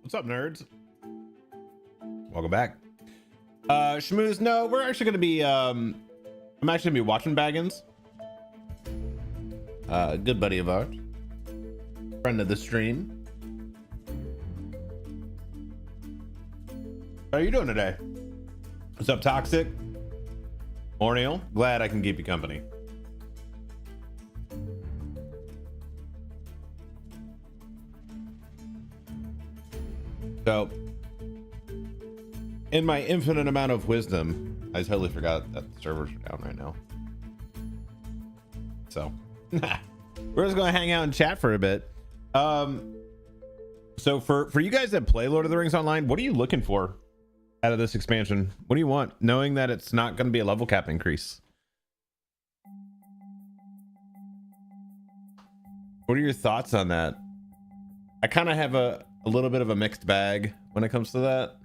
What's up, nerds? Welcome back. Schmooze, no, we're actually gonna be I'm actually gonna be watching Baggins. Good buddy of ours. Friend of the stream. How are you doing today? What's up, Toxic? Orneal, glad I can keep you company. So, in my infinite amount of wisdom, I totally forgot that the servers are down right now. So, we're just gonna hang out and chat for a bit. So for you guys that play Lord of the Rings Online, what are you looking for out of this expansion? What do you want, knowing that it's not going to be a level cap increase? What are your thoughts on that? I kind of have a little bit of a mixed bag when it comes to that,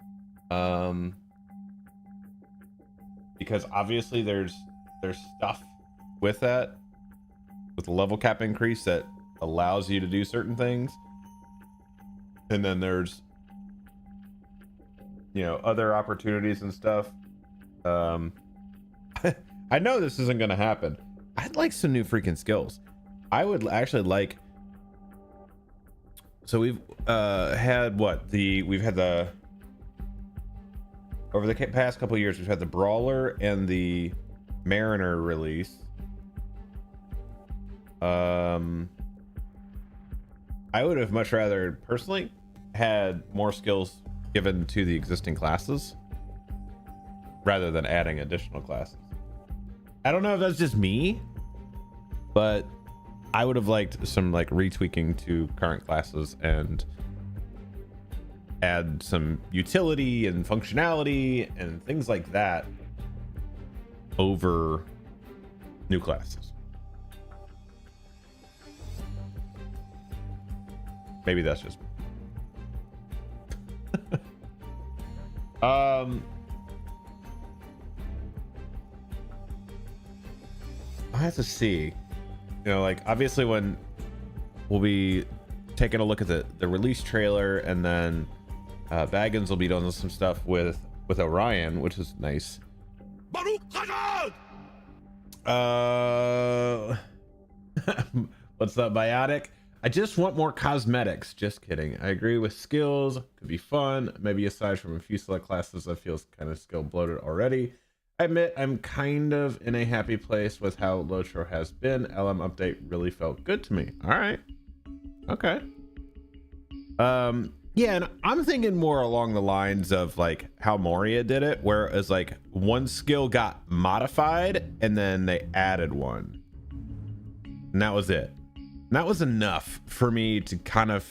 because obviously there's stuff with that, with the level cap increase that allows you to do certain things, and then there's, you know, other opportunities and stuff. I know this isn't gonna happen. I'd like some new freaking skills. I would actually like, so we've had over the past couple years, we've had the Brawler and the Mariner release. I would have much rather personally had more skills given to the existing classes rather than adding additional classes. I don't know if that's just me, but I would have liked some like retweaking to current classes and add some utility and functionality and things like that over new classes. Maybe that's just me. I have to see, you know, like obviously when we'll be taking a look at the release trailer, and then Baggins will be doing some stuff with Orion, which is nice. What's up, Biotic? I just want more cosmetics. Just kidding. I agree with skills. Could be fun. Maybe aside from a few select classes, I feel kind of skill bloated already. I admit I'm kind of in a happy place with how Lotro has been. LM update really felt good to me. All right. Okay. Yeah, and I'm thinking more along the lines of like how Moria did it, where it was like one skill got modified and then they added one. And that was it. And that was enough for me to kind of,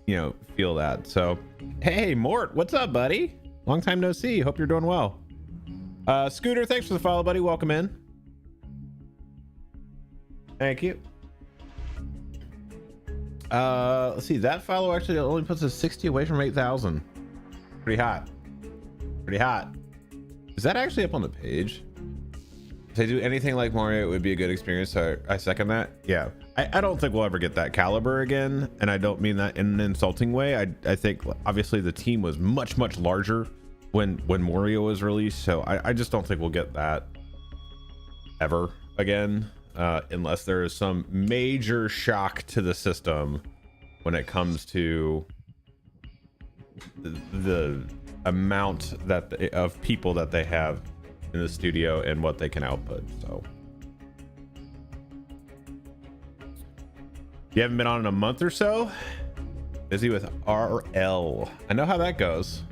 you know, feel that. So, hey, Mort, what's up, buddy? Long time no see. Hope you're doing well. Scooter, thanks for the follow, buddy. Welcome in. Thank you. Let's see. That follow actually only puts us 60 away from 8,000. Pretty hot. Pretty hot. Is that actually up on the page? If they do anything like Mario, it would be a good experience. So I second that. Yeah. I don't think we'll ever get that caliber again, and I don't mean that in an insulting way. I think obviously the team was much larger when Morio was released, so I just don't think we'll get that ever again, unless there is some major shock to the system when it comes to the amount of people that they have in the studio and what they can output. So you haven't been on in a month or so? Busy with RL. I know how that goes.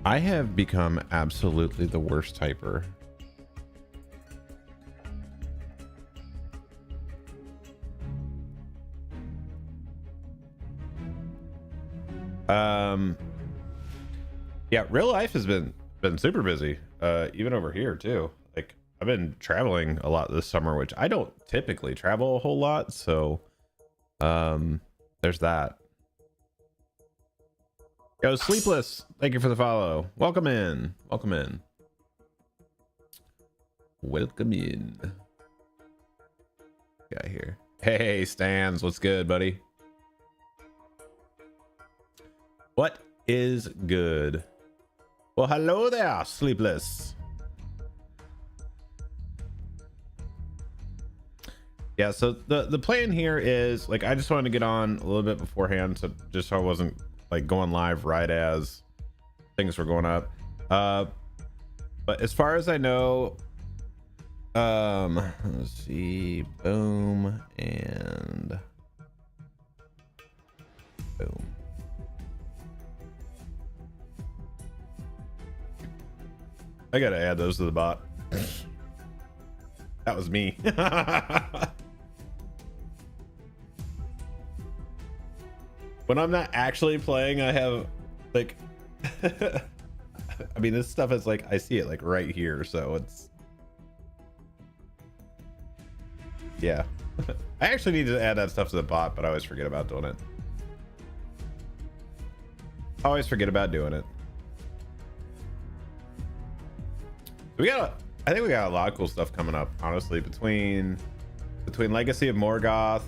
I have become absolutely the worst typer. Yeah, real life has been super busy, even over here too. Like I've been traveling a lot this summer, which I don't typically travel a whole lot, so there's that. Yo, Sleepless, thank you for the follow. Welcome in. Welcome in. Guy here. Hey, Stans, what's good, buddy? What is good? Well, hello there, Sleepless. Yeah, so the plan here is, like, I just wanted to get on a little bit beforehand, so just so I wasn't like going live right as things were going up. But as far as I know, let's see, boom and boom. I gotta add those to the bot. That was me. When I'm not actually playing, I have like I mean, this stuff is like, I see it like right here, so it's, yeah. I actually need to add that stuff to the bot, but I always forget about doing it. I always forget about doing it. I think we got a lot of cool stuff coming up, honestly. Between Legacy of Morgoth,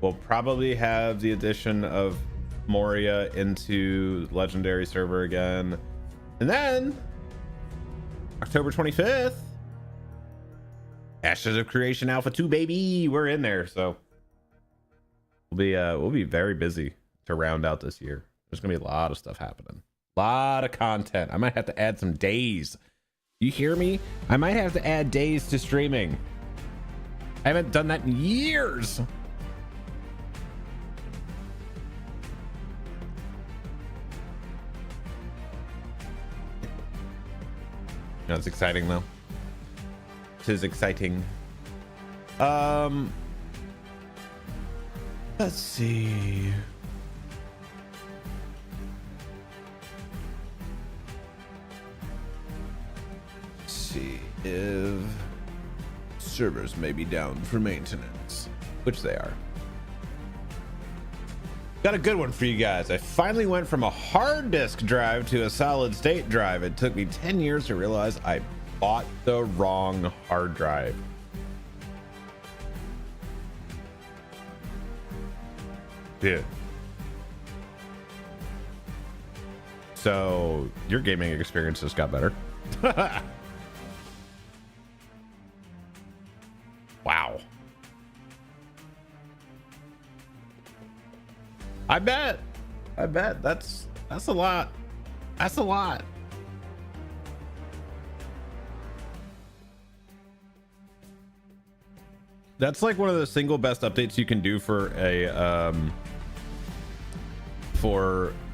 we'll probably have the addition of Moria into Legendary server again. And then October 25th, Ashes of Creation Alpha 2, baby. We're in there, so we'll be very busy to round out this year. There's gonna be a lot of stuff happening. A lot of content. I might have to add some days. You hear me? I might have to add days to streaming. I haven't done that in years. No, it's exciting though. It is exciting. Let's see. See if servers may be down for maintenance, which they are. Got a good one for you guys. I finally went from a hard disk drive to a solid state drive. It took me 10 years to realize I bought the wrong hard drive. Dude. So your gaming experience just got better. Wow. I bet that's a lot. That's a lot. That's like one of the single best updates you can do for an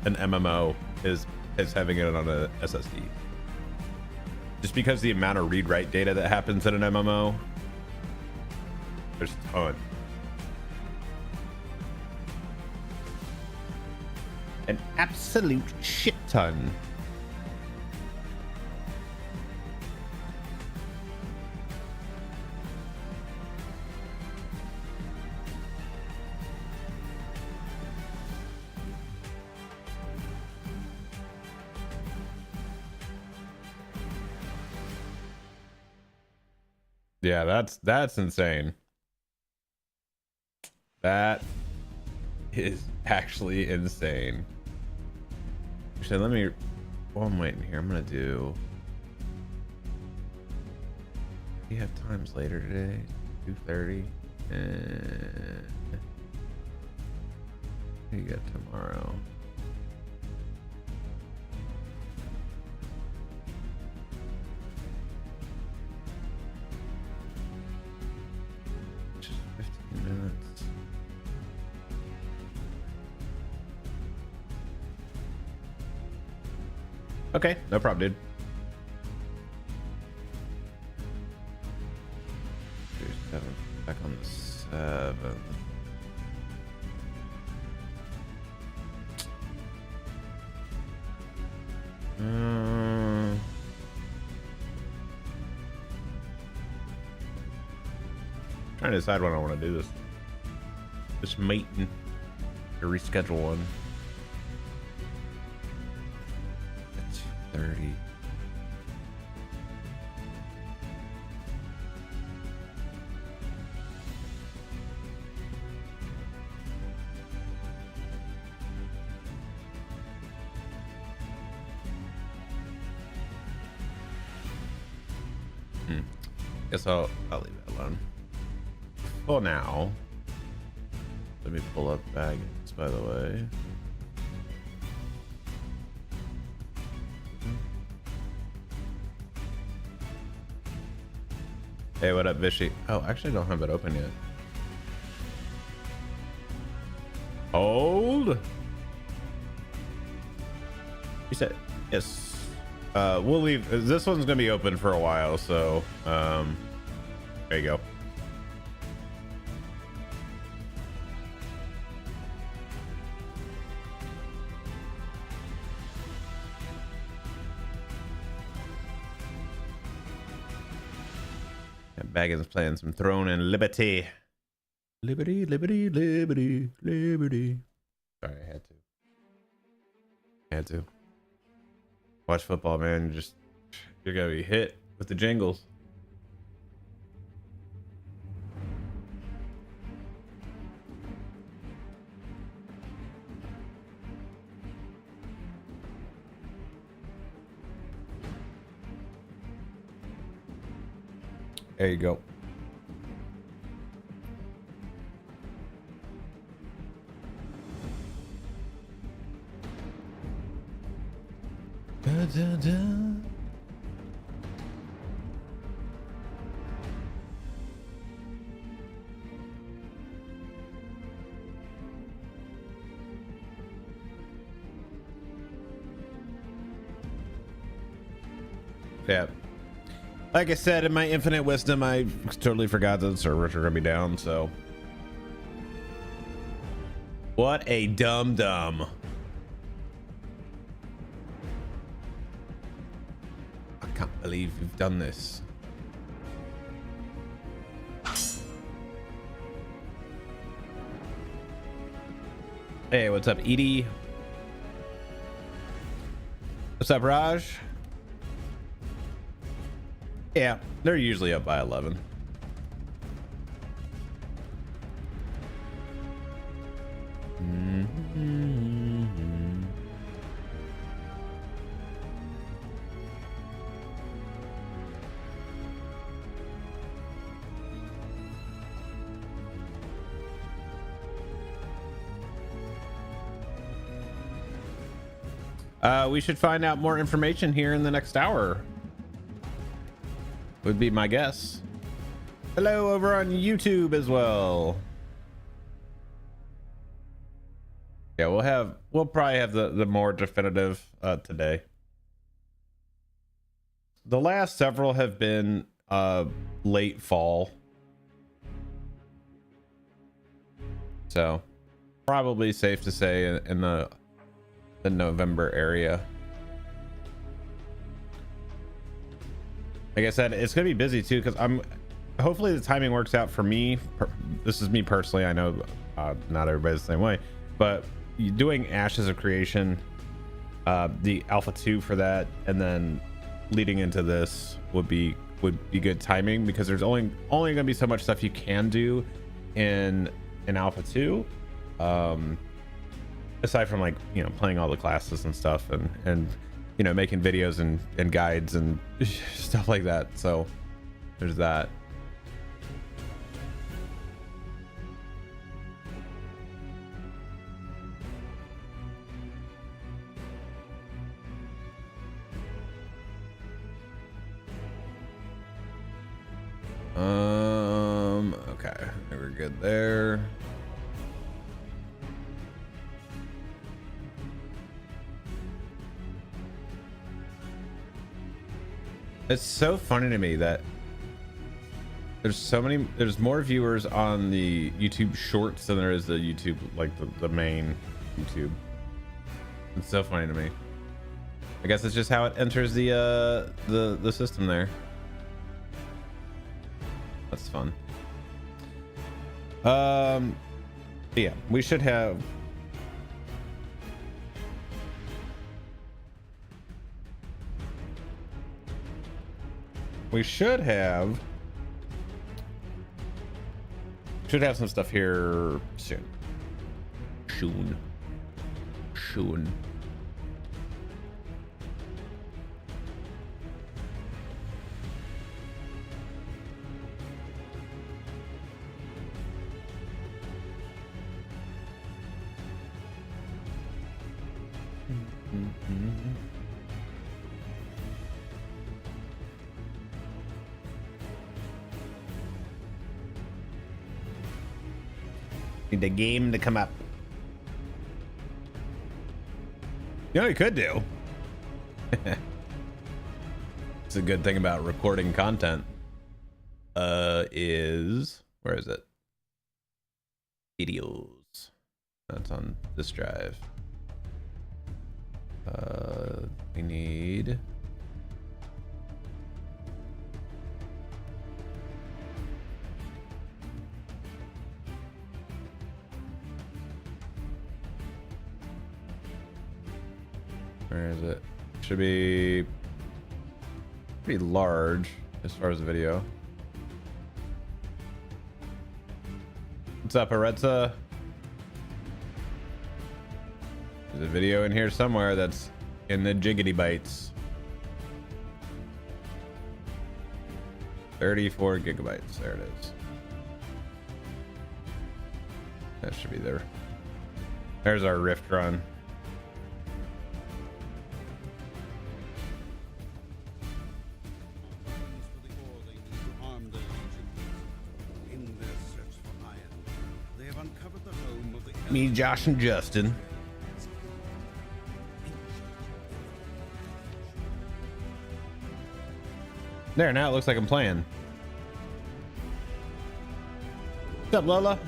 MMO is having it on a SSD. Just because the amount of read-write data that happens in an MMO, there's a ton. An absolute shit ton. Yeah, that's insane. That is actually insane. Actually, let me, while I'm waiting here, I'm gonna do, we have times later today, 2:30, and what do you got tomorrow? Just 15 minutes. Okay, no problem, dude. Here's 7, back on the 7th. Trying to decide when I want to do this. This meeting to reschedule one. 30. Guess I'll leave it alone for now. Let me pull up baggage, by the way. Hey, what up, Vishy? Oh, actually, I don't have it open yet. Hold. You said yes. We'll leave. This one's gonna be open for a while, so there you go. Baggins playing some Throne and Liberty. Liberty, liberty, liberty, liberty. Sorry, I had to. Watch football, man. You're gonna be hit with the jingles. There you go. Da, da, da. Yeah. Like I said, in my infinite wisdom, I totally forgot that the servers are gonna be down, so. What a dum-dum. I can't believe you've done this. Hey, what's up, Edie? What's up, Raj? Yeah, they're usually up by 11. We should find out more information here in the next hour. Would be my guess. Hello over on YouTube as well. Yeah, we'll probably have the more definitive today. The last several have been late fall. So probably safe to say in the November area. Like I said, it's gonna be busy too because hopefully the timing works out for me. This is me personally. I know not everybody's the same way, but doing Ashes of Creation, the Alpha 2 for that, and then leading into this would be good timing because there's only gonna be so much stuff you can do in Alpha 2. Aside from, like, you know, playing all the classes and stuff and you know, making videos and guides and stuff like that. So there's that. Okay, we're good there. It's so funny to me that there's more viewers on the YouTube Shorts than there is the YouTube, like the main YouTube. It's so funny to me. I guess it's just how it enters the system there. That's fun. Yeah, we should have. We should have some stuff here soon. Soon. Need the game to come up. You know what you could do? It's a good thing about recording content. Where is it? Videos. That's on this drive. We need. Where is it? Should be pretty large as far as the video. What's up, Aretza? There's a video in here somewhere that's in the jiggity bytes. 34 gigabytes. There it is. That should be there. There's our Rift run. Me, Josh, and Justin. There, now it looks like I'm playing. What's up, Lola?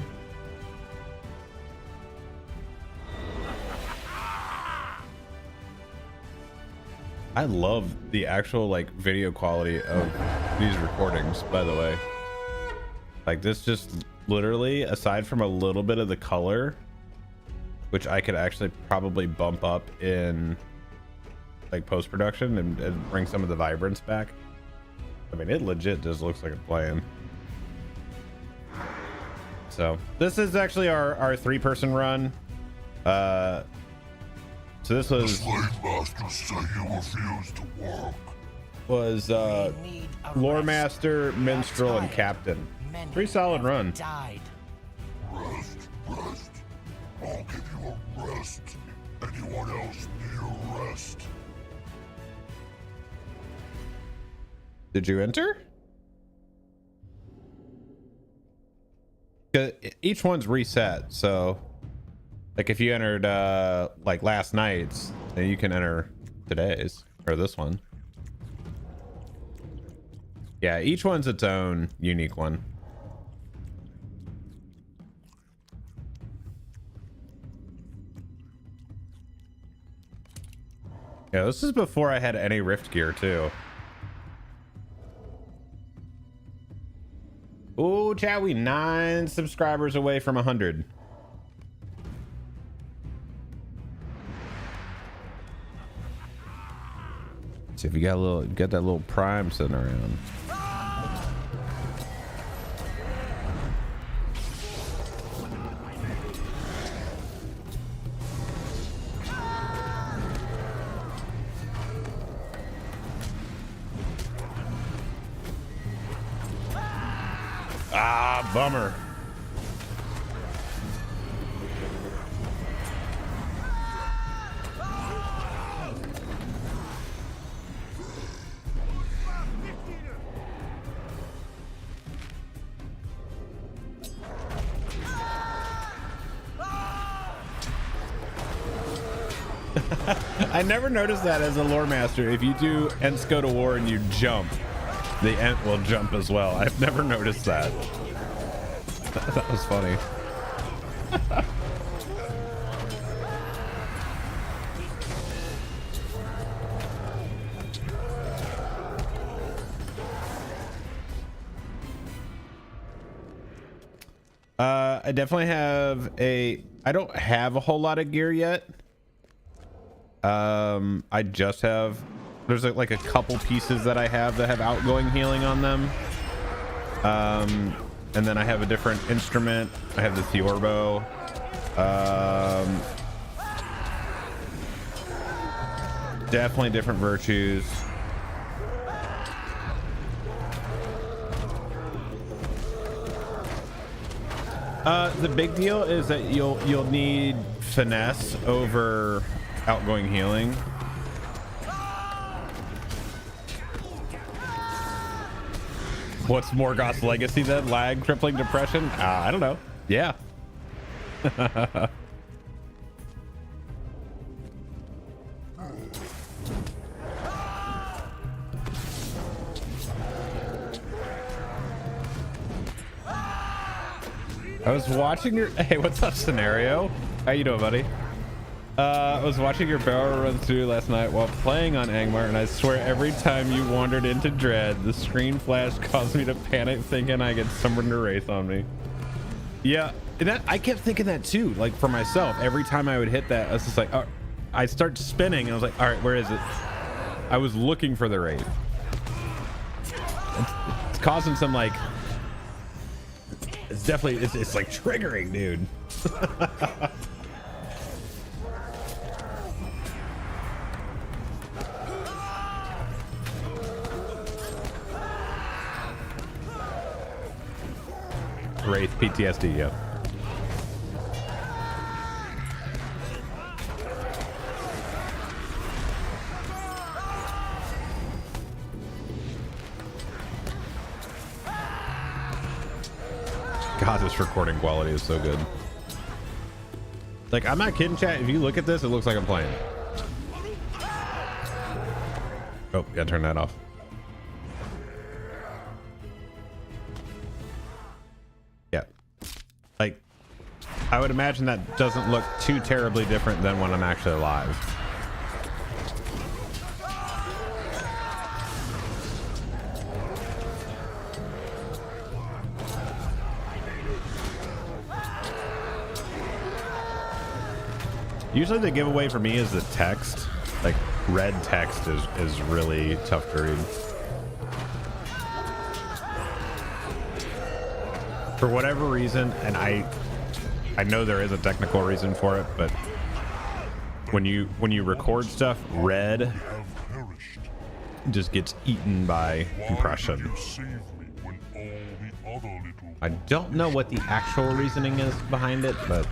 I love the actual like video quality of these recordings, by the way. Like this just literally, aside from a little bit of the color, which I could actually probably bump up in like post-production and bring some of the vibrance back. I mean, it legit just looks like it's playing. So this is actually our 3-person run. So this was the slave master say you refuse to work. Was lore master, minstrel, and captain. Pretty solid run. Rest, rest. I'll give you a rest. Anyone else need a rest? Did you enter? Each one's reset, so like if you entered like last night's, then you can enter today's or this one. Yeah, each one's its own unique one. Yeah, this is before I had any Rift gear too. Ooh, chat, we 9 subscribers away from 100. See if you got that little prime sitting around. Ah, bummer. I never noticed that as a lore master. If you do Ents go to war and you jump, the Ent will jump as well. I've never noticed that. That was funny. I definitely have I don't have a whole lot of gear yet. I just have, there's like a couple pieces that I have that have outgoing healing on them. And then I have a different instrument. I have the Theorbo. Definitely different virtues. The big deal is that you'll need finesse over outgoing healing. What's Morgoth's legacy then? Lag, crippling depression? I don't know. Yeah. I was watching your... Hey, what's up, Scenario? How you doing, buddy? I was watching your barrel run through last night while playing on Angmar, and I swear every time you wandered into Dread, the screen flash caused me to panic, thinking I get someone to race on me. Yeah, that I kept thinking that too, like for myself. Every time I would hit that, I was just like, oh, I start spinning, and I was like, all right, where is it? I was looking for the wraith. It's causing some like... It's definitely, it's like triggering, dude. Wraith PTSD, yep. God, this recording quality is so good. Like, I'm not kidding, chat. If you look at this, it looks like I'm playing. Oh, gotta turn that off. Yeah. Like, I would imagine that doesn't look too terribly different than when I'm actually live. Usually the giveaway for me is the text. Like red text is really tough to read. For whatever reason, and I know there is a technical reason for it, but when you record stuff, red just gets eaten by compression. I don't know what the actual reasoning is behind it, but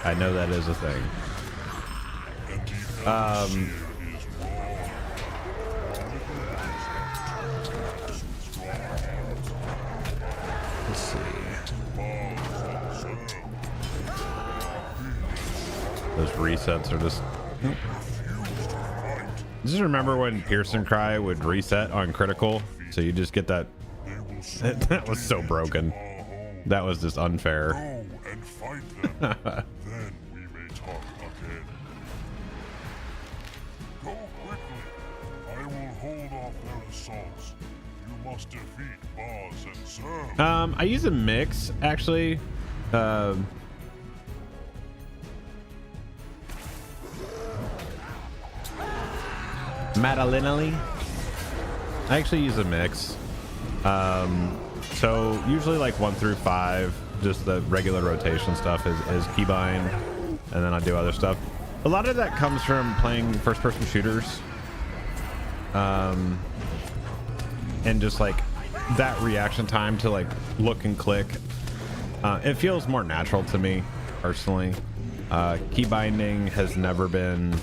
I know that is a thing. Let's see. Those resets are just... Just remember when Pearson Cry would reset on critical, so you just get that... That was so broken. That was just unfair. Go and fight them. Then we may talk again. Go quickly. I will hold off their assaults. You must defeat Boz and Zerm. I use a mix, actually. Madalinally. I actually use a mix. So usually like 1 through 5, just the regular rotation stuff is keybind, and then I do other stuff. A lot of that comes from playing first-person shooters, and just like that reaction time to like look and click. It feels more natural to me personally. Keybinding has never been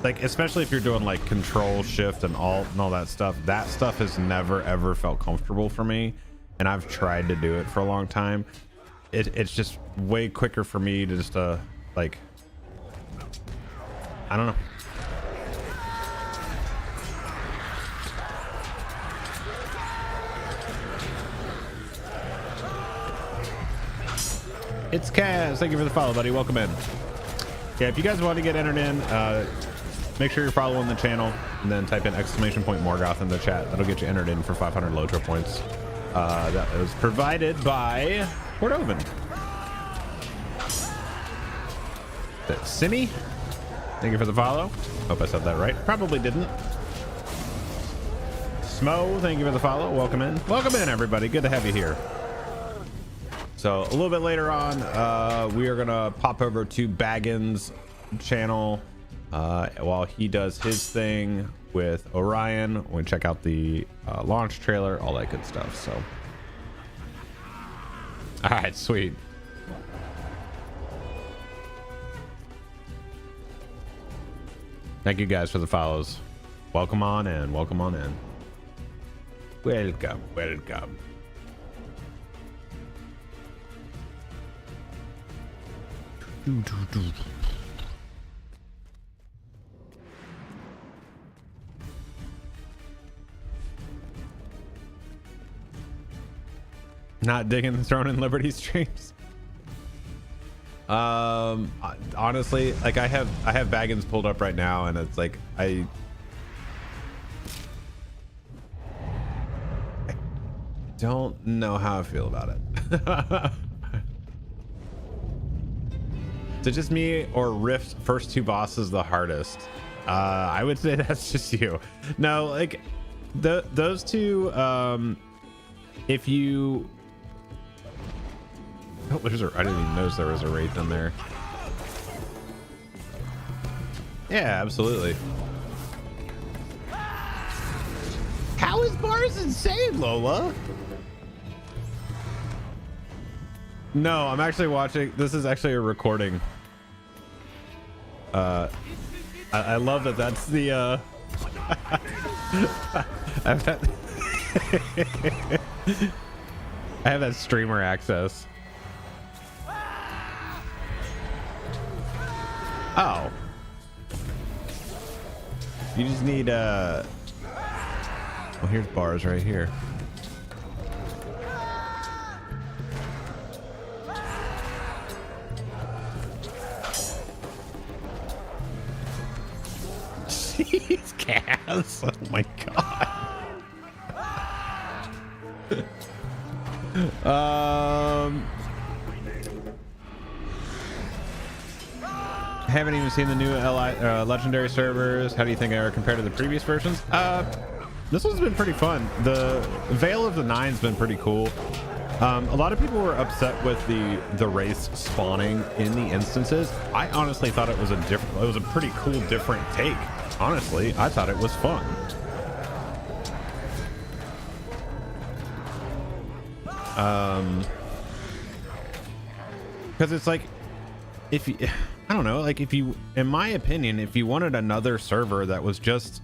like, especially if you're doing like control shift and alt and all that stuff has never ever felt comfortable for me, and I've tried to do it for a long time. It's just way quicker for me to just like, I don't know. It's Kaz. Thank you for the follow, buddy. Welcome in. Yeah, if you guys want to get entered in, make sure you're following the channel and then type in ! Morgoth in the chat. That'll get you entered in for 500 Lotro points. That was provided by Cordovan. That's Simi. Thank you for the follow. Hope I said that right. Probably didn't. Smo, thank you for the follow. Welcome in. Welcome in, everybody. Good to have you here. So a little bit later on, we are gonna pop over to Baggins' channel while he does his thing with Orion. We check out the launch trailer, all that good stuff. So, all right, sweet. Thank you guys for the follows. Welcome on in. Welcome on in. Welcome. Welcome. Not digging the Throne and Liberty streams. Honestly, like I have Baggins pulled up right now, and it's like I don't know how I feel about it. Is it just me, or Rift first two bosses the hardest? I would say that's just you. No, like those two, if you I didn't even notice there was a wraith in there. Yeah, absolutely. How is Bars insane, Lola? No, I'm actually watching. This is actually a recording. I love that. That's the I have that streamer access. Oh, you just need well, here's Bars right here. Jeez, Cass. Oh my god. I haven't even seen the new legendary servers. How do you think they are compared to the previous versions? This one's been pretty fun. The Veil of the Nine's been pretty cool. A lot of people were upset with the race spawning in the instances. I honestly thought it was a pretty cool different take. Honestly, I thought it was fun. Because it's like, if you, I don't know, like if you, in my opinion, if you wanted another server that was just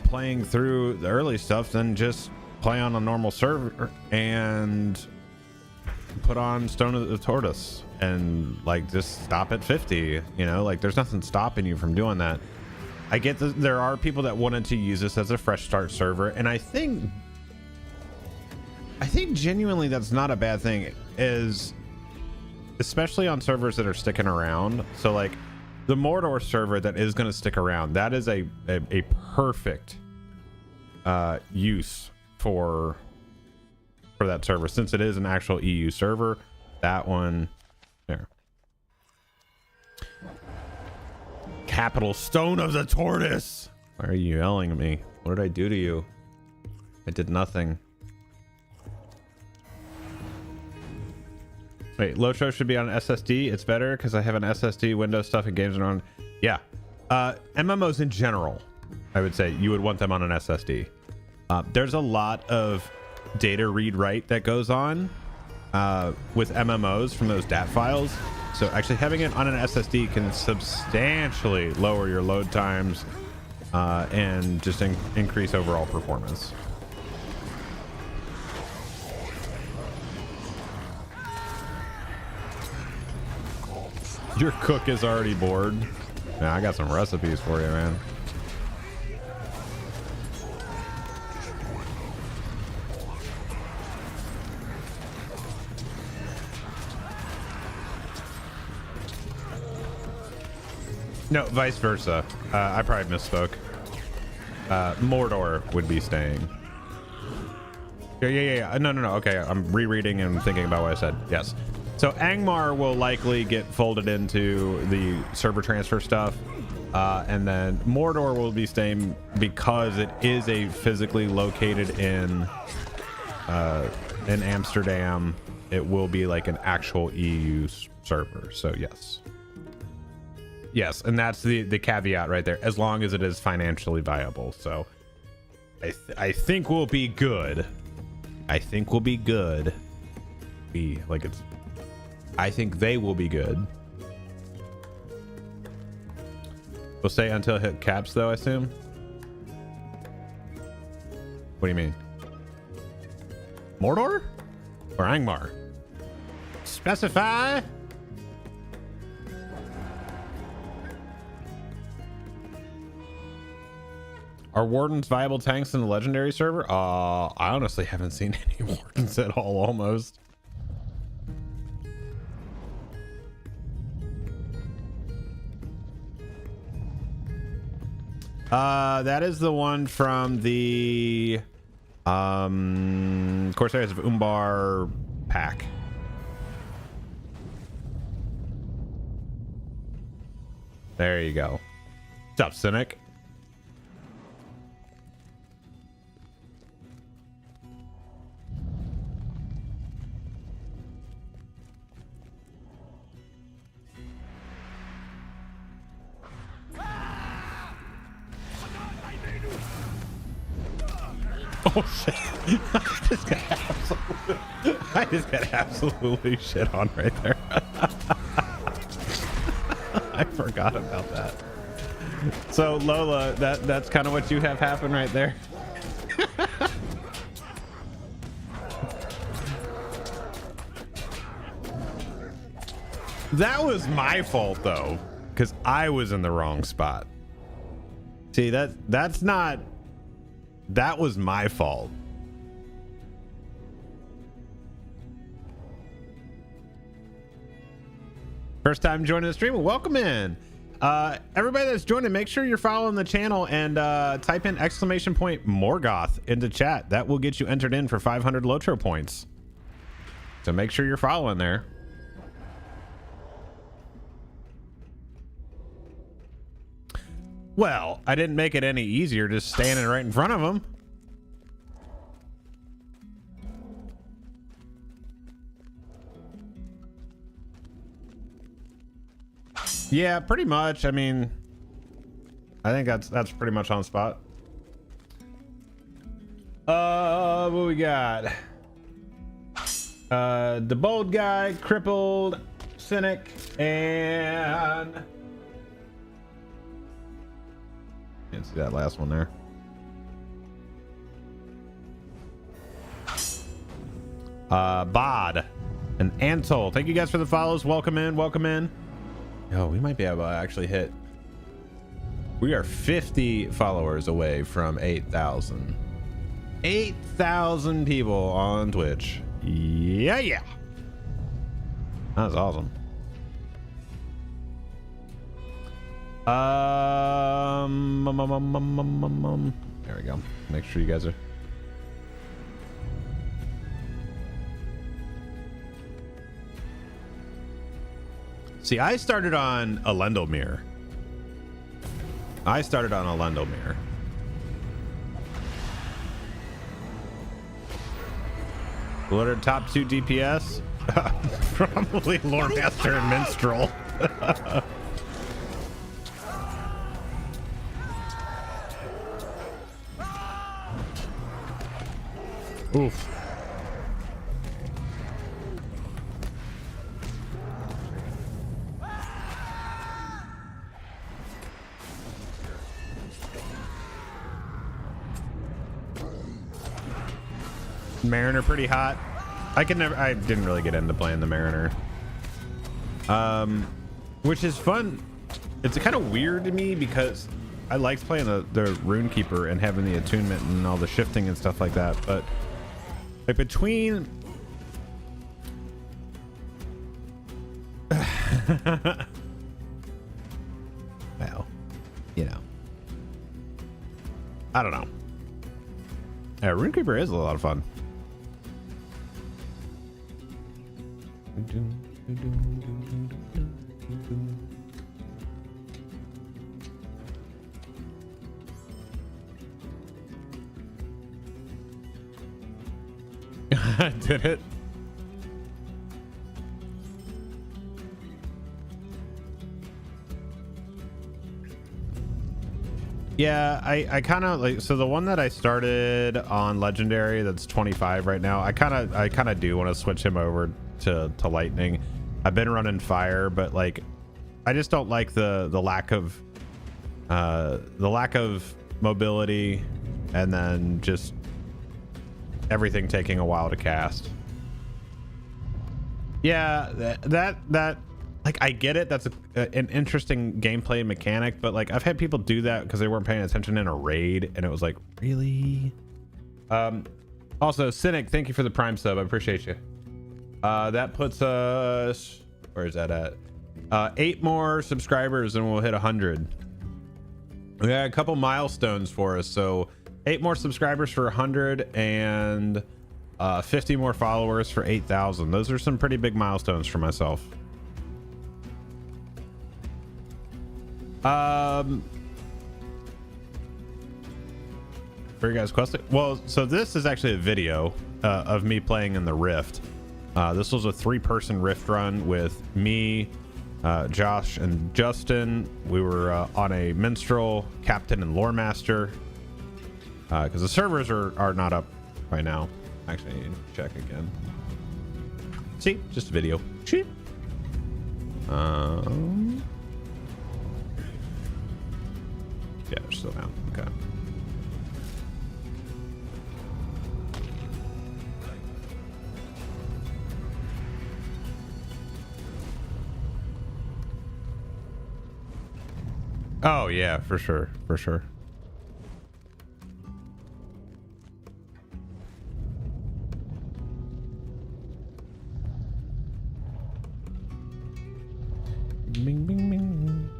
playing through the early stuff, then just play on a normal server and put on Stone of the Tortoise and like just stop at 50, you know, like there's nothing stopping you from doing that. I get that there are people that wanted to use this as a fresh start server, and I think genuinely that's not a bad thing, is especially on servers that are sticking around. So like the Mordor server that is going to stick around, that is a perfect use for that server, since it is an actual EU server. That one there. Capital Stone of the Tortoise. Why are you yelling at me? What did I do to you? I did nothing. Wait, Lotro should be on SSD. It's better because I have an SSD, Windows stuff, and games are on. Yeah. MMOs in general, I would say you would want them on an SSD. There's a lot of data read write that goes on with MMOs from those DAT files. So actually having it on an SSD can substantially lower your load times and just increase overall performance. Your cook is already bored. Man, I got some recipes for you, man. No, vice versa. I probably misspoke. Mordor would be staying. Yeah. No. Okay, I'm rereading and thinking about what I said. Yes. So Angmar will likely get folded into the server transfer stuff. And then Mordor will be staying because it is a physically located in Amsterdam. It will be like an actual EU server. So yes, and that's the caveat right there, as long as it is financially viable. So I think we'll be good. I think we'll be good. I think they will be good. We'll stay until it hit caps, though, I assume. What do you mean? Mordor or Angmar? Specify. Are wardens viable tanks in the legendary server? I honestly haven't seen any wardens at all, almost. That is the one from the Corsairs of Umbar pack. There you go. What's up, Cynic? Oh shit. I just got absolutely shit on right there. I forgot about that. So Lola, that's kind of what you have happen right there. That was my fault though, because I was in the wrong spot. See, that's not. That was my fault. First time joining the stream, well, welcome in. Everybody that's joining, make sure you're following the channel and type in !Morgoth into chat. That will get you entered in for 500 Lotro points. So make sure you're following there. Well, I didn't make it any easier just standing right in front of him. Yeah, pretty much. I mean, I think that's pretty much on spot. What we got? The bold guy, crippled, cynic, and can't see that last one there. Bod and Antol, thank you guys for the follows. Welcome in, welcome in. Yo, we might be able to actually hit. We are 50 followers away from 8,000. 8,000 people on Twitch. Yeah. That's awesome. There we go. Make sure you guys are. See, I started on a Lendomir. What are top 2 DPS? Probably Lore Master and Minstrel. Oof. Mariner pretty hot. I didn't really get into playing the Mariner. Which is fun. It's kind of weird to me because I liked playing the Runekeeper and having the attunement and all the shifting and stuff like that, but like between well, you know, I don't know. Yeah, Runekeeper is a lot of fun. Did it? Yeah, I kind of like, so the one that I started on legendary that's 25 right now, I kind of do want to switch him over to lightning. I've been running fire, but like I just don't like the lack of The lack of mobility, and then just everything taking a while to cast. Yeah, that like, I get it. That's an interesting gameplay mechanic, but like, I've had people do that because they weren't paying attention in a raid, and it was like, really? Also, Cynic, thank you for the Prime sub. I appreciate you. That puts us, where is that at? 8 more subscribers and we'll hit 100. We got a couple milestones for us. So 8 more subscribers for 100 and 50 more followers for 8,000. Those are some pretty big milestones for myself. For you guys questing, well, so this is actually a video of me playing in the Rift. This was a 3-person Rift run with me, Josh, and Justin. We were on a minstrel, captain, and lore master, because the servers are not up right now. Actually, I need to check again. See, just a video. Cheap. Yeah, they're still down. Okay. Oh yeah, for sure, for sure. Bing, bing, bing.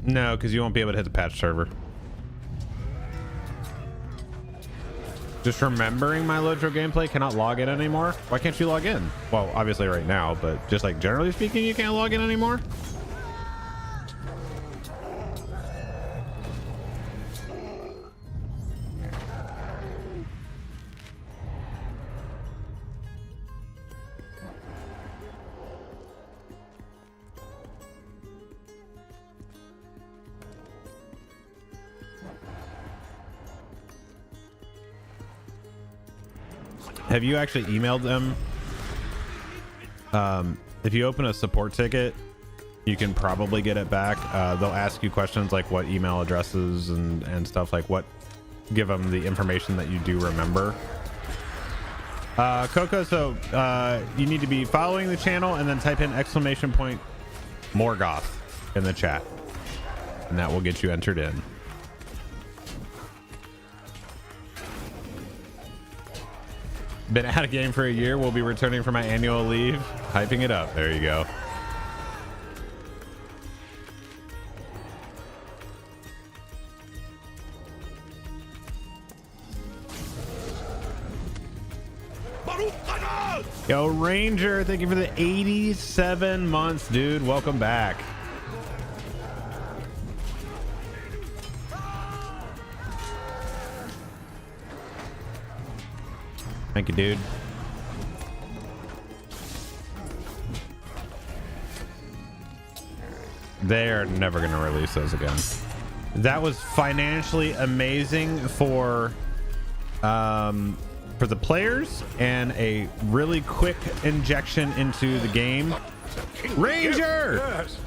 No, because you won't be able to hit the patch server. Just remembering my Lotro gameplay, cannot log in anymore. Why can't you log in? Well, obviously right now, but just like generally speaking, you can't log in anymore. Have you actually emailed them? If you open a support ticket, you can probably get it back. They'll ask you questions like what email addresses and stuff, like what, give them the information that you do remember. Coco, so you need to be following the channel and then type in !Morgoth in the chat, and that will get you entered in. Been out of game for a year. Will be returning for my annual leave. Hyping it up. There you go. Yo, Ranger, thank you for the 87 months, dude. Welcome back. Thank you, dude. They are never going to release those again. That was financially amazing for the players and a really quick injection into the game. Ranger! Yes.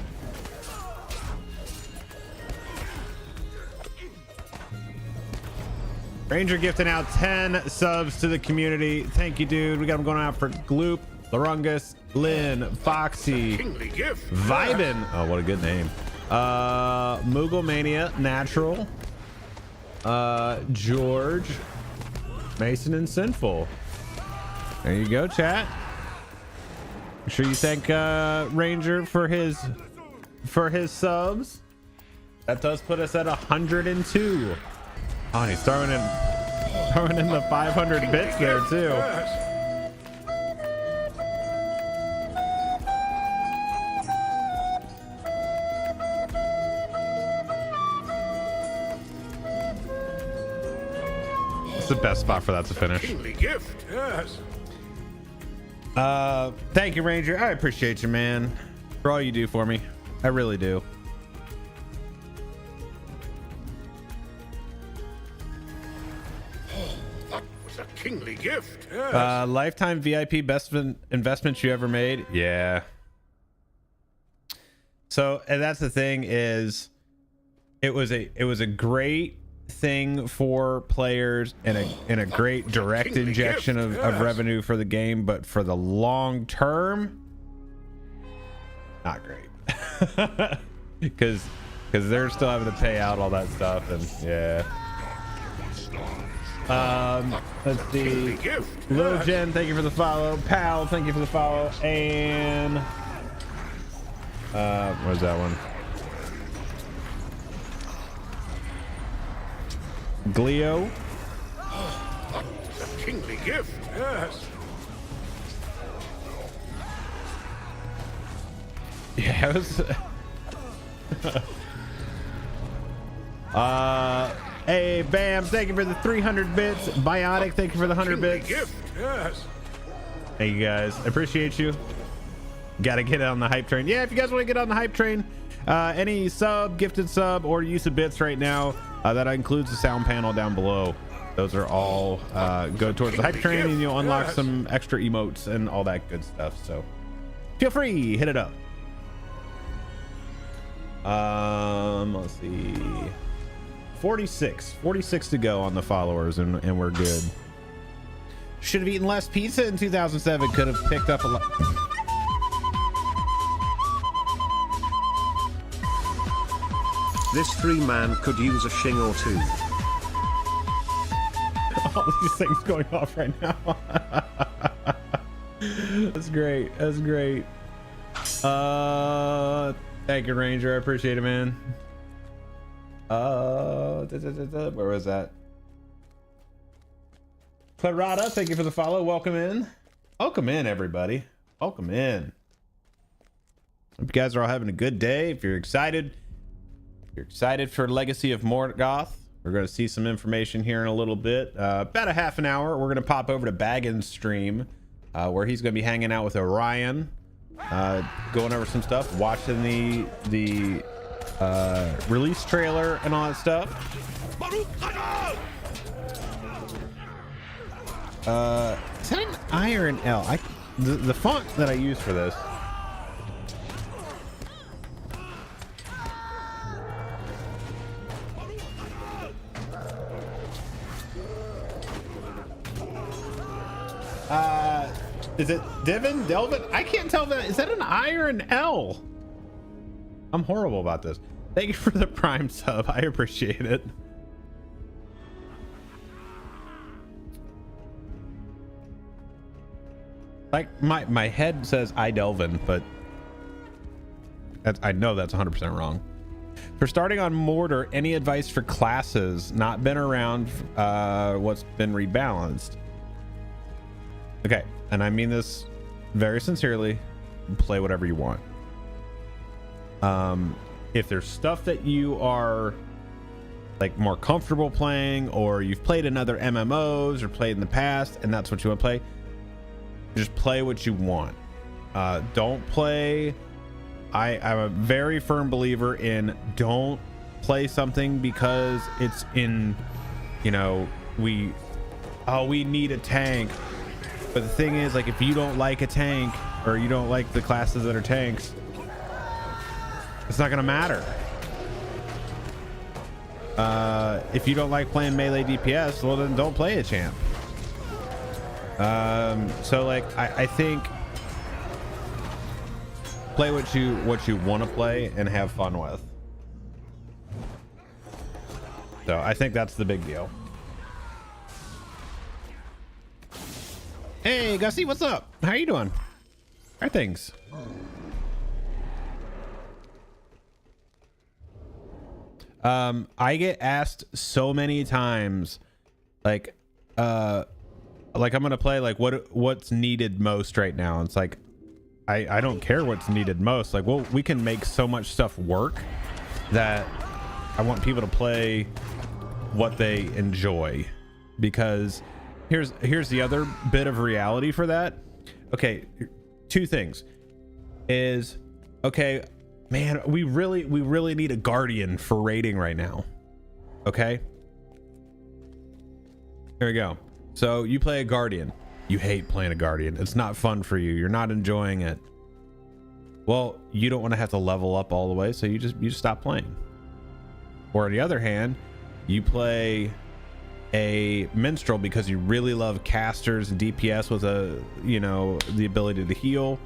Ranger gifting out 10 subs to the community. Thank you, dude. We got them going out for Gloop, Larungus, Lynn, Foxy, Vibin. Oh, what a good name. Moogle Mania, Natural, George, Mason, and Sinful. There you go, chat. Make sure you thank Ranger for his subs. That does put us at 102. Oh, and he's throwing in the 500 bits there too. It's the best spot for that to finish. Gift, yes. Thank you, Ranger. I appreciate you, man, for all you do for me. I really do. kingly gift. Yes. Lifetime VIP best investment you ever made. Yeah. So, and that's the thing is, it was a great thing for players and a great direct injection of revenue for the game, but for the long term, not great. because they're still having to pay out all that stuff, and yeah. Let's see. Little Jen, thank you for the follow. Pal, thank you for the follow. And where's that one? Gleo. A kingly gift. Yes. Yeah, it was. Hey, Bam, thank you for the 300 bits. Biotic, thank you for the 100 bits. Gift. Yes. Thank you guys. I appreciate you. Gotta get on the hype train. Yeah, if you guys want to get on the hype train, any sub, gifted sub, or use of bits right now, that includes the sound panel down below. Those are all go towards the hype train, and you'll unlock some extra emotes and all that good stuff. So feel free, hit it up. Let's see. 46 to go on the followers, and we're good. Should have eaten less pizza in 2007. Could have picked up a lot. This 3-man could use a shing or two. All these things going off right now. That's great. That's great. Thank you, Ranger. I appreciate it, man. Where was that? Clarada, thank you for the follow. Welcome in. Welcome in, everybody. Welcome in. Hope you guys are all having a good day. If you're excited for Legacy of Morgoth, we're going to see some information here in a little bit. About a half an hour, we're going to pop over to Baggins' stream, where he's going to be hanging out with Orion, going over some stuff, watching the release trailer and all that stuff. Is that an I or an L? The font that I use for this. Is it Delvin? I can't tell that. Is that an I or an L? I'm horrible about this. Thank you for the Prime sub. I appreciate it. Like my head says I Delvin, but I know that's 100% wrong. For starting on Mortar, any advice for classes not been around, what's been rebalanced? Okay, and I mean this very sincerely. Play whatever you want. If there's stuff that you are like more comfortable playing, or you've played in other MMOs or played in the past and that's what you want to play, just play what you want. Don't play. I'm a very firm believer in don't play something because it's in, you know, we need a tank. But the thing is, like, if you don't like a tank, or you don't like the classes that are tanks, it's not gonna matter. If you don't like playing melee DPS, well then don't play a champ. So like I think play what you want to play and have fun with. So I think that's the big deal. Hey Gussie, what's up? How you doing? How are things? I get asked so many times, like I'm gonna play like what's needed most right now. It's like I don't care what's needed most. Like, well, we can make so much stuff work that I want people to play what they enjoy, because here's the other bit of reality for that. Okay, two things is, okay, man, we really need a guardian for raiding right now. Okay, here we go. So you play a guardian. You hate playing a guardian. It's not fun for you. You're not enjoying it. Well, you don't want to have to level up all the way, so you just stop playing. Or on the other hand, you play a minstrel because you really love casters and DPS with the ability to heal.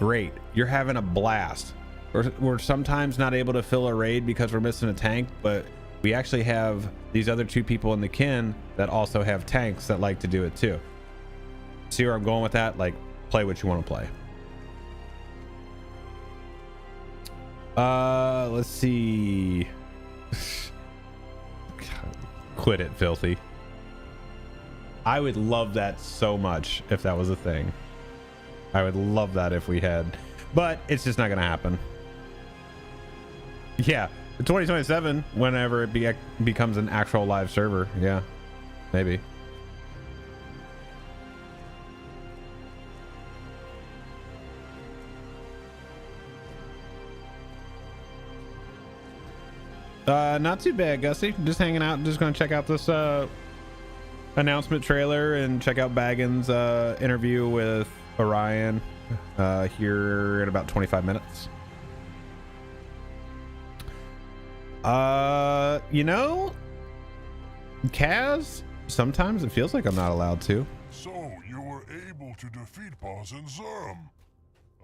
Great. You're having a blast. We're sometimes not able to fill a raid because we're missing a tank, but we actually have these other two people in the kin that also have tanks that like to do it too. See where I'm going with that? Like, play what you want to play. Let's see. Quit it, filthy. I would love that so much if that was a thing. I would love that if we had, but it's just not gonna happen. Yeah, 2027, whenever it becomes an actual live server. Yeah, maybe. Not too bad, Gussie. Just hanging out. Just gonna check out this announcement trailer and check out Baggins' interview with Orion here in about 25 minutes. Kaz, sometimes it feels like I'm not allowed to. So you were able to defeat Boz and Zerm.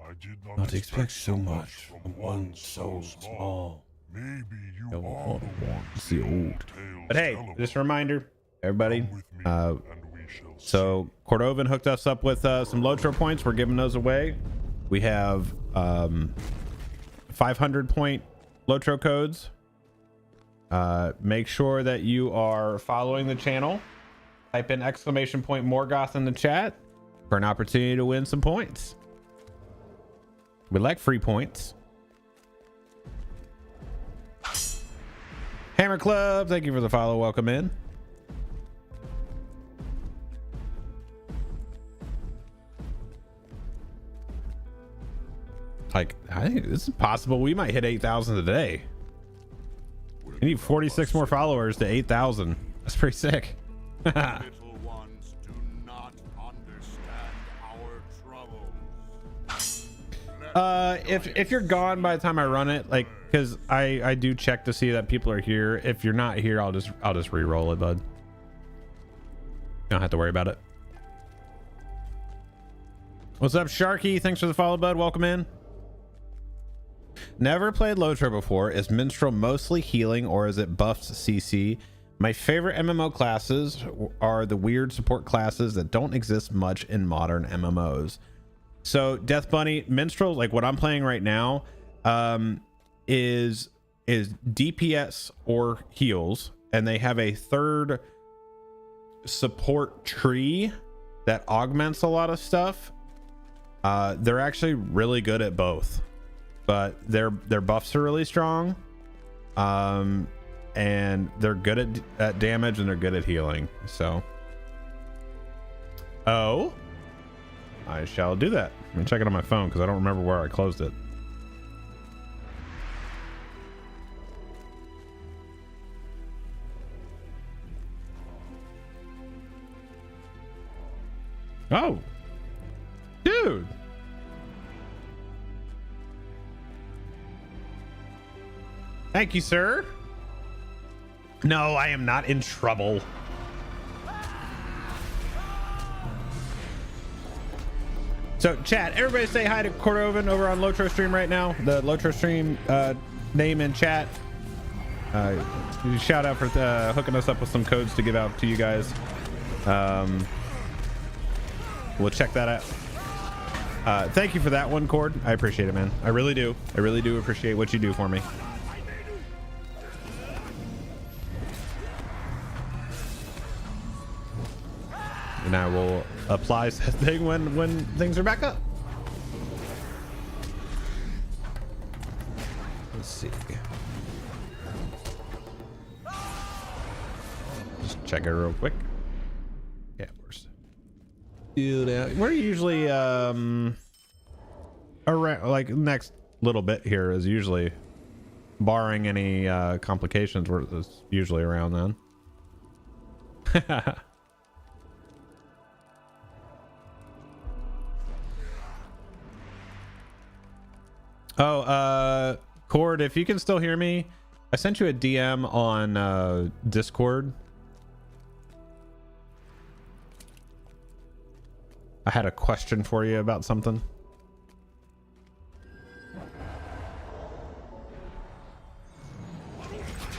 I did not expect so much from one so small. Maybe you are the one the old. But hey, just a reminder, everybody. So Cordovan hooked us up with some Lotro points. We're giving those away. We have 500 point Lotro codes. Make sure that you are following the channel. Type in exclamation point Morgoth in the chat for an opportunity to win some points. We like free points. Hammer Club, thank you for the follow. Welcome in. Like, I think this is possible. We might hit 8,000 today. We need 46 more followers to 8,000. That's pretty sick. Little ones do not understand our troubles. If you're gone by the time I run it, like, because I do check to see that people are here. If you're not here, I'll just re-roll it, bud. You don't have to worry about it. What's up, Sharky? Thanks for the follow, bud. Welcome in. Never played Lotro before. Is Minstrel mostly healing or is it buffed CC? My favorite MMO classes are the weird support classes that don't exist much in modern MMOs. So Death Bunny, Minstrel, like what I'm playing right now, is DPS or heals, and they have a third support tree that augments a lot of stuff. They're actually really good at both, but their buffs are really strong, and they're good at damage and they're good at healing. So I shall do that. Let me check it on my phone because I don't remember where I closed it. Oh, dude. Thank you, sir. No, I am not in trouble. So chat, everybody say hi to Cordovan over on Lotro stream right now. The Lotro stream name in chat. Shout out for hooking us up with some codes to give out to you guys. We'll check that out. Thank you for that one, Cord. I appreciate it, man. I really do. I really do appreciate what you do for me. And I will apply that thing when things are back up. Let's see. Just check it real quick. Yeah, we're usually around, like, next little bit here is usually, barring any complications, we're usually around then. Oh, Cord, if you can still hear me, I sent you a DM on Discord. I had a question for you about something.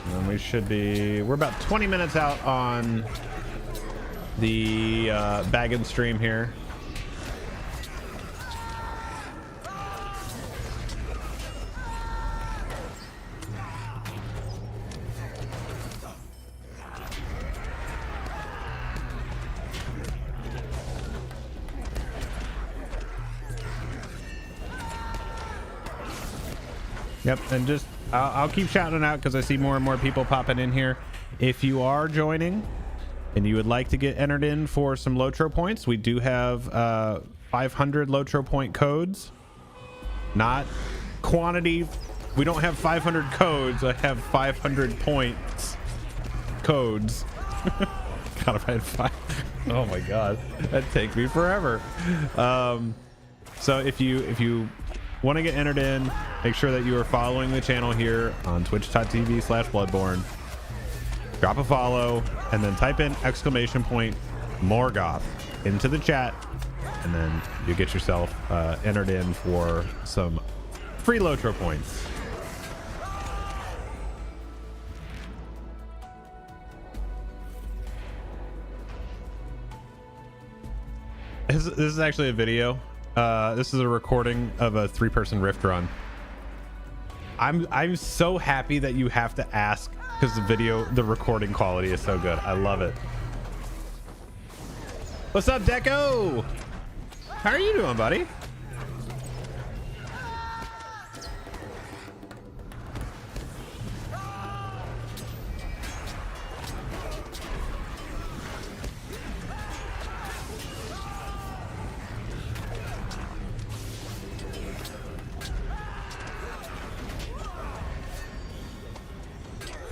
And we're about 20 minutes out on the Baggin stream here. Yep, and just I'll keep shouting out because I see more and more people popping in here. If you are joining and you would like to get entered in for some Lotro points, we do have 500 Lotro point codes. Not quantity. We don't have 500 codes. I have 500 points codes. God, if I had 5. Oh my God, that'd take me forever. So if you want to get entered in, make sure that you are following the channel here on twitch.tv/Bludborn. Drop a follow and then type in !Morgoth into the chat, and then you get yourself entered in for some free Lotro points. This is actually a video. This is a recording of a 3-person rift run. I'm so happy that you have to ask because the recording quality is so good. I love it. What's up, Deco? How are you doing, buddy?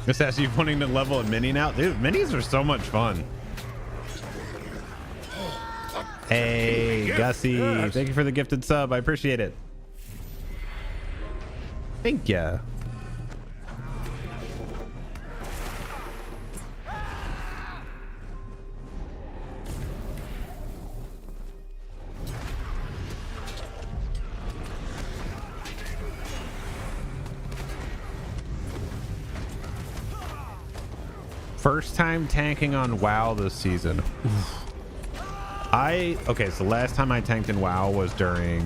Just as you wanting to level a mini now, dude. Minis are so much fun. Hey, Gussie, Yes. thank you for the gifted sub. I appreciate it. Thank ya. First time tanking on WoW this season. Okay, so last time I tanked in WoW was during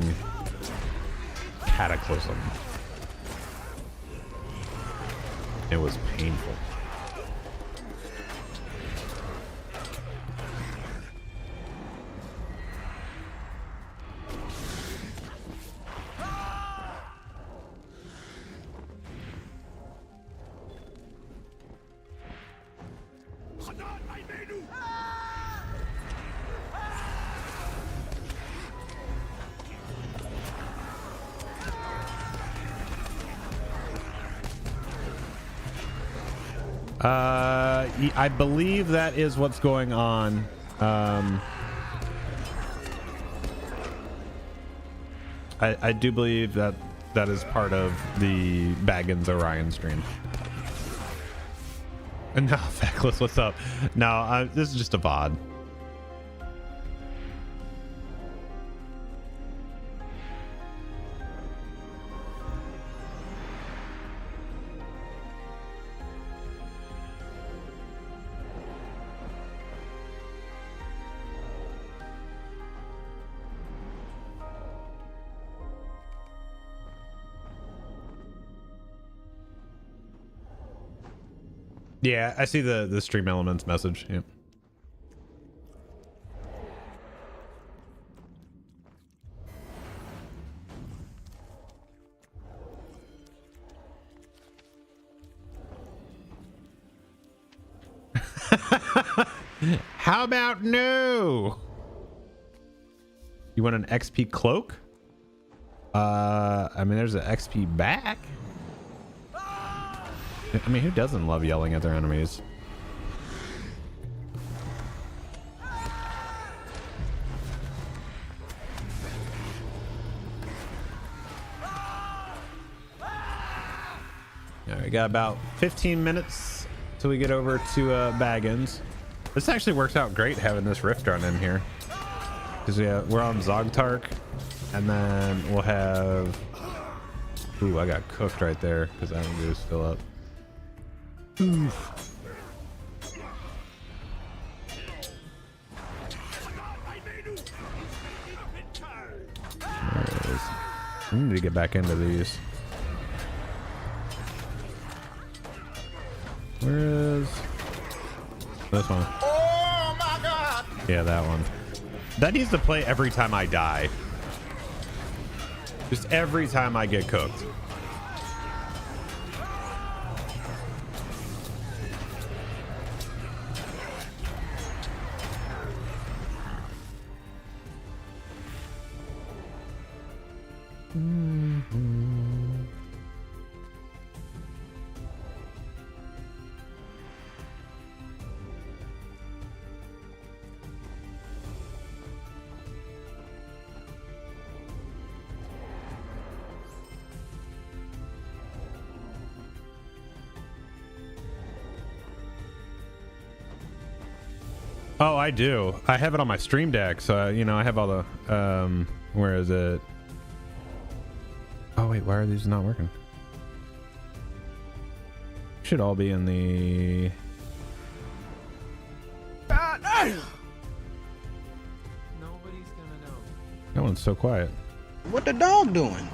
Cataclysm. It was painful. I believe that is what's going on. I do believe that is part of the Baggins Orion stream. And no, Feckless, what's up? No, this is just a VOD. Yeah, I see the stream elements message. Yeah. How about no? You want an XP cloak? I mean, there's an XP back. I mean, who doesn't love yelling at their enemies? All right, we got about 15 minutes till we get over to Baggins. This actually works out great having this rift run in here, because we're on Zogtark, and then we'll have. Ooh, I got cooked right there because I don't do still up. Oof. I need to get back into these. Where is this one? Oh my God! Yeah, that one. That needs to play every time I die. Just every time I get cooked. Oh, I do. I have it on my stream deck, so you know I have all the where is it? Oh wait, why are these not working? Should all be in the Nobody's gonna know. That one's so quiet. What the dog doing?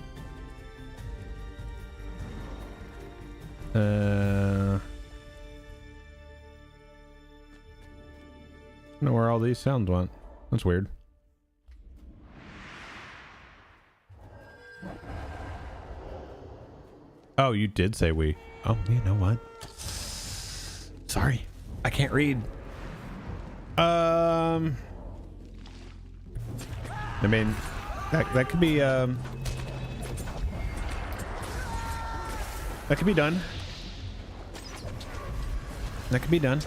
I don't know where all these sounds went. That's weird. Oh, you did say we. Oh, you know what? Sorry, I can't read. I mean, that could be that could be done. That could be done.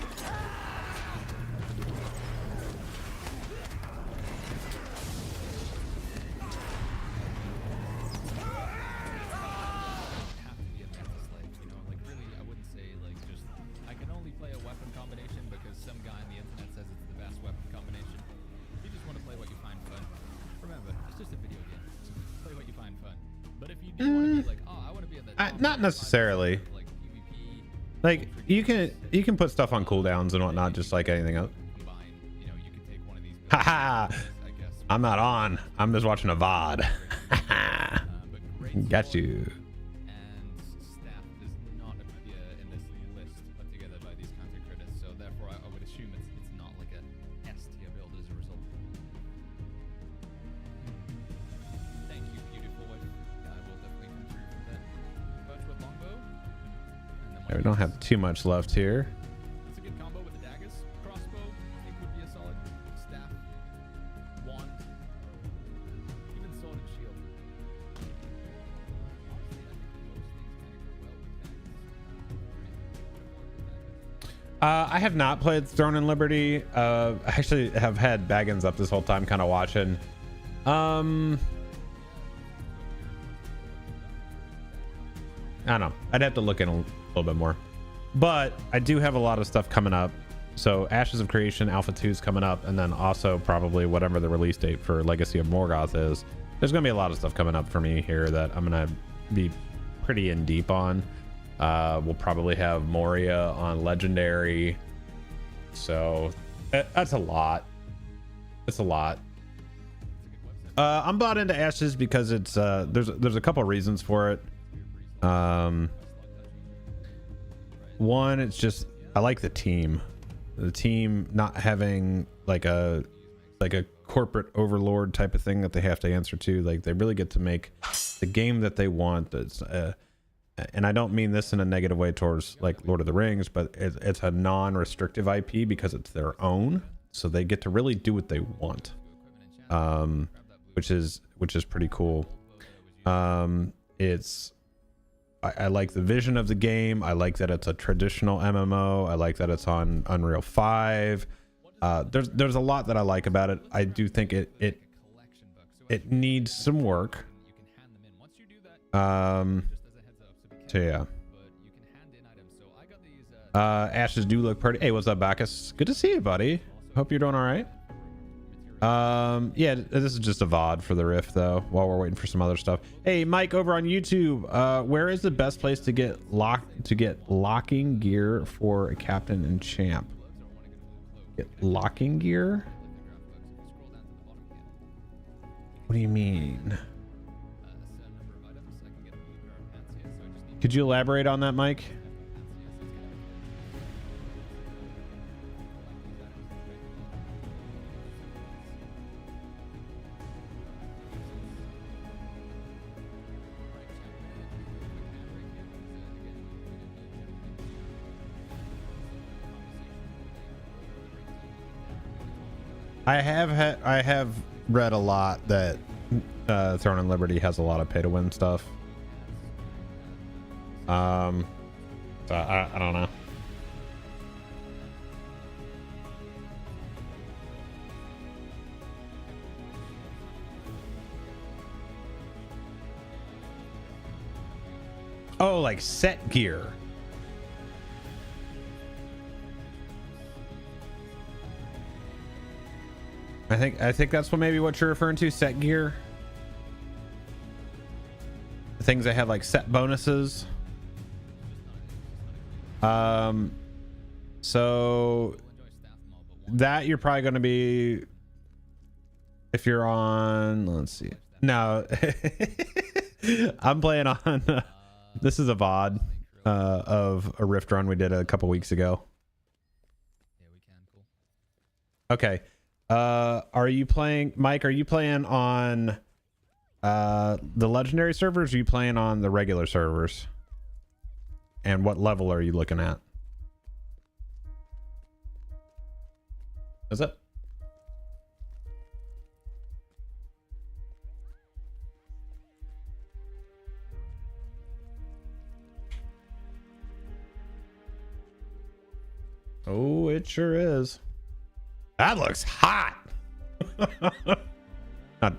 Not necessarily. Like you can put stuff on cooldowns and whatnot, just like anything else. Haha! I'm not on. I'm just watching a VOD. Got you. We don't have too much left here. It's a good combo with the daggers. Crossbow, I think would be a solid staff. Wand. Even sword and shield. Honestly, I think most things kind of go well with daggers. I have not played Throne and Liberty. I actually have had Baggins up this whole time, kind of watching. I don't know. I'd have to look in a little bit more, but I do have a lot of stuff coming up. So Ashes of Creation Alpha 2 is coming up, and then also probably whatever the release date for Legacy of Morgoth is. There's gonna be a lot of stuff coming up for me here that I'm gonna be pretty in deep on. We'll probably have Moria on Legendary, so that's a lot. It's a lot. I'm bought into Ashes because it's there's a couple reasons for it. One, it's just I like the team not having like a corporate overlord type of thing that they have to answer to. Like they really get to make the game that they want. That's and I don't mean this in a negative way towards like Lord of the Rings, but it's a non-restrictive IP because it's their own, so they get to really do what they want, which is pretty cool. I like the vision of the game. I like that it's a traditional MMO. I like that it's on Unreal 5. There's a lot that I like about it. I do think it needs some work. So yeah, Ashes do look pretty. Hey, what's up, Bacchus? Good to see you, buddy. Hope you're doing all right. Yeah, this is just a VOD for the Rift though, while we're waiting for some other stuff. Hey, Mike over on YouTube, where is the best place to get locking gear for a captain and champ? Get locking gear? What do you mean? Could you elaborate on that, Mike? I have read a lot that Throne and Liberty has a lot of pay to win stuff. So I don't know. Oh, like set gear. I think that's maybe what you're referring to, set gear. The things that have like set bonuses. So that you're probably going to be, if you're on, let's see. No, I'm playing on, this is a VOD of a Rift run we did a couple weeks ago. Yeah, we can. Cool. Okay. Are you playing, Mike, are you playing on the legendary servers, or are you playing on the regular servers? And what level are you looking at? Is it? Oh, it sure is. That looks hot.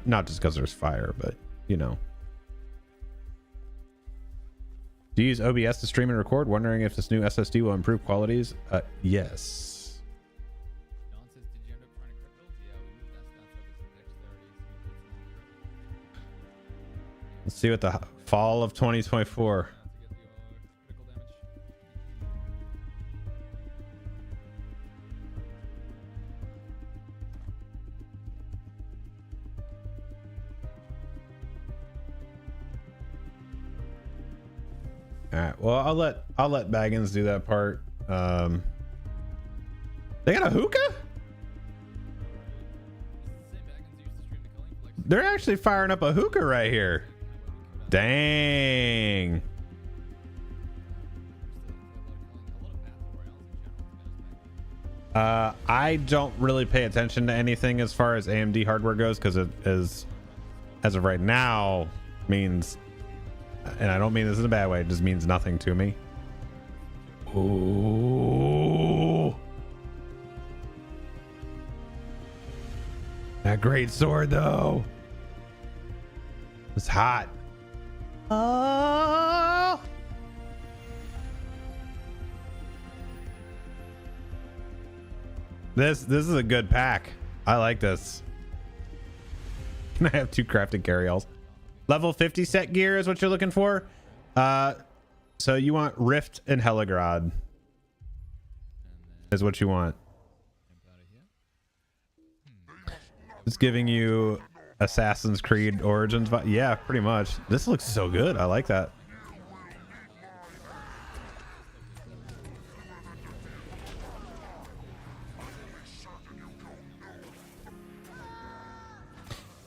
not just because there's fire, but you know. Do you use OBS to stream and record? Wondering if this new SSD will improve qualities? Yes. Don says, did you end up trying to crit builds? Yeah, we moved that stats up to dexterity. Let's see what the fall of 2024. To get the critical damage. All right. Well, I'll let Baggins do that part. They got a hookah? They're actually firing up a hookah right here. Dang. I don't really pay attention to anything as far as AMD hardware goes, because it is, as of right now, means, and I don't mean this in a bad way, it just means nothing to me. Ooh. That great sword though. It's hot. Oh. This is a good pack. I like this. Can I have 2 crafted carry-alls? Level 50 set gear is what you're looking for. So you want Rift and Heligrod is what you want. It's giving you Assassin's Creed Origins. Yeah, pretty much. This looks so good. I like that.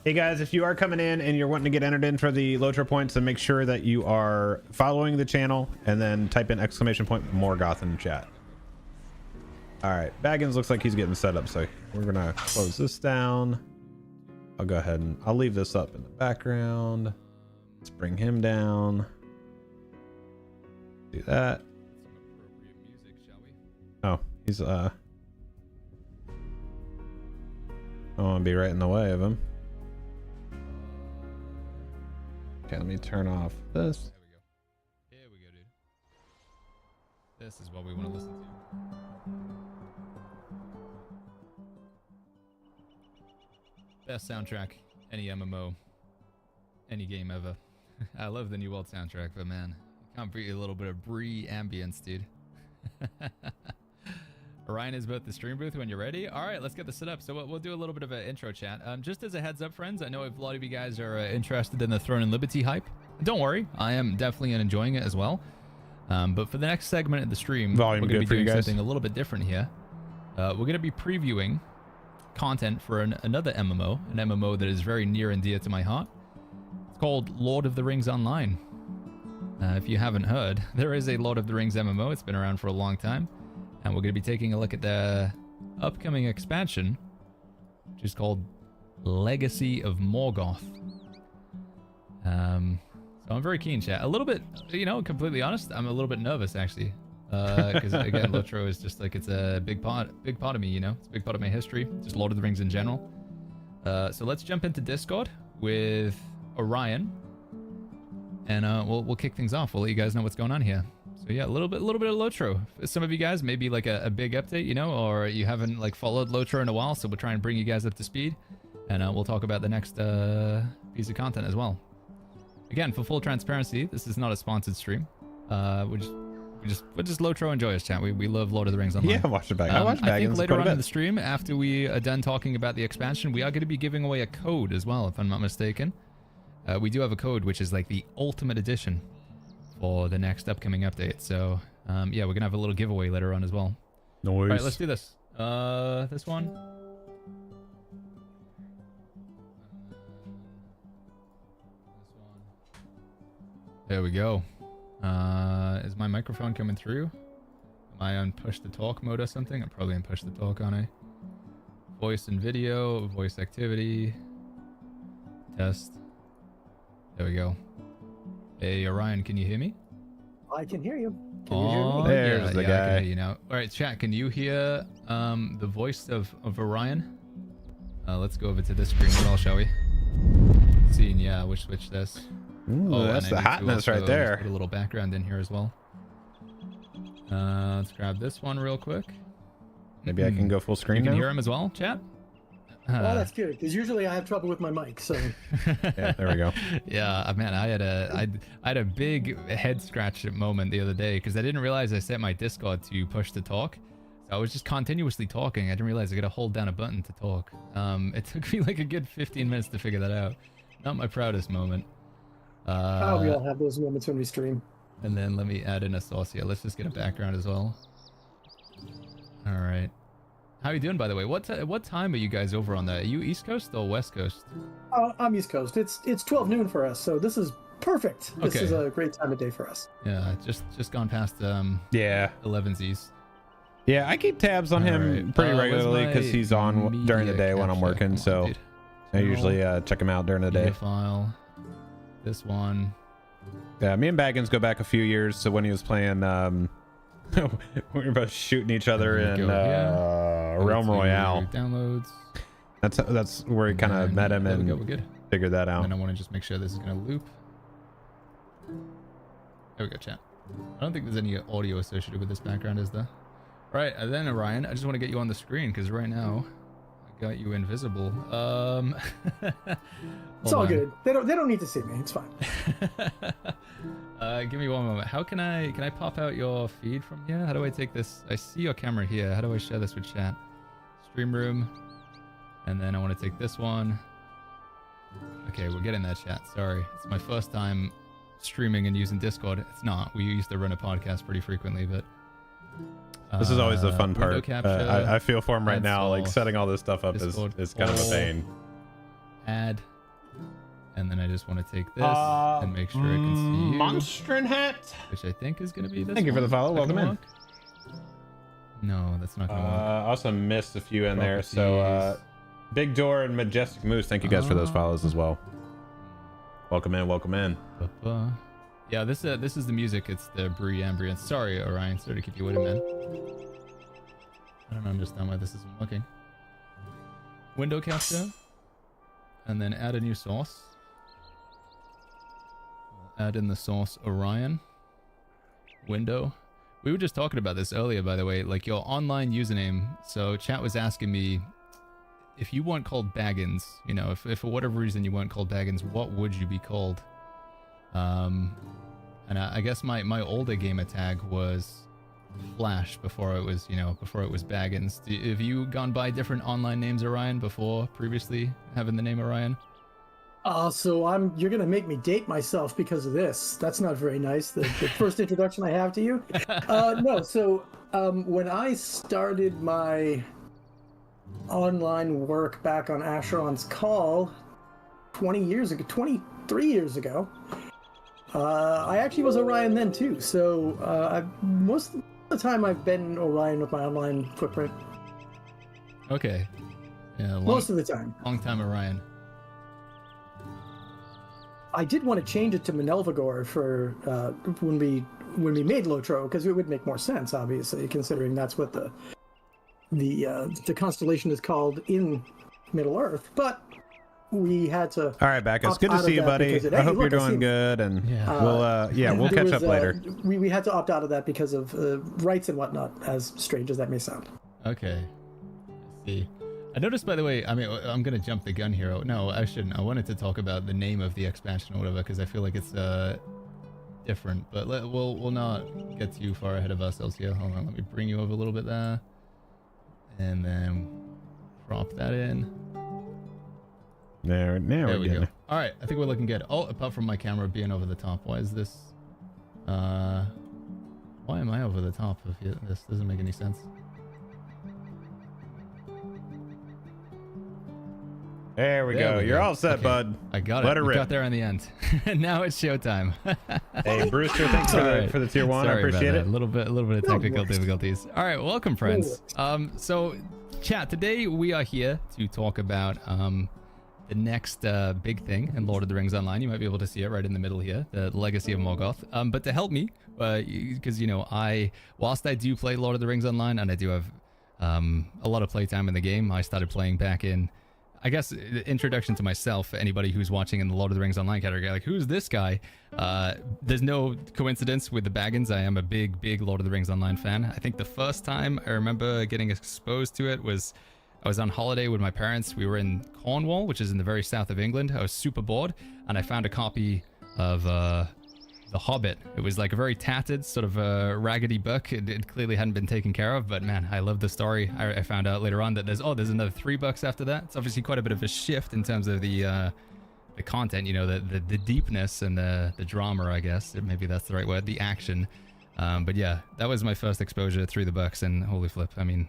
Hey guys, if you are coming in and you're wanting to get entered in for the Lotro points, then make sure that you are following the channel and then type in exclamation point Morgoth in the chat. All right, Baggins looks like he's getting set up, so we're gonna close this down. I'll go ahead and I'll leave this up in the background. Let's bring him down. Do that. Oh, he's I don't want to be right in the way of him. Okay, let me turn off this. There we go. Here we go, dude. This is what we want to listen to. Best soundtrack, any MMO, any game ever. I love the New World soundtrack, but man, you can't beat a little bit of Bree ambience, dude. Orion is about the stream booth when you're ready. All right, let's get this set up. So we'll do a little bit of an intro chat. Just as a heads up, friends, I know if a lot of you guys are interested in the Throne and Liberty hype. Don't worry, I am definitely enjoying it as well. But for the next segment of the stream, Volume we're going to good be for you doing guys? something a little bit different here. We're going to be previewing content for another MMO, an MMO that is very near and dear to my heart. It's called Lord of the Rings Online. If you haven't heard, there is a Lord of the Rings MMO. It's been around for a long time. And we're going to be taking a look at the upcoming expansion, which is called Legacy of Morgoth. So I'm very keen, chat. A little bit, you know, completely honest, I'm a little bit nervous, actually. Because, again, Lotro is just like, it's a big part of me, you know? It's a big part of my history, just Lord of the Rings in general. So let's jump into Discord with Orion. And we'll kick things off. We'll let you guys know what's going on here. So yeah, a little bit of Lotro. Some of you guys, maybe like a big update, you know, or you haven't like followed Lotro in a while, so we'll try and bring you guys up to speed, and we'll talk about the next piece of content as well. Again, for full transparency, this is not a sponsored stream. We're just Lotro enjoyers, chat. We love Lord of the Rings Online. Yeah, I watched it back. I watched I think Baggins later quite a on in bit. the stream, after we are done talking about the expansion, we are going to be giving away a code as well, if I'm not mistaken. We do have a code which is like the ultimate edition for the next upcoming update. So yeah, we're gonna have a little giveaway later on as well. Noise. All right, let's do this. This one. There we go. Is my microphone coming through? Am I on push to talk mode or something? I'm probably on push to talk, aren't I? Voice and video, voice activity, test. There we go. Hey, Orion, can you hear me? I can hear you. Can you hear me? There's the I guy. can hear you now. All right, chat, can you hear the voice of Orion? Let's go over to this screen as well, shall we? Scene, yeah, we'll switch this. Ooh, Oh, that's and the I need to hotness also right there. Put a little background in here as well. Let's grab this one real quick. Maybe I can go full You screen can now. hear him as well, chat? Well, that's good because usually I have trouble with my mic. So Yeah, there we go. Yeah, man, I had a big head scratch moment the other day because I didn't realize I set my Discord to push to talk. So I was just continuously talking. I didn't realize I gotta hold down a button to talk. It took me like a good 15 minutes to figure that out. Not my proudest moment. we all have those moments when we stream. And then let me add in a sauce here. Let's just get a background as well. All right. How are you doing, by the way? What time are you guys over on that? Are you East Coast or West Coast? I'm East Coast. It's 12 noon for us, so this is perfect. This Okay. is a great time of day for us. Yeah, just gone past Yeah. 11s. Yeah, I keep tabs on him Alright, pretty where's regularly because my he's on during the media day when I'm capture? working. Come on, So dude. I usually check him out during the Media day. file. This one. Yeah, me and Baggins go back a few years. So when he was playing, we were both shooting each other There we in go, yeah. Realm Go to Royale. Downloads. That's where he kind of And met him there we go, and we're good. figured that out. And I want to just make sure this is going to loop. There we go, chat. I don't think there's any audio associated with this background, is there? All right, and then Orion, I just want to get you on the screen because right now I got you invisible. It's all good. They don't need to see me. It's fine. Give me one moment. How can I pop out your feed from here? How do I take this? I see your camera here. How do I share this with chat? Stream room. And then I want to take this one. Okay, we're getting that, chat. Sorry. It's my first time streaming and using Discord. It's not. We used to run a podcast pretty frequently, but This is always the fun window part. capture, I feel for him right add now. Like source, setting all this stuff up Discord, is kind of a all, pain. add, and then I just want to take this and make sure I can see you, Monstrin hat. which I think is going to be this. Thank you for the one. follow. Is that Welcome gonna in. work? No, that's not going to work. I also missed a few in there. So Properties. Big Door and Majestic Moose. Thank you guys for those follows as well. Welcome in. Welcome in. Ba-ba. Yeah, this is the music. It's the Bree ambience. Sorry, Orion. Sorry to keep you waiting, man. I don't understand why this isn't working. Window capture, and then add a new source. We'll add in the source Orion. Window. We were just talking about this earlier, by the way, like your online username. So chat was asking me, if you weren't called Baggins, you know, if for whatever reason you weren't called Baggins, what would you be called? And I guess my older gamer tag was Flash before it was, you know, before it was Baggins. Have you gone by different online names, Orion, before previously having the name Orion? So you're gonna make me date myself because of this. That's not very nice. The first introduction I have to you. No, so when I started my online work back on Asheron's Call 23 years ago, I actually was Orion then too. So most of the time I've been Orion with my online footprint. Okay. Yeah. Most of the time. Long time Orion. I did want to change it to Menelvagor for when we made Lotro, because it would make more sense, obviously, considering that's what the constellation is called in Middle Earth. But we had to. All right, Bacchus. Good to see you, buddy. I hope you're doing good, and we'll catch up later. We had to opt out of that because of rights and whatnot, as strange as that may sound. Okay. Let's see. I noticed, by the way, I mean, I'm going to jump the gun here. No, I shouldn't. I wanted to talk about the name of the expansion or whatever, because I feel like it's different. But we'll not get too far ahead of ourselves here. Hold on, let me bring you over a little bit there. And then drop that in. There we go. All right, I think we're looking good. Oh, apart from my camera being over the top. Why is this? Why am I over the top of it? This doesn't make any sense. There we go. You're all set, bud. I got it. We got there in the end. Now it's showtime. Hey, Brewster, thanks for the tier 1. I appreciate it. A little bit of technical difficulties. All right, welcome, friends. So, chat, today we are here to talk about the next big thing in Lord of the Rings Online. You might be able to see it right in the middle here, the Legacy of Morgoth. But to help me, because, you know, whilst I do play Lord of the Rings Online, and I do have a lot of playtime in the game, I started playing back in, I guess, the introduction to myself for anybody who's watching in the Lord of the Rings Online category, like, who's this guy? There's no coincidence with the Baggins. I am a big Lord of the Rings Online fan. I think the first time I remember getting exposed to it was I was on holiday with my parents. We were in Cornwall, which is in the very south of England. I was super bored, and I found a copy of The Hobbit. It was like a very tattered, sort of raggedy book. It clearly hadn't been taken care of, but man, I love the story. I found out later on that there's another 3 books after that. It's obviously quite a bit of a shift in terms of the content, you know, the deepness and the drama, I guess. Maybe that's the right word, the action. But yeah, that was my first exposure through the books, and holy flip, I mean,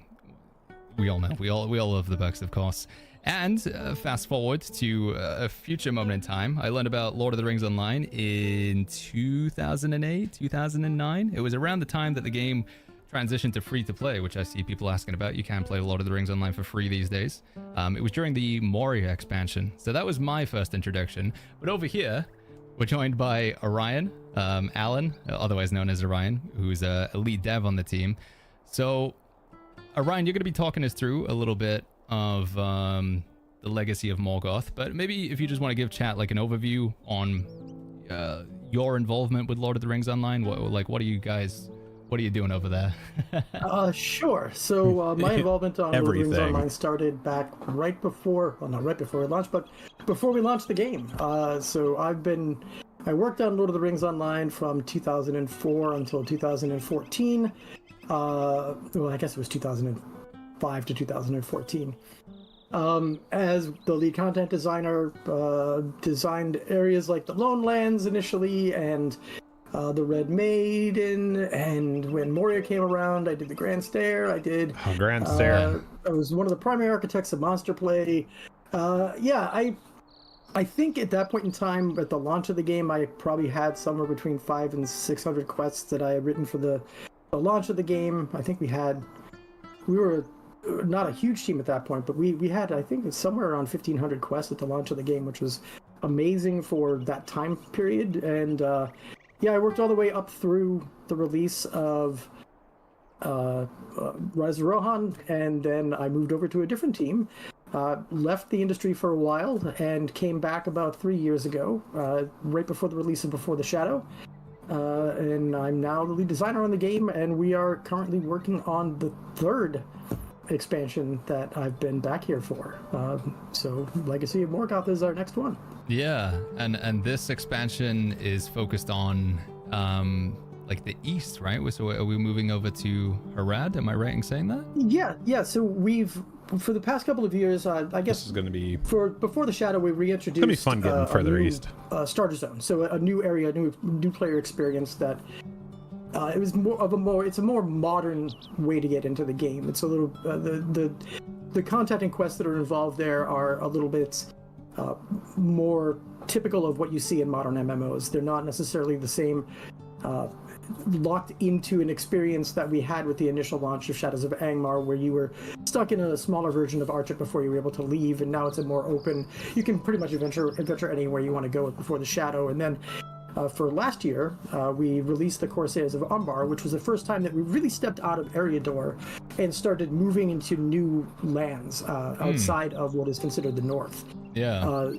we all know. We all love the books, of course. And fast forward to a future moment in time, I learned about Lord of the Rings Online in 2008, 2009. It was around the time that the game transitioned to free-to-play, which I see people asking about. You can play Lord of the Rings Online for free these days. It was during the Moria expansion. So that was my first introduction. But over here, we're joined by Orion, Alan, otherwise known as Orion, who's a lead dev on the team. So, Orion, you're going to be talking us through a little bit of the Legacy of Morgoth, but maybe if you just want to give chat like an overview on your involvement with Lord of the Rings Online. What are you doing over there? Sure. So my involvement on Lord of the Rings Online started back not right before it launched, but before we launched the game. So I worked on Lord of the Rings Online from 2004 until 2014. Well, I guess it was 2005 to 2014. As the lead content designer, designed areas like the Lone Lands initially, and the Red Maiden, and when Moria came around, I did the Grand Stair. Grand Stair. I was one of the primary architects of Monster Play. I think at that point in time, at the launch of the game, I probably had somewhere between 500 and 600 quests that I had written for the launch of the game. I think we were not a huge team at that point, but we had, I think, somewhere around 1,500 quests at the launch of the game, which was amazing for that time period. And I worked all the way up through the release of Rise of Rohan, and then I moved over to a different team, left the industry for a while, and came back about 3 years ago, right before the release of Before the Shadow, and I'm now the lead designer on the game, and we are currently working on the third expansion that I've been back here for. So Legacy of Morgoth is our next one. Yeah, and this expansion is focused on like the east, right? So are we moving over to Harad? Am I right in saying that? Yeah. So we've, for the past couple of years, I guess This is going to be before the Shadow, we reintroduced. It's gonna be fun getting further new, east. Starter Zone, so a new area, new player experience that. It was it's a more modern way to get into the game. It's a little the content and quests that are involved there are a little bit more typical of what you see in modern MMOs. They're not necessarily the same locked into an experience that we had with the initial launch of Shadows of Angmar, where you were stuck in a smaller version of Archet before you were able to leave, and now it's a more open. You can pretty much adventure anywhere you want to go before the Shadow, and then. For last year, we released the Corsairs of Umbar, which was the first time that we really stepped out of Eriador and started moving into new lands outside of what is considered the North. Yeah.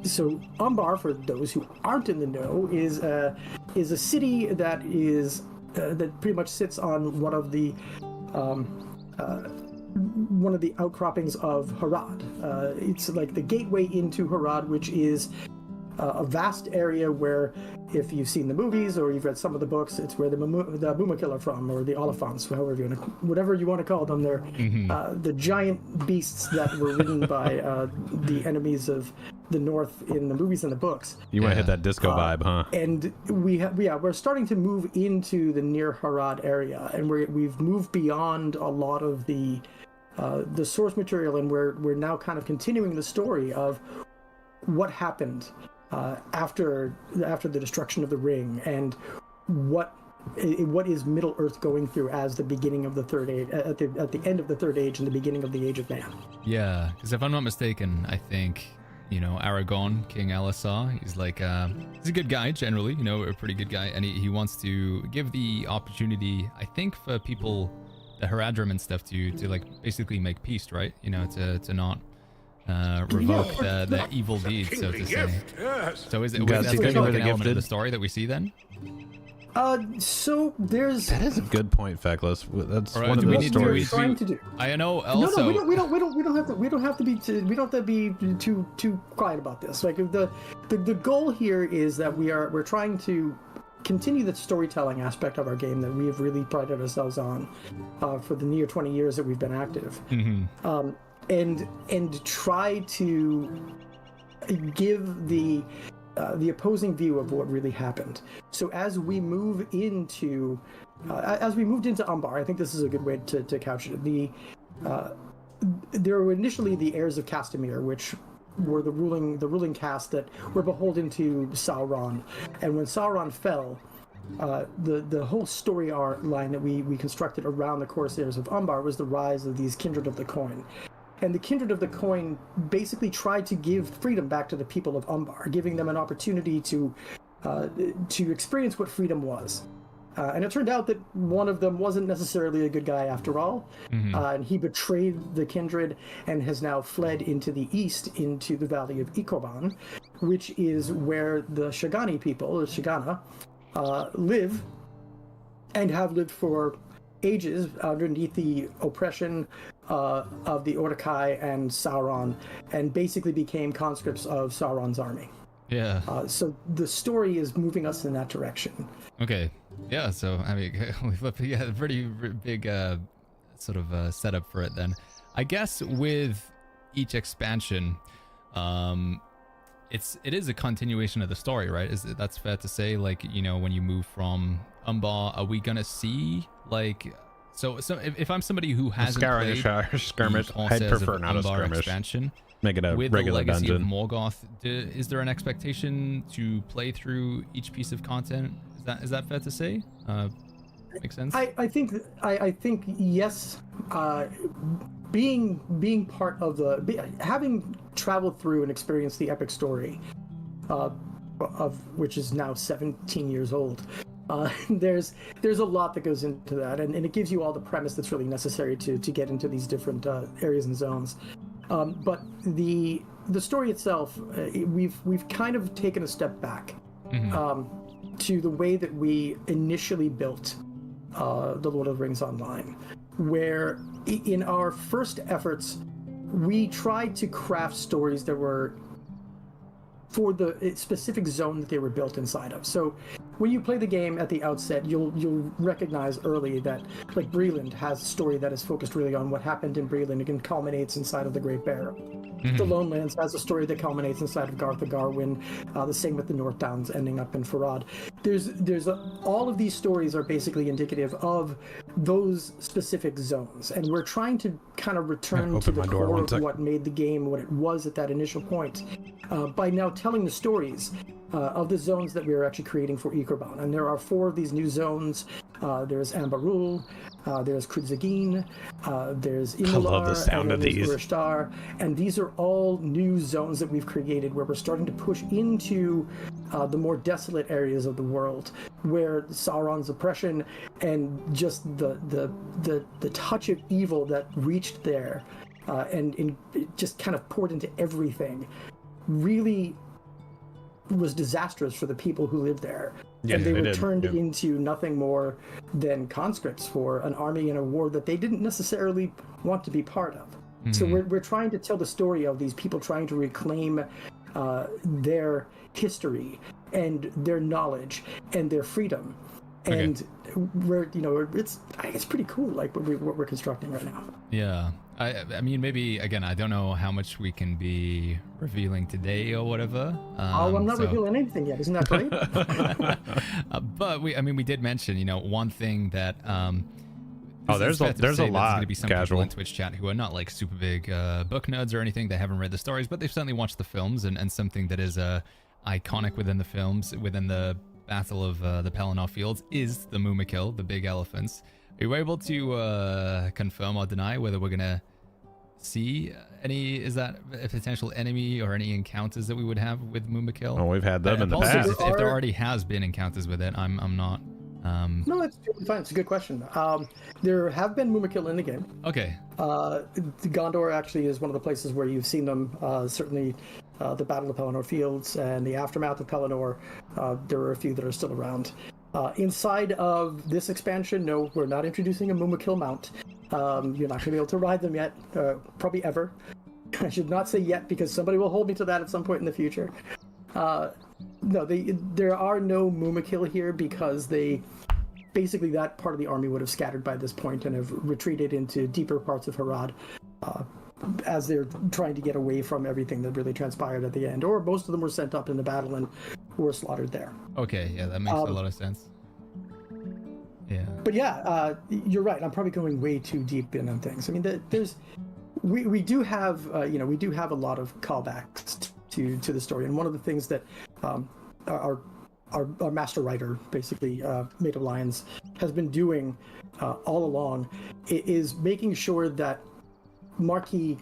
So Umbar, for those who aren't in the know, is a city that is that pretty much sits on one of the outcroppings of Harad. It's like the gateway into Harad, which is a vast area where, if you've seen the movies or you've read some of the books, it's where the Boomakil are from, or the Oliphants, whatever you want to call them. They're the giant beasts that were ridden by the enemies of the North in the movies and the books. You want to hit that disco vibe, huh? And we're starting to move into the near Harad area, and we've moved beyond a lot of the source material, and we're now kind of continuing the story of what happened after the destruction of the ring, and what is Middle Earth going through as the beginning of the Third Age, at the end of the Third Age and the beginning of the Age of Man. Yeah, because if I'm not mistaken, I think, Aragon, King Elisar, he's like, he's a good guy generally, a pretty good guy, and he wants to give the opportunity, I think, for people, the Haradrim and stuff, to like basically make peace, right? To not revoke their evil deeds, so to say. Yes. So is it Guys, that's you going to guys be are an element of gifted? the story that we see then? So there's. That is a good point, Feckless. That's Or one of do we the need to stories. trying to do. I know also. No, we don't have to be too quiet about this. Like the goal here is that we're trying to continue the storytelling aspect of our game that we have really prided ourselves on for the near 20 years that we've been active. And try to give the opposing view of what really happened. So as we moved into Umbar, I think this is a good way to couch it. There were initially the heirs of Castamere, which were the ruling caste that were beholden to Sauron, and when Sauron fell, the whole story line that we constructed around the Corsairs of Umbar was the rise of these Kindred of the Coin. And the Kindred of the Coin basically tried to give freedom back to the people of Umbar, giving them an opportunity to experience what freedom was. And it turned out that one of them wasn't necessarily a good guy after all, and he betrayed the Kindred and has now fled into the east, into the Valley of Ikoban, which is where the Shagani people, the Shagana, live and have lived for ages underneath the oppression of the Ordokai and Sauron, and basically became conscripts of Sauron's army. Yeah. So the story is moving us in that direction. Okay. Yeah. So I mean, we've a pretty big sort of setup for it then. I guess with each expansion, it is a continuation of the story, right? That's fair to say? Like, when you move from Umbar, are we gonna see like? So if I'm somebody who hasn't played skirmish, the I'd Corsairs prefer of not a Umbar skirmish. expansion, Make it a with the regular Legacy dungeon. of Morgoth, is there an expectation to play through each piece of content? Is that fair to say? Makes sense. I think yes. Being part of having traveled through and experienced the epic story, of which is now 17 years old. There's a lot that goes into that, and it gives you all the premise that's really necessary to get into these different areas and zones. But the story itself, we've kind of taken a step back. to the way that we initially built the Lord of the Rings Online, where in our first efforts, we tried to craft stories that were for the specific zone that they were built inside of. So when you play the game at the outset, you'll recognize early that, like, Breland has a story that is focused really on what happened in Breland and culminates inside of the Great Bear. The Lone Lands has a story that culminates inside of Garth of Garwin. The same with the North Downs ending up in Farad. All of these stories are basically indicative of those specific zones, and we're trying to kind of return to the core of what made the game what it was at that initial point by now telling the stories of the zones that we are actually creating for Iqarbon. And there are 4 of these new zones. There's Ambarul, there's Krudzagin, there's Imalar, I love the sound of these. Urshtar, and these are all new zones that we've created where we're starting to push into the more desolate areas of the world, where Sauron's oppression and just the touch of evil that reached there and it just kind of poured into everything really was disastrous for the people who lived there. Yeah, and they were turned Yeah. into nothing more than conscripts for an army in a war that they didn't necessarily want to be part of. So we're trying to tell the story of these people trying to reclaim their history and their knowledge and their freedom. And it's pretty cool, like what we're constructing right now. Yeah. I mean, maybe, again, I don't know how much we can be revealing today or whatever. I'm not revealing anything yet. Isn't that great? But we did mention, one thing that there's a lot. There's going to be some casual people in Twitch chat who are not like super big book nerds or anything. They haven't read the stories, but they've certainly watched the films, and something that is iconic within the films, within the Battle of the Pelennor Fields, is the Mumakil, the big elephants. Are you able to confirm or deny whether we're going to see is that a potential enemy or any encounters that we would have with Mumakil? Oh, we've had them in the Apologies past. if there already has been encounters with it. I'm not. No, it's totally fine. It's a good question. There have been Mumakil in the game. Okay. Gondor actually is one of the places where you've seen them. Certainly, the Battle of Pelennor Fields and the aftermath of Pelennor. There are a few that are still around. Inside of this expansion, no, we're not introducing a Mumakil mount. You're not going to be able to ride them yet, probably ever. I should not say yet because somebody will hold me to that at some point in the future. No, there are no Mumakil here because basically that part of the army would have scattered by this point and have retreated into deeper parts of Harad as they're trying to get away from everything that really transpired at the end. Or most of them were sent up in the battle and were slaughtered there. Okay, yeah, that makes a lot of sense. Yeah. But yeah, you're right. I'm probably going way too deep in on things. I mean, we do have a lot of callbacks to the story, and one of the things that our master writer, basically Made of Lions, has been doing all along is making sure that marquee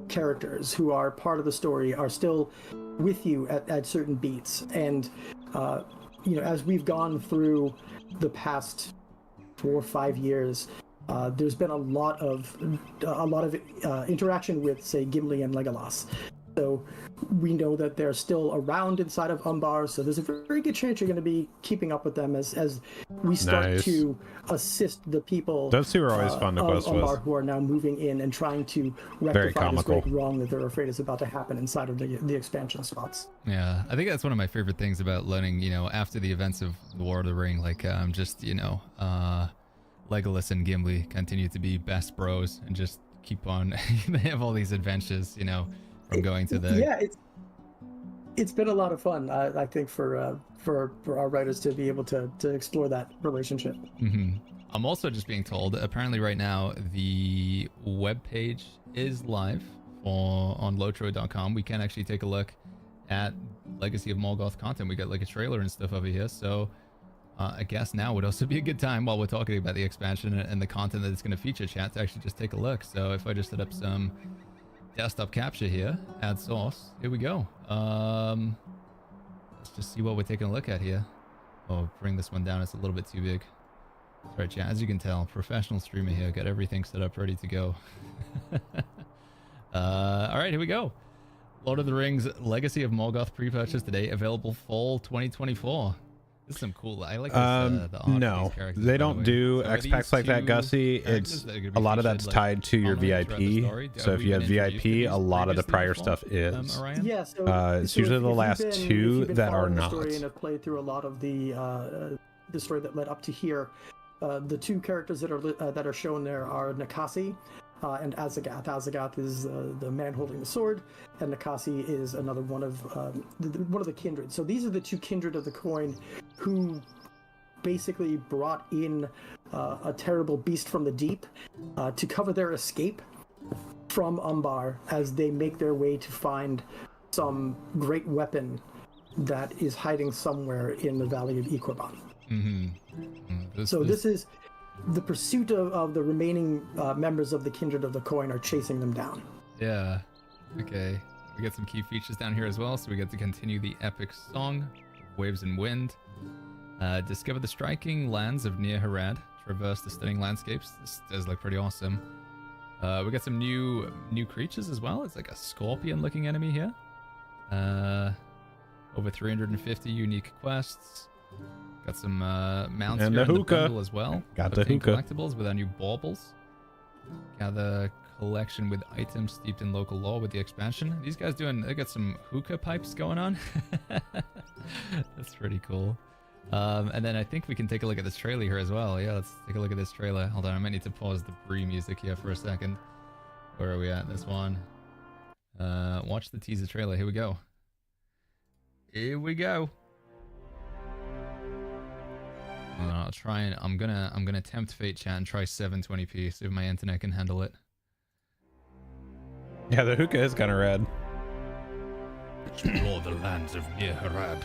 characters who are part of the story are still with you at certain beats. And as we've gone through the past 4 or 5 years, there's been a lot of interaction with, say, Gimli and Legolas. So we know that they're still around inside of Umbar, so there's a very good chance you're going to be keeping up with them as we start to assist the people. Those two are always fun to quest Umbar with. who are now moving in and trying to rectify this great wrong that they're afraid is about to happen inside of the expansion spots. Yeah, I think that's one of my favorite things about learning, after the events of the War of the Ring, like Legolas and Gimli continue to be best bros and just keep on. They have all these adventures, from going to the... Yeah, it's been a lot of fun, I think, for our writers to be able to explore that relationship. Mm-hmm. I'm also just being told, apparently right now, the webpage is live on lotro.com. We can actually take a look at Legacy of Morgoth content. We got like a trailer and stuff over here, so I guess now would also be a good time while we're talking about the expansion and the content that it's going to feature, chat, to actually just take a look. So if I just set up some desktop capture here, add source, here we go. Let's just see what we're taking a look at here. Oh, bring this one down, it's a little bit too big. Sorry, chat, as you can tell, professional streamer here, got everything set up, ready to go. All right, here we go. Lord of the Rings Legacy of Morgoth pre-purchase today, available fall 2024. This is some cool. I like this, the art of no, these characters, they by the don't way. do So are X packs these like that, two Gussie. characters It's that are gonna a be lot of featured, that's like, tied to your online throughout the VIP. story? So Have if we you have been introduced to VIP, these a lot of the previously prior before, stuff is. Orion? Yeah, so It's so usually if the you've last been- two if you've been that are following the not. story and have played through a lot of the story that led up to here, the two characters that are shown there are Nakasi and Azagath. Azagath is the man holding the sword, and Nakasi is another one of the kindred. So these are the two kindred of the coin who basically brought in a terrible beast from the deep to cover their escape from Umbar as they make their way to find some great weapon that is hiding somewhere in the Valley of Equabon. This is the pursuit of the remaining members of the Kindred of the Coin are chasing them down. Yeah. Okay. We get some key features down here as well, so we get to continue the epic song, Waves and Wind. Discover the striking lands of Near Harad. Traverse the stunning landscapes. This does look pretty awesome. We got some new creatures as well. It's like a scorpion-looking enemy here. Over 350 unique quests. Got some mounts And here the in the hookah. bundle as well. Got the 15 hookah. collectibles with our new baubles. Gather collection with items steeped in local lore with the expansion. These guys they got some hookah pipes going on. That's pretty cool. And then I think we can take a look at this trailer here as well. Yeah, let's take a look at this trailer. Hold on, I might need to pause the Bree music here for a second. Where are we at? This one. Watch the teaser trailer. Here we go. Here we go. I'll try and I'm gonna tempt fate, chat, and try 720p, see if my internet can handle it. Yeah, the hookah is kind of red. Explore the lands of Near Harad.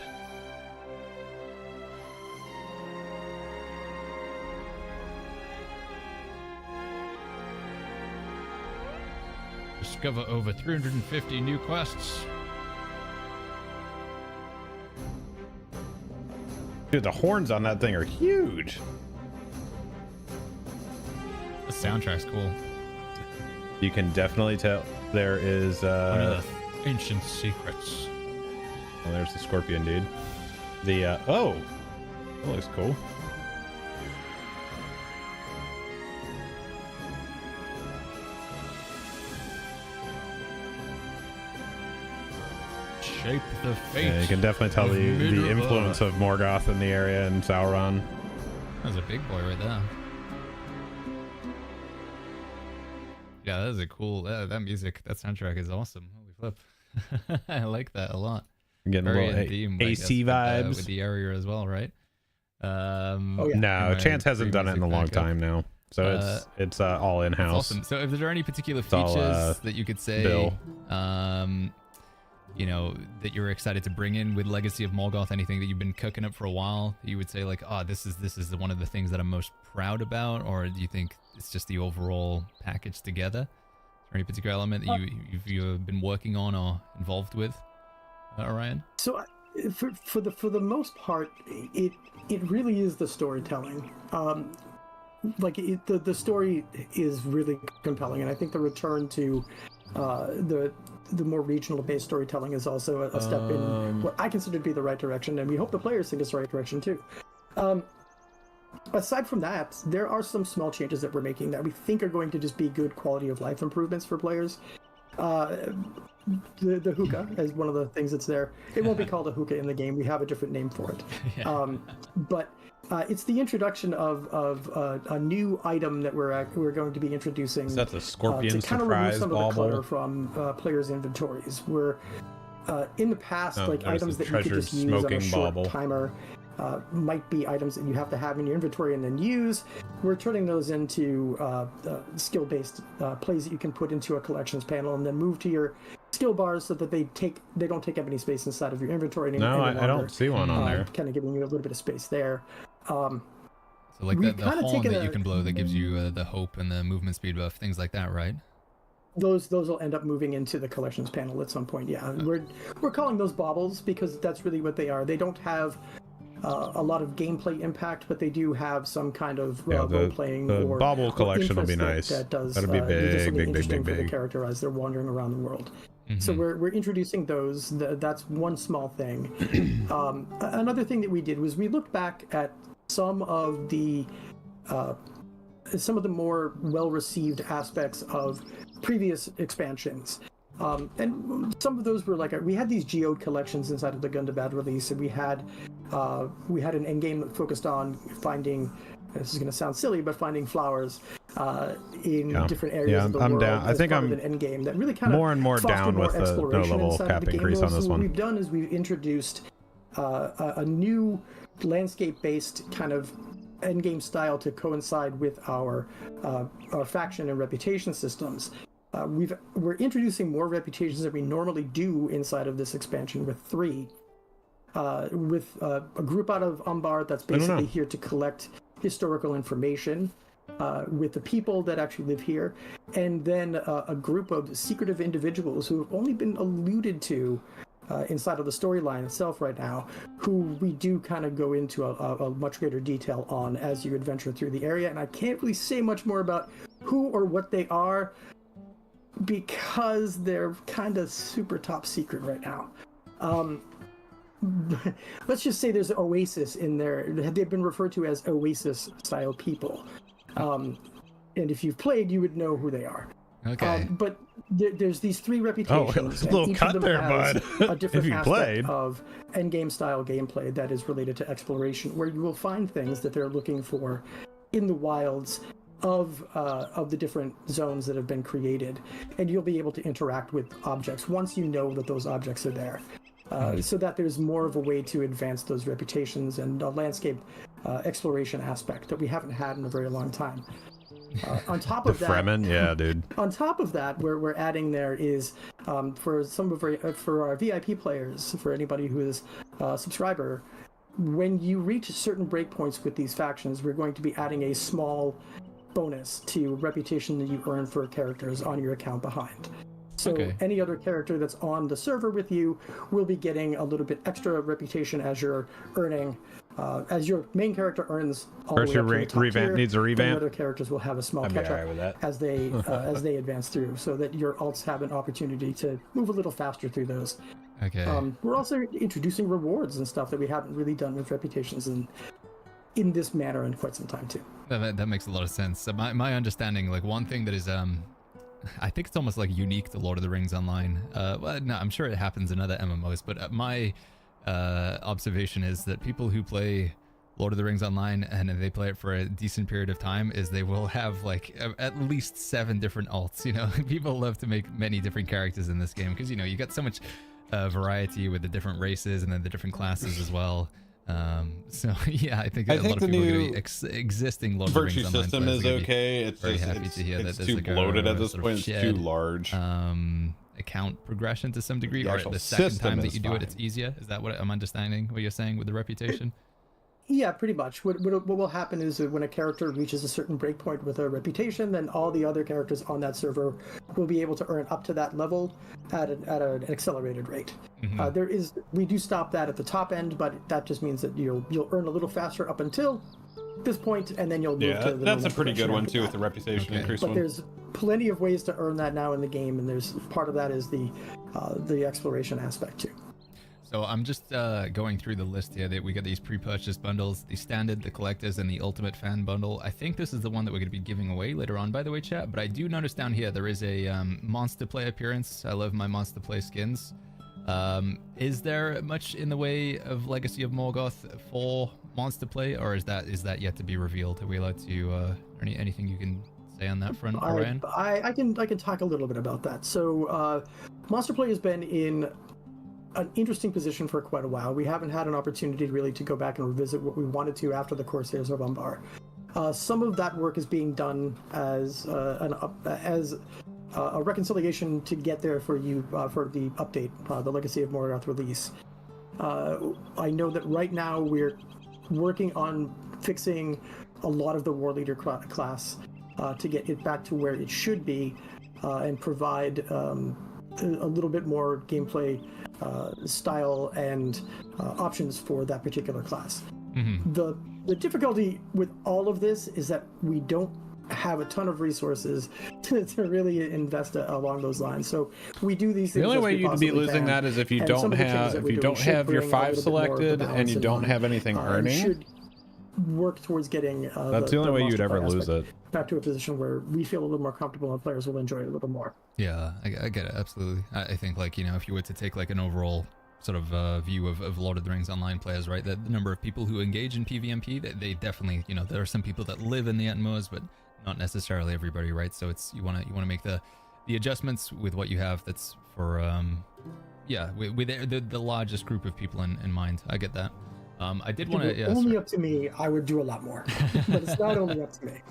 Discover over 350 new quests. Dude, the horns on that thing are huge. The soundtrack's cool. You can definitely tell there is One of the ancient secrets. oh, there's the scorpion dude. The oh, that looks cool. Shape the fate. Yeah, you can definitely tell of the Middle-earth. influence of Morgoth in the area and Sauron. That's a big boy right there. Yeah, that is a cool. That music, that soundtrack is awesome. Holy flip! I like that a lot. I'm getting Very a little in theme, I AC guess, vibes. with the area as well, right? yeah. No, and Chance my hasn't done it in a music long back up. time now, so it's all in That's house. awesome. So, if there are any particular all, features that you could say, Bill. you know, that you're excited to bring in with Legacy of Morgoth, anything that you've been cooking up for a while, that you would say like, oh, this is one of the things that I'm most proud about, or do you think it's just the overall package together? Is there any particular element that you've been working on or involved with, Orion? So for the most part, it really is the storytelling. The story is really compelling, and I think the return to the more regional based storytelling is also a step in what I consider to be the right direction, and we hope the players think it's the right direction too. Aside from that, there are some small changes that we're making that we think are going to just be good quality of life improvements for players. The hookah is one of the things that's there. It won't be called a hookah in the game. We have a different name for it. Yeah. But it's the introduction of a new item that we're going to be introducing. That's a scorpion to kind of remove surprise some of the clutter bauble. from players' inventories. Where in the past, Oh, like there's items the that you could just treasured use on a smoking short bauble. timer might be items that you have to have in your inventory and then use. We're turning those into skill-based plays that you can put into a collections panel and then move to your skill bars so that they don't take up any space inside of your inventory any No, longer. I don't see one on there. Kind of giving you a little bit of space there. So like We've the kinda horn taken that you a- can blow that gives you the hope and the movement speed buff, things like that, right? Those will end up moving into the collections panel at some point. Yeah, we're calling those baubles because that's really what they are. They don't have a lot of gameplay impact, but they do have some kind of role playing the or bauble collection will be interest nice. that does That'll be do big, something big, big, interesting big, for the big. character as they're wandering around the world. So we're introducing those. That's one small thing. Another thing that we did was we looked back at some of the more well-received aspects of previous expansions. And some of those were like, we had these geode collections inside of the Gundabad release, and we had an endgame that focused on finding, this is going to sound silly, but finding flowers in different areas of the world. Down. I think I'm an endgame that really kind of more and more down with the level cap increase on this one. one. What we've done is we've introduced a new landscape-based kind of endgame style to coincide with our faction and reputation systems. We're introducing more reputations than we normally do inside of this expansion with 3. With a group out of Umbar that's basically here to collect historical information with the people that actually live here, and then a group of secretive individuals who have only been alluded to inside of the storyline itself right now, who we do kind of go into a much greater detail on as you adventure through the area. And I can't really say much more about who or what they are because they're kind of super top secret right now. Let's just say there's an oasis in there. They've been referred to as oasis style people. And if you've played, you would know who they are. Okay. But there's these 3 reputations. Oh, a little each cut of them there, has bud. A different If you aspect played. of endgame style gameplay that is related to exploration, where you will find things that they're looking for in the wilds of the different zones that have been created, and you'll be able to interact with objects once you know that those objects are there. So that there's more of a way to advance those reputations and a landscape exploration aspect that we haven't had in a very long time. On top of that, Fremen, yeah, dude. On top of that, where we're adding there is for our VIP players, for anybody who is a subscriber, when you reach certain breakpoints with these factions, we're going to be adding a small bonus to reputation that you earn for characters on your account behind. So any other character that's on the server with you will be getting a little bit extra reputation as you're earning, as your main character earns. First, your revamp needs a revamp. Other characters will have a small catch-up as they advance through, so that your alts have an opportunity to move a little faster through those. Okay. We're also introducing rewards and stuff that we haven't really done with reputations in this manner in quite some time too. That makes a lot of sense. So my understanding, like one thing that is I think it's almost like unique to Lord of the Rings Online. Well, no, I'm sure it happens in other MMOs, but my observation is that people who play Lord of the Rings Online and they play it for a decent period of time is they will have like at least 7 different alts. You know, people love to make many different characters in this game because, you know, you got so much variety with the different races and then the different classes as well. So yeah, I think a lot of people are going to be existing Lord of the Rings Online system is okay. It's very just happy to hear that it's there's too like bloated at this sort of point. It's shared, too large. Account progression to some degree, The or actual the second system time that is you do it, fine. it's easier. Is that what I'm understanding? What you're saying with the reputation? Yeah, pretty much. What will happen is that when a character reaches a certain breakpoint with a reputation, then all the other characters on that server will be able to earn up to that level at an accelerated rate. We do stop that at the top end, but that just means that you'll earn a little faster up until this point, and then you'll move to the that's a normal pretty good progression one after too that. with the reputation increase But one. there's plenty of ways to earn that now in the game, and there's part of that is the exploration aspect too. So I'm just going through the list here. That we got these pre-purchased bundles, the standard, the collectors, and the ultimate fan bundle. I think this is the one that we're going to be giving away later on, by the way, chat. But I do notice down here there is a monster play appearance. I love my monster play skins. Is there much in the way of Legacy of Morgoth for monster play, or is that yet to be revealed? Are we allowed to anything you can say on that front, Orion? I can talk a little bit about that. So monster play has been in an interesting position for quite a while. We haven't had an opportunity really to go back and revisit what we wanted to after the Corsairs of Umbar. Some of that work is being done as a reconciliation to get there for you for the update, the Legacy of Morgoth release. I know that right now we're working on fixing a lot of the war leader class to get it back to where it should be and provide a little bit more gameplay style and options for that particular class. The difficulty with all of this is that we don't have a ton of resources to really invest along those lines. So we do these things. The only as way we you'd be possibly losing can. that is if you And don't some of the changes have that if we're you doing don't should have your bring a 5 little bit more of the selected and balance you in don't them, have anything and earning. should work towards getting That's the only way you'd monster ever play lose aspect it. back to a position where we feel a little more comfortable and players will enjoy it a little more. Yeah, I get it, absolutely. I think, like, you know, if you were to take like an overall sort of view of Lord of the Rings Online players, right, the number of people who engage in PvMP, they definitely, you know, there are some people that live in the Atmos, but not necessarily everybody, right? So it's you want to make the adjustments with what you have. That's for yeah, with the largest group of people in mind. I get that. I did want to. Yeah, only up to me, I would do a lot more, but it's not only up to me.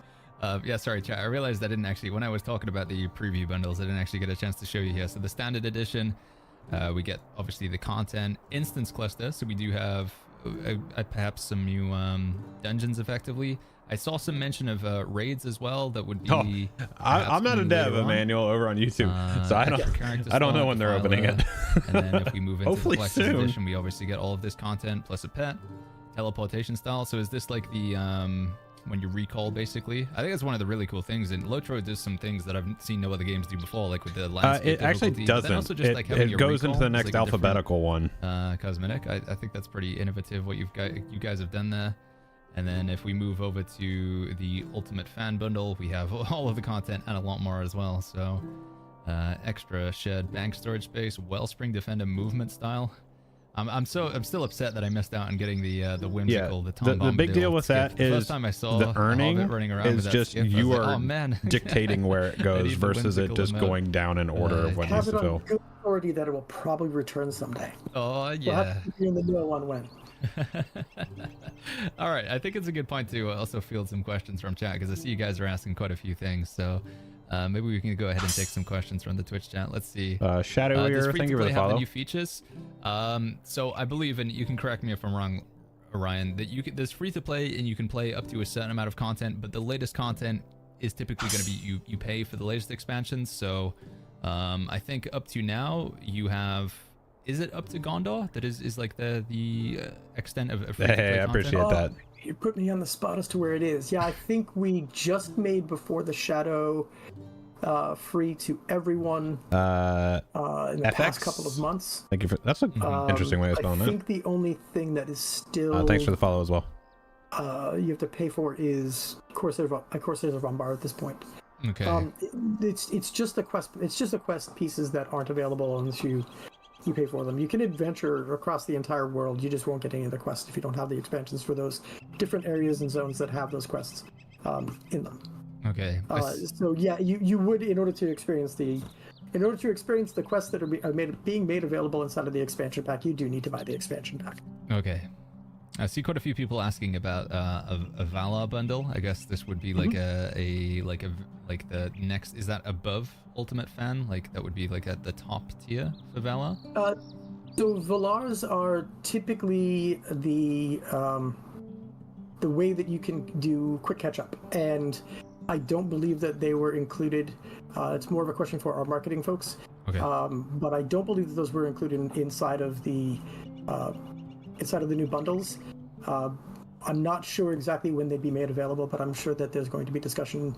Yeah, sorry, chat. I realized I didn't actually, when I was talking about the preview bundles, I didn't actually get a chance to show you here. So the standard edition, we get obviously the content instance cluster. So we do have perhaps some new dungeons effectively. I saw some mention of raids as well. That would be. I'm not a dev, Emmanuel, over on YouTube, so I don't know when they're opening it. And then if we move into Hopefully the collector's soon. edition, we obviously get all of this content plus a pet, teleportation style. So is this like the when you recall, basically? I think that's one of the really cool things. And Lotro does some things that I've seen no other games do before, like with the landscape It actually difficulty, but then doesn't. also just, like, having It your goes recall into the as, next like, a different, alphabetical one. cosmetic. I think that's pretty innovative what you guys have done there. And then if we move over to the Ultimate Fan Bundle, we have all of the content and a lot more as well. So extra shed bank storage space, Wellspring Defender movement style. I'm still upset that I missed out on getting the whimsical, the Tom the Bomb big deal with skip. that The is first time I saw the earning Hobbit running around with is that just skip, I was you like, are oh, man. dictating where it goes need the versus it whimsical just emote. going down in order of what needs Have it to on fill. good authority that it will probably return someday. Oh, We'll yeah. have to be in the new one when. All right, I think it's a good point to also field some questions from chat, because I see you guys are asking quite a few things. So maybe we can go ahead and take some questions from the Twitch chat. Let's see. Shadow Does Ear, thank you for free-to-play the have the follow. new features? So I believe, and you can correct me if I'm wrong, Orion, that there's free to play and you can play up to a certain amount of content, but the latest content is typically going to be you pay for the latest expansions. So I think up to now you have. Is it up to Gondor? That is like the extent of free to play Hey, I content? appreciate that. You put me on the spot as to where it is. Yeah, I think we just made Before the Shadow free to everyone in the past FX? couple of months. Thank you for that's an interesting way of spelling I that. think the only thing that is still Thanks for the follow as well. you have to pay for is Corsairs of Umbar at this point. Okay. It's just the quest. It's just the quest pieces that aren't available unless you pay for them. You can adventure across the entire world. You just won't get any of the quests if you don't have the expansions for those different areas and zones that have those quests in them. Okay. So yeah, you would in order to experience the quests that are being made available inside of the expansion pack, you do need to buy the expansion pack. Okay. I see quite a few people asking about a Valar bundle. I guess this would be like like the next. Is that above Ultimate Fan? Like that would be like at the top tier for Valar? So Valars are typically the way that you can do quick catch up, and I don't believe that they were included. It's more of a question for our marketing folks. Okay. But I don't believe that those were included inside of the new bundles. I'm not sure exactly when they'd be made available, but I'm sure that there's going to be discussion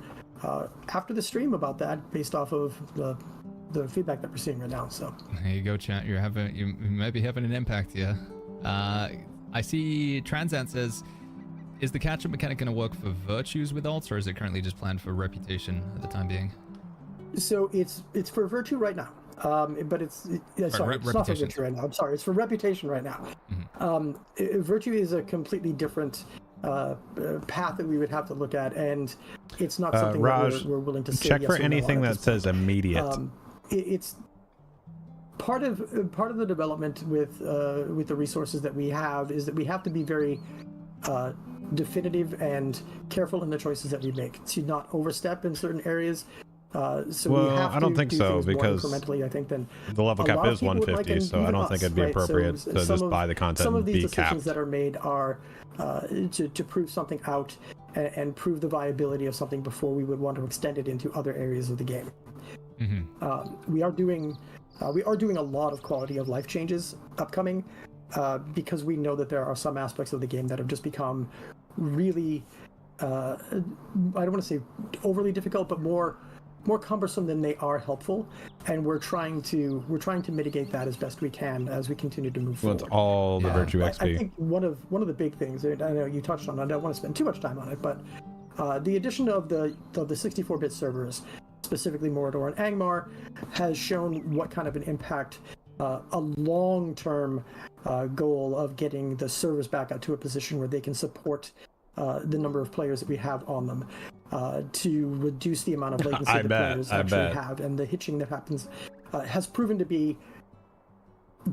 after the stream about that based off of the feedback that we're seeing right now. So There you go, chat. You might be having an impact here. I see Transant says, is the catch-up mechanic going to work for virtues with alts, or is it currently just planned for reputation at the time being? So it's for Virtue right now, but it's not for Virtue right now. I'm sorry, it's for Reputation right now. Mm-hmm. Virtue is a completely different path that we would have to look at, and it's not something Raj, that we're willing to say check yes for or no anything on at that this says point. immediate. It's part of the development with the resources that we have is that we have to be very definitive and careful in the choices that we make to not overstep in cerern areas. So we have I don't to think do so, things more because incrementally, I think, than the level a cap lot of is people would 150, like, so I even don't think it'd be right? appropriate to just buy the content some of and these be decisions capped. that are made are to prove something out and prove the viability of something before we would want to extend it into other areas of the game. Mm-hmm. We are doing a lot of quality of life changes upcoming because we know that there are some aspects of the game that have just become really I don't want to say overly difficult, but more cumbersome than they are helpful, and we're trying to mitigate that as best we can as we continue to move forward. It's all the virtue XP. I think one of the big things, and I know you touched on it, I don't want to spend too much time on it, but the addition of the 64-bit servers, specifically Mordor and Angmar, has shown what kind of an impact a long-term goal of getting the servers back up to a position where they can support the number of players that we have on them, to reduce the amount of latency the players actually have, and the hitching that happens has proven to be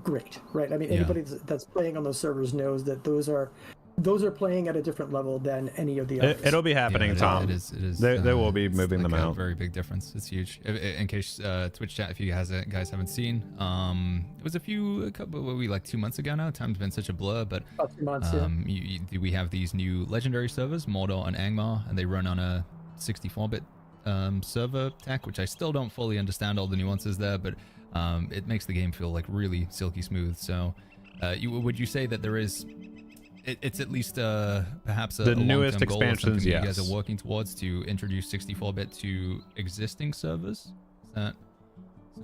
great, right? I mean, anybody that's playing on those servers knows that those are playing at a different level than any of the others. It'll be happening, Tom. It is. They will be moving like them out. A very big difference. It's huge. In case Twitch chat, if you guys haven't seen, it was a couple, like 2 months ago now. Time's been such a blur, but about 2 months. we have these new legendary servers, Mordor and Angmar, and they run on a 64-bit server tech, which I still don't fully understand all the nuances there, but it makes the game feel like really silky smooth. So, would you say that there is? It's at least perhaps a newest long-term goal or something expansions, that yes. you guys are working towards to introduce 64-bit to existing servers? Is that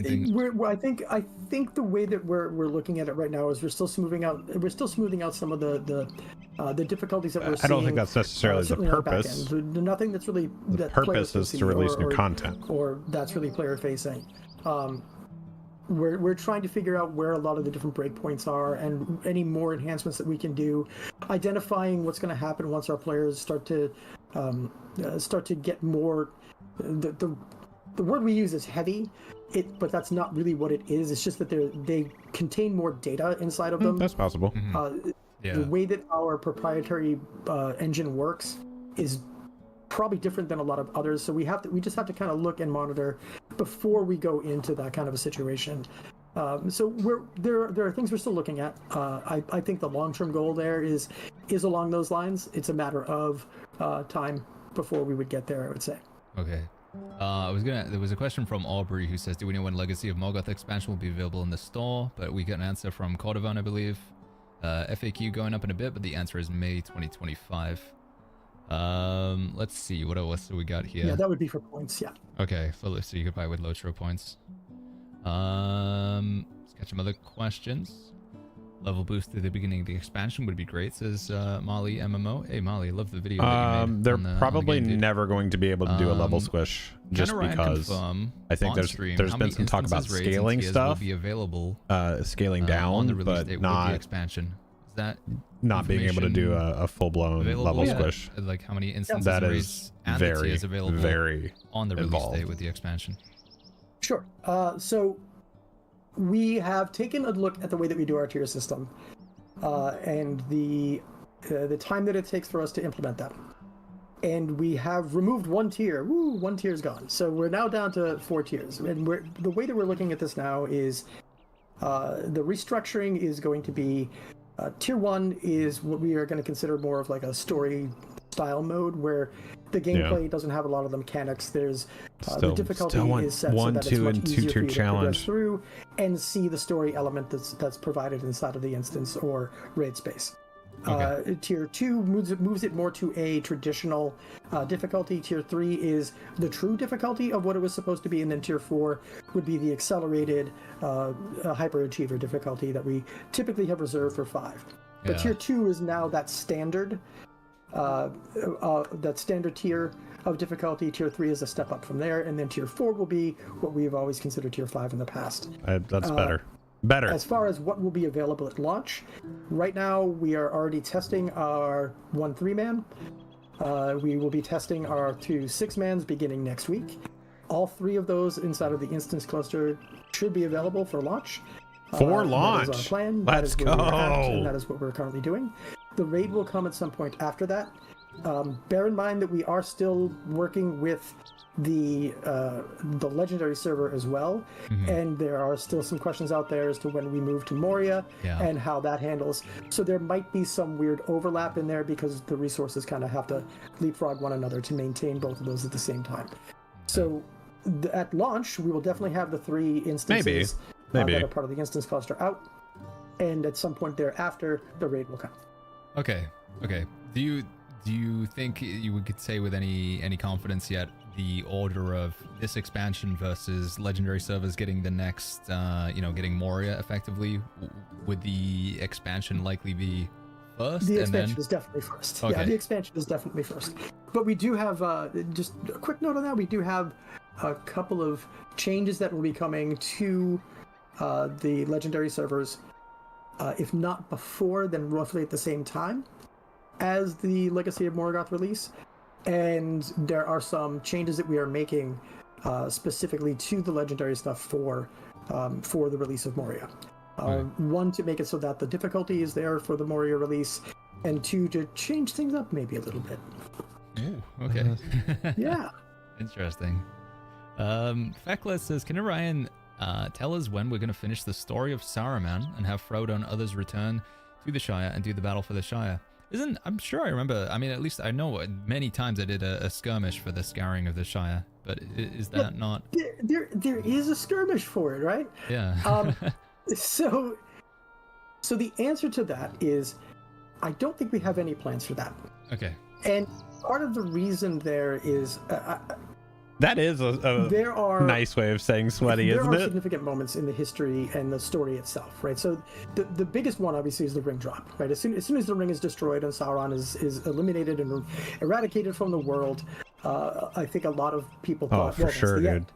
something? I think the way that we're looking at it right now is we're still smoothing out some of the difficulties that we're seeing. I don't think that's necessarily the certainly on back purpose. end. Nothing that's really The purpose is to release new content. or that's really player facing. We're trying to figure out where a lot of the different breakpoints are and any more enhancements that we can do, identifying what's going to happen once our players start to get more. The word we use is heavy, but that's not really what it is. It's just that they contain more data inside of them. That's possible. The way that our proprietary engine works is probably different than a lot of others, so we just have to kind of look and monitor before we go into that kind of a situation. So there are things we're still looking at. I think the long-term goal there is along those lines. It's a matter of time before we would get there, I would say. Okay. There was a question from Aubrey who says, do we know when Legacy of Morgoth expansion will be available in the store? But we got an answer from Cordovan, I believe. FAQ going up in a bit, but the answer is May 2025. Let's see, what else do we got here? Yeah, that would be for points, yeah. Okay, so you could buy with Lotro points. Let's get some other questions. Level boost at the beginning of the expansion would be great, says Molly MMO. Hey Molly, love the video that you made. They're probably never going to be able to do a level squish just because I think there's been some talk about scaling stuff, will be available, scaling down, on the release but date not with the expansion. Is that not being able to do a full-blown level squish? Like how many instances that of is and very, tiers available very on the release involved. date with the expansion? Sure. So we have taken a look at the way that we do our tier system, and the time that it takes for us to implement that. And we have removed one tier. Woo, one tier's gone. So we're now down to 4 tiers. And the way that we're looking at this now is the restructuring is going to be tier 1 is what we are going to consider more of like a story style mode where the gameplay doesn't have a lot of the mechanics. There's the difficulty is set so that it's much easier for you to progress through and see the story element that's provided inside of the instance or raid space. Okay. Tier 2 moves it more to a traditional difficulty. Tier 3 is the true difficulty of what it was supposed to be, and then Tier 4 would be the accelerated hyperachiever difficulty that we typically have reserved for 5. But Tier 2 is now that standard tier of difficulty. Tier 3 is a step up from there, and then Tier 4 will be what we've always considered Tier 5 in the past. That's better. As far as what will be available at launch, right now we are already testing our 1 3-man. We will be testing our 2 6-mans beginning next week. All 3 of those inside of the instance cluster should be available for launch. For launch. That is our plan. Let's go. And that is what we're currently doing. The raid will come at some point after that. Bear in mind that we are still working with the legendary server as well, and there are still some questions out there as to when we move to Moria and how that handles. So there might be some weird overlap in there because the resources kind of have to leapfrog one another to maintain both of those at the same time. So at launch, we will definitely have the 3 instances maybe. that are part of the instance cluster out, and at some point thereafter, the raid will come. Okay. do you think you could say with any confidence yet the order of this expansion versus legendary servers getting the next, getting Moria effectively? Would the expansion likely be first? The expansion is definitely first. Okay. Yeah, the expansion is definitely first. But we do have, just a quick note on that, we do have a couple of changes that will be coming to the legendary servers, if not before, then roughly at the same time as the Legacy of Morgoth release. And there are some changes that we are making specifically to the legendary stuff for the release of Moria. One, to make it so that the difficulty is there for the Moria release, and two, to change things up maybe a little bit. Ooh, okay. Yeah. Interesting. Feckless says, can Orion tell us when we're going to finish the story of Saruman and have Frodo and others return to the Shire and do the battle for the Shire? I'm sure I remember, I mean, at least I know many times I did a skirmish for the scouring of the Shire, but is that not... There is a skirmish for it, right? Yeah. So the answer to that is, I don't think we have any plans for that. Okay. And part of the reason there is... that is a nice way of saying sweaty, isn't it? There are significant moments in the history and the story itself, right? So the biggest one, obviously, is the ring drop, right? As soon as the ring is destroyed and Sauron is eliminated and eradicated from the world, I think a lot of people thought, for sure, dude.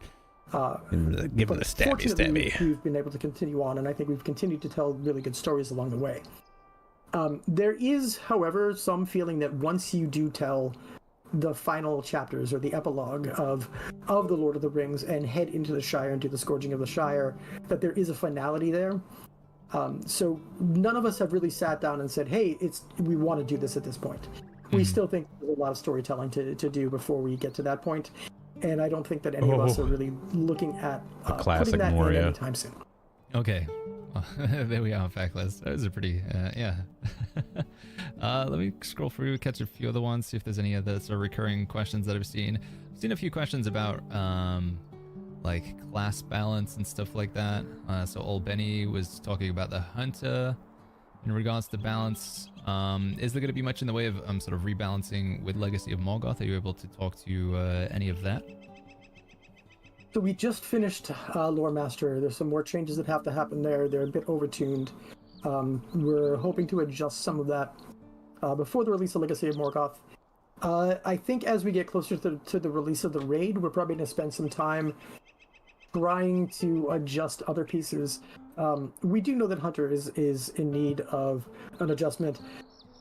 Give him the stabby. We've been able to continue on, and I think we've continued to tell really good stories along the way. There is, however, some feeling that once you do tell the final chapters or the epilogue of the Lord of the Rings and head into the Shire and do the Scourging of the Shire, that there is a finality there. So none of us have really sat down and said, hey, we want to do this at this point. We still think there's a lot of storytelling to do before we get to that point. And I don't think that any of us are really looking at putting that in anytime soon. Okay. Well, there we are, Factless. Those are pretty, yeah. Let me scroll through, catch a few other ones, see if there's any other sort of recurring questions that I've seen. I've seen a few questions about, like, class balance and stuff like that. So Old Benny was talking about the Hunter in regards to balance. Is there going to be much in the way of sort of rebalancing with Legacy of Morgoth? Are you able to talk to any of that? So we just finished Lore Master. There's some more changes that have to happen there. They're a bit overtuned. We're hoping to adjust some of that before the release of Legacy of Morgoth. I think as we get closer to the release of the raid, we're probably going to spend some time trying to adjust other pieces. We do know that Hunter is in need of an adjustment.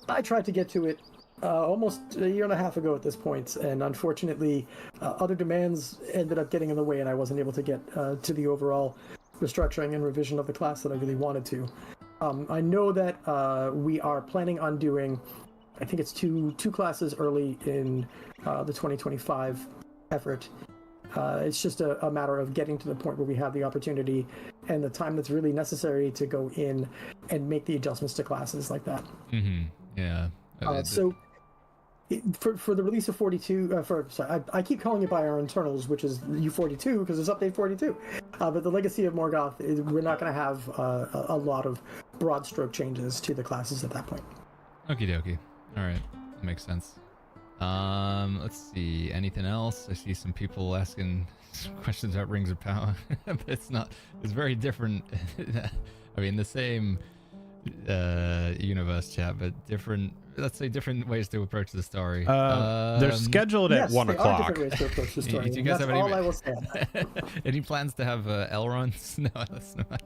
I tried to get to it almost a year and a half ago at this point, and unfortunately other demands ended up getting in the way, and I wasn't able to get to the overall restructuring and revision of the class that I really wanted to. I know that we are planning on doing, I think it's two classes early in the 2025 effort. It's just a matter of getting to the point where we have the opportunity and the time that's really necessary to go in and make the adjustments to classes like that. Mm-hmm. Yeah. For the release of 42, I keep calling it by our internals, which is U42 because it's update 42. But the Legacy of Morgoth, we're not going to have a lot of broad stroke changes to the classes at that point. Okie dokie. All right, that makes sense. Let's see. Anything else? I see some people asking questions about Rings of Power, but it's very different. I mean, the same universe chat, but different. Let's say different ways to approach the story. They're scheduled at 1 o'clock. Different ways to approach the story. Do you guys That's have all I will say on that. Any plans to have Elrons? No, that's not.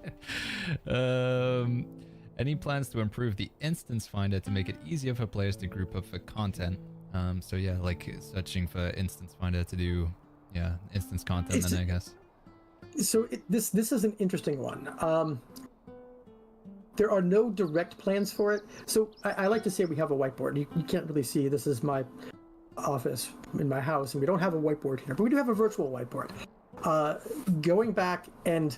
Any plans to improve the instance finder to make it easier for players to group up for content? So yeah, like searching for instance finder to do, instance content. Then I guess. So this is an interesting one. There are no direct plans for it. So I like to say we have a whiteboard. You can't really see. This is my office in my house, and we don't have a whiteboard here, but we do have a virtual whiteboard. Going back and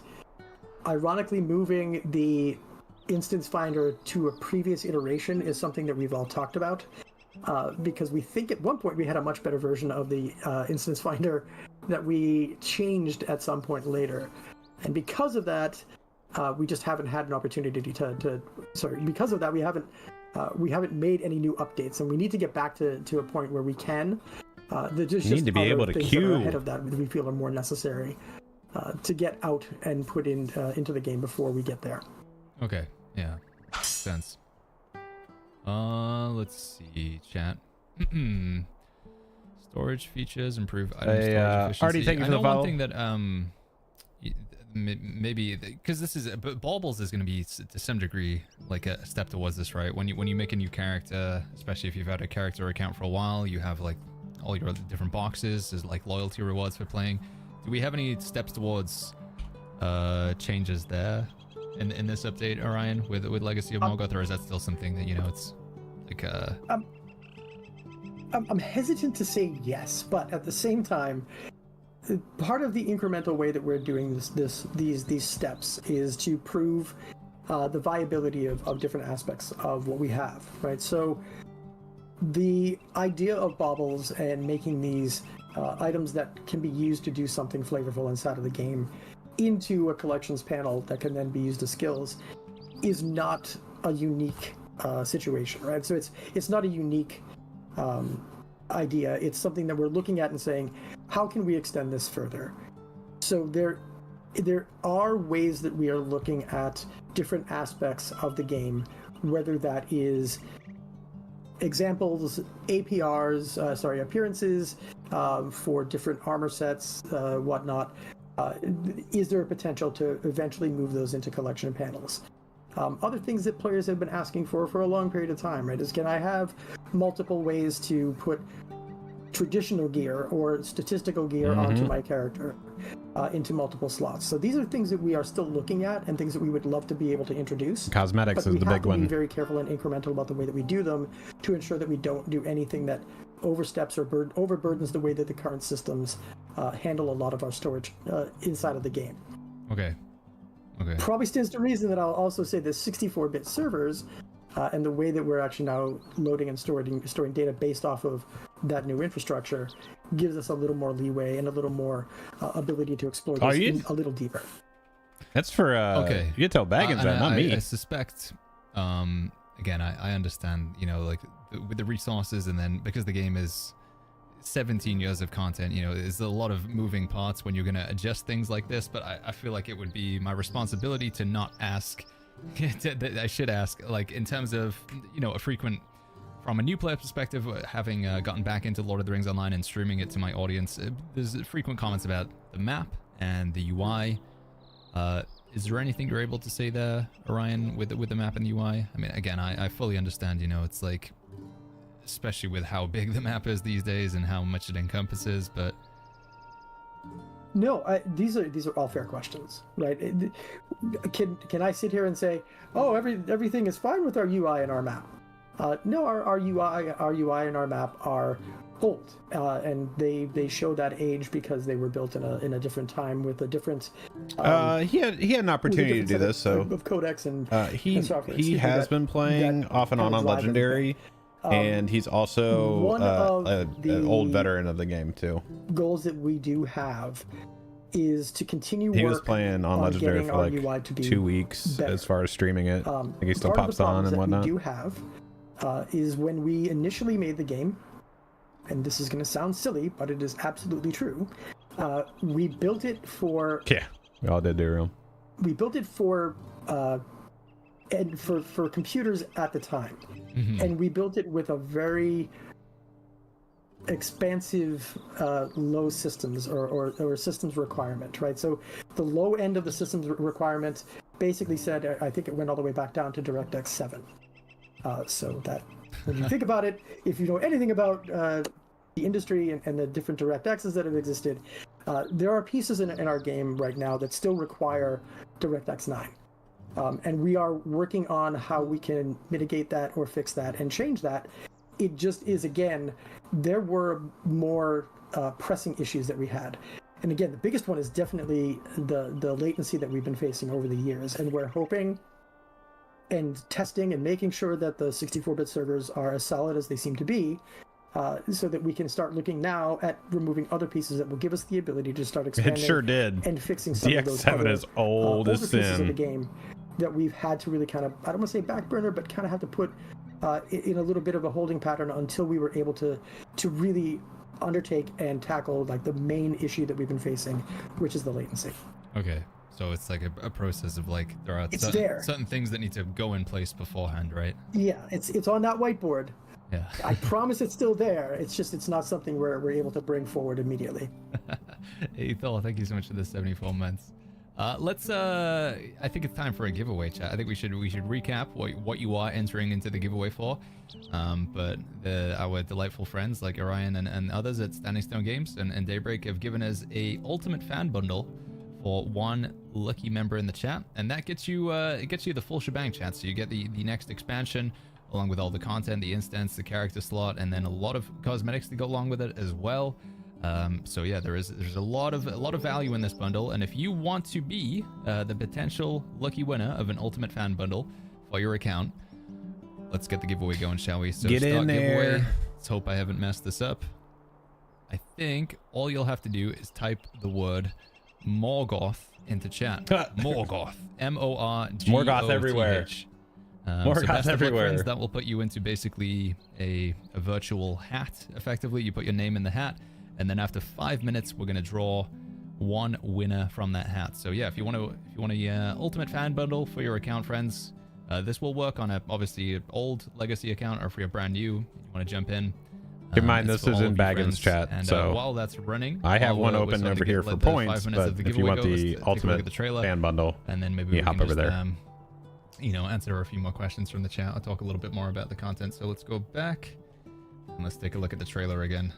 ironically moving the instance finder to a previous iteration is something that we've all talked about. Because we think at one point we had a much better version of the instance finder that we changed at some point later. And because of that, we just haven't had an opportunity because of that, we haven't we haven't made any new updates, and we need to get back to a point where we can. There's need to be able to queue ahead of that we feel are more necessary to get out and put into the game before we get there. Okay, yeah, makes sense. Let's see, chat. Storage features, improve item storage efficiency. Artie, thank you for the I know follow. one thing that maybe because this is but Baubles is going to be to some degree like a step towards this, right? When you make a new character, especially if you've had a character account for a while, you have like all your different boxes. There's like loyalty rewards for playing. Do we have any steps towards changes there in this update, Orion, with Legacy of Morgoth, or is that still something that it's like I'm hesitant to say yes, but at the same time, part of the incremental way that we're doing these steps is to prove the viability of different aspects of what we have, right? So the idea of baubles and making these items that can be used to do something flavorful inside of the game into a collections panel that can then be used as skills is not a unique situation, right? So it's not a unique idea. It's something that we're looking at and saying, how can we extend this further? So there are ways that we are looking at different aspects of the game, whether that is examples, APRs, appearances for different armor sets, whatnot. Is there a potential to eventually move those into collection panels? Other things that players have been asking for a long period of time, right, is can I have multiple ways to put traditional gear or statistical gear onto my character into multiple slots? So these are things that we are still looking at and things that we would love to be able to introduce. Cosmetics is the big one. We have to be very careful and incremental about the way that we do them to ensure that we don't do anything that oversteps or overburdens the way that the current systems handle a lot of our storage inside of the game. Okay. Probably stands to reason that I'll also say the 64-bit servers and the way that we're actually now loading and storing data based off of that new infrastructure gives us a little more leeway and a little more ability to explore this a little deeper. That's for okay. You tell Baggins that, not me. I suspect. Again, I understand. Like with the resources, and then because the game is 17 years of content, there's a lot of moving parts when you're going to adjust things like this, but I feel like it would be my responsibility to not ask. I should ask, like, in terms of, a frequent, from a new player perspective, having gotten back into Lord of the Rings Online and streaming it to my audience, there's frequent comments about the map and the UI. Is there anything you're able to say there, Orion, with the map and the UI? I mean, again, I fully understand, it's like, especially with how big the map is these days and how much it encompasses, but no, these are all fair questions, right? Can I sit here and say, oh, everything is fine with our UI and our map? No, our UI and our map are old, and they show that age because they were built in a different time with a different. He had an opportunity to do this, so of codecs and he has been playing off and on Legendary. And he's also an old veteran of the game too. Goals that we do have is to continue. He was playing on Legendary for like 2 weeks better. As far as streaming it. I think he still pops on and whatnot. What we do have is when we initially made the game, and this is going to sound silly, but it is absolutely true. We built it for. Yeah, we all did, Daryl. We built it for. And for computers at the time, and we built it with a very expansive low systems or systems requirement, right? So the low end of the systems requirement basically said, I think it went all the way back down to DirectX 7. So that when you think about it, if you know anything about the industry and the different DirectXs that have existed, there are pieces in our game right now that still require DirectX 9. And we are working on how we can mitigate that or fix that and change that. It just is, again, there were more pressing issues that we had. And again, the biggest one is definitely the latency that we've been facing over the years. And we're hoping and testing and making sure that the 64-bit servers are as solid as they seem to be, so that we can start looking now at removing other pieces that will give us the ability to start expanding. It sure did. And fixing some of those DX7 is old as sin. Pieces of the game that we've had to really kind of, I don't want to say back burner, but kind of have to put in a little bit of a holding pattern until we were able to really undertake and tackle like the main issue that we've been facing, which is the latency. Okay, so it's like a process of like there are It's certain things that need to go in place beforehand, right? Yeah, it's on that whiteboard. Yeah. I promise it's still there. It's just it's not something we're able to bring forward immediately. Hey Thor, thank you so much for the 74 months. Let's I think it's time for a giveaway, chat. I think we should recap what you are entering into the giveaway for. But our delightful friends like Orion and others at Standing Stone Games and Daybreak have given us a ultimate fan bundle for one lucky member in the chat, and that gets you the full shebang, chat. So you get the next expansion along with all the content, the instance, the character slot, and then a lot of cosmetics to go along with it as well. So yeah, there's a lot of value in this bundle, and if you want to be the potential lucky winner of an ultimate fan bundle for your account, let's get the giveaway going, shall we? So get in there. Giveaway. Let's hope I haven't messed this up. I think all you'll have to do is type the word Morgoth into chat. Morgoth, M-O-R-G-O-T-H. Morgoth everywhere. Morgoth everywhere. Friends, that will put you into basically a virtual hat. Effectively, you put your name in the hat. And then after 5 minutes, we're gonna draw one winner from that hat. So yeah, if you want a ultimate fan bundle for your account, friends, this will work on obviously an old legacy account, or if you're brand new, you want to jump in. Keep in mind this is in Baggins chat, and so while that's running, I have one open over here for points. But if you want the ultimate fan bundle, and then maybe you hop over there. Answer a few more questions from the chat. I'll talk a little bit more about the content. So let's go back and let's take a look at the trailer again.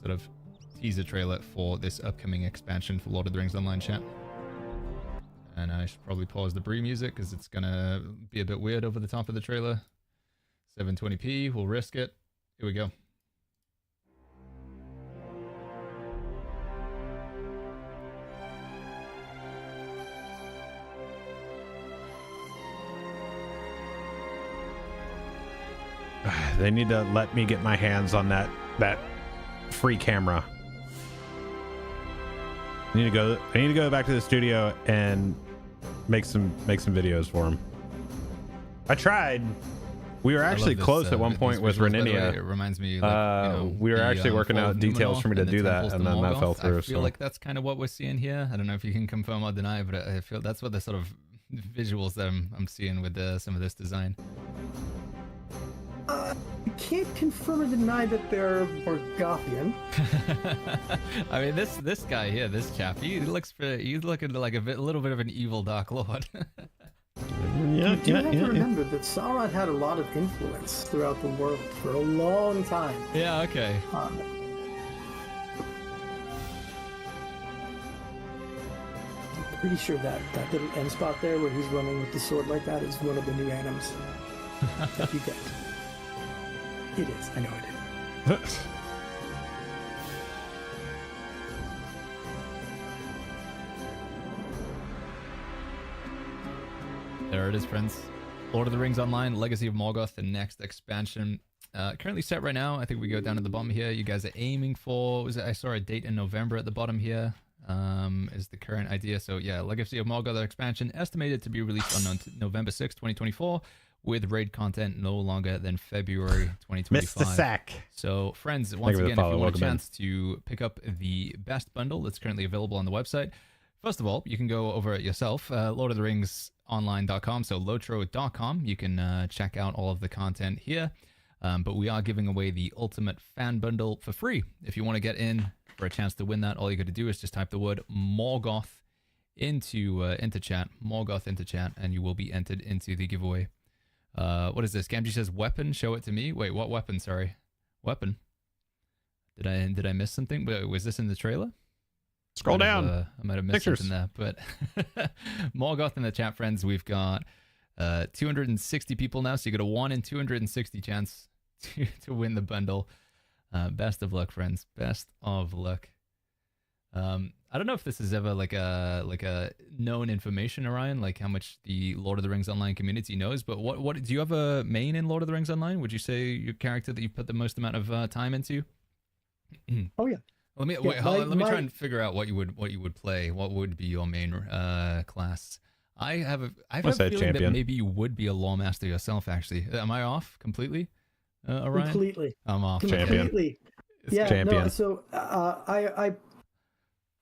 Sort of teaser trailer for this upcoming expansion for Lord of the Rings Online, chat. And I should probably pause the Brie music because it's gonna be a bit weird over the top of the trailer. 720p, we'll risk it. Here we go. They need to let me get my hands on that free camera. I need to go back to the studio and make some videos for him. I tried. We were actually close at one point with Reninia. It reminds me. We were actually working out details for me to do that, and then that fell through. I feel like that's kind of what we're seeing here. I don't know if you can confirm or deny, but I feel that's what the sort of visuals that I'm seeing with some of this design. I can't confirm or deny that they're Morgothian. I mean, this guy here, this chap, he's looking like a little bit of an evil Dark Lord. You do have to remember that Sauron had a lot of influence throughout the world for a long time. Yeah, okay. I'm pretty sure that little end spot there where he's running with the sword like that is one of the new animals that you get. It is. I know it is. There it is, friends. Lord of the Rings Online, Legacy of Morgoth, the next expansion. Currently set right now. I think we go down to the bottom here. You guys are aiming for, I saw a date in November at the bottom here. Is the current idea. So yeah, Legacy of Morgoth expansion estimated to be released on November 6, 2024. With raid content no longer than February 2025. Mr. Sack. So, friends, once again, if you want a chance to pick up the best bundle that's currently available on the website, first of all, you can go over it yourself, lordoftheringsonline.com, so lotro.com. You can check out all of the content here. But we are giving away the ultimate fan bundle for free. If you want to get in for a chance to win that, all you got to do is just type the word Morgoth into chat, Morgoth into chat, and you will be entered into the giveaway. What is this? Gamgee says weapon, show it to me. Wait, what weapon? Sorry. Weapon. Did I miss something? Was this in the trailer? Scroll down. I might have missed something there, but Morgoth in the chat, friends. We've got 260 people now, so you got a 1 in 260 chance to win the bundle. Best of luck, friends. Best of luck. I don't know if this is ever like a known information, Orion, like how much the Lord of the Rings Online community knows. But what do you have a main in Lord of the Rings Online? Would you say your character that you put the most amount of time into? Oh yeah. Let me try and figure out what you would play. What would be your main class? I have a Wanna say feeling that champion. maybe you would be a lore master yourself. Actually, am I off completely? Orion? Completely. I'm off. Champion. Completely. It's Yeah. champion. No. So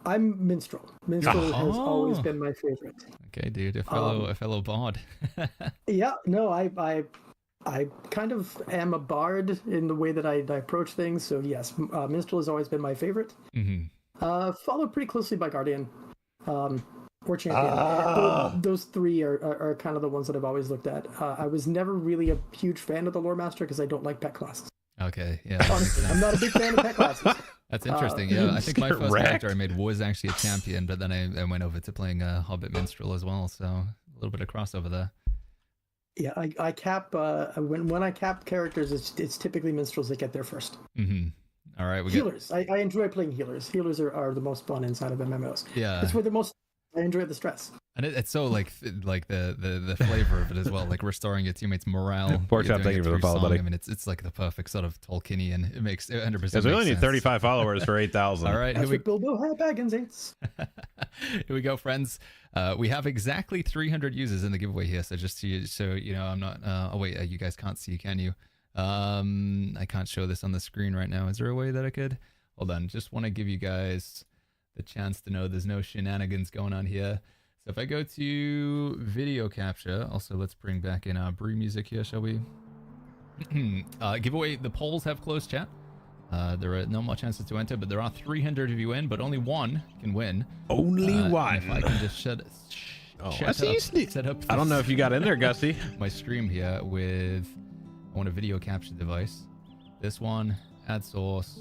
I'm minstrel. Minstrel has always Oh. been my favorite. Okay, dude, a fellow bard. Yeah. No. I kind of am a bard in the way that I approach things. So yes, minstrel has always been my favorite. Followed pretty closely by guardian. Or champion. Those three are kind of the ones that I've always looked at. I was never really a huge fan of the lore master because I don't like pet classes. Okay, yeah. Honestly, I'm not a big fan of pet classes. That's interesting. Yeah, I think my first wrecked. character I made was actually a champion, but then I went over to playing a Hobbit minstrel as well. So a little bit of crossover there. Yeah, I cap when I cap characters, it's typically minstrels that get there first. All right, we got Healers. I enjoy playing healers. Healers are the most fun inside of MMOs. yeah. It's where the most I enjoy the stress. And it's so like the flavor of it as well, like restoring your teammates' morale. Pork You're chop, doing thank it you for the through follow, song. buddy. I mean, it's like the perfect sort of Tolkienian. It makes 100%. Because we only need 35 followers for 8,000. All right, That's what Bilbo had Baggins hates. here we go, friends. We have exactly 300 users in the giveaway here. So just so you know, I'm not. Oh wait, you guys can't see, can you? I can't show this on the screen right now. Is there a way that I could? Hold on. Just want to give you guys the chance to know there's no shenanigans going on here. So if I go to video capture, also let's bring back in our brew music here, shall we? Giveaway. The polls have closed, chat. There are no more chances to enter, but there are 300 of you in, but only one can win. Only one. If I can just set up I don't know if you got in there, Gussie. my stream here with I want a video capture device. This one, add source.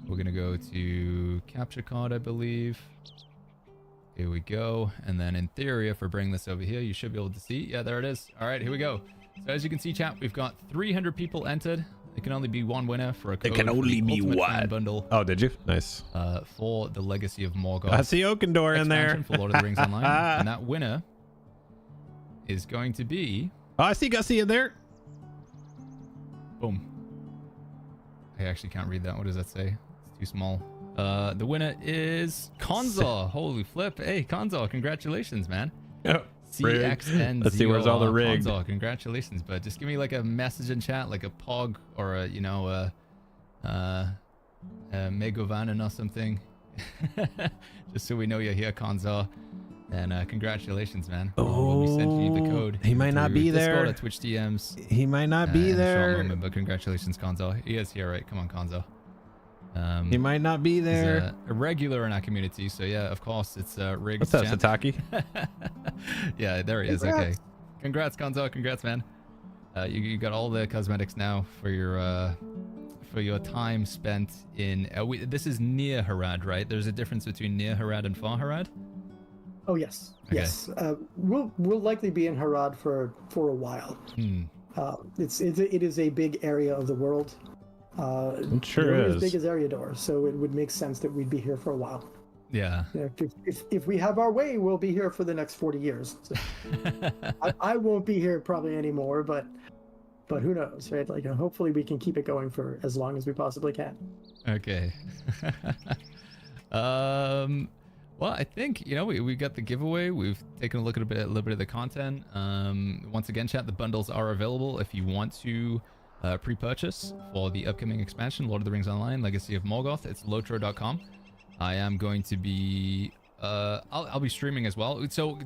We're gonna go to capture card, I believe. Here we go. And then in theory, if we're bringing this over here, you should be able to see. Yeah, there it is. All right, here we go. So as you can see, chat, we've got 300 people entered. There can only be one winner for a code. It can for the only be Ultimate one. Fan bundle. Oh, did you? Nice. For the Legacy of Morgoth. I see Okendor in there. expansion for Lord of the Rings Online. And that winner is going to be... Oh, I see Gussie in there. Boom. I actually can't read that. What does that say? It's too small. The winner is Konzor. Holy flip. Hey, Konzor, congratulations, man. Oh, CXN. let's see where's all the rigged. Konzor, congratulations, but just give me like a message in chat, like a POG or a, you know, a Megovanen or something. Just so we know you're here, Konzor. And congratulations, man. We'll be sending you the code. He might not through be Discord there. or Twitch DMs. He might not be in a short there. moment, but congratulations, Konzo. He is here, right? Come on, Konzo. He might not be He's there. a regular in our community, so yeah, of course, it's Riggs. What's up, champ. Sataki? Yeah, there he is. Congrats. Okay. Congrats, Konzo. Congrats, man. You got all the cosmetics now for your time spent in. This is near Harad, right? There's a difference between near Harad and far Harad. Oh yes, Okay. yes. We'll likely be in Harad for a while. It is a big area of the world. It sure nearly is. as big as Ariador, so it would make sense that we'd be here for a while. Yeah. You know, if we have our way, we'll be here for the next 40 years. So I won't be here probably anymore, but who knows, right? Like, hopefully we can keep it going for as long as we possibly can. Okay. Well, I think, you know, we got the giveaway. We've taken a look at a little bit of the content. Once again, chat, the bundles are available if you want to pre-purchase for the upcoming expansion, Lord of the Rings Online, Legacy of Morgoth. It's lotro.com. I am going to be I'll be streaming as well. So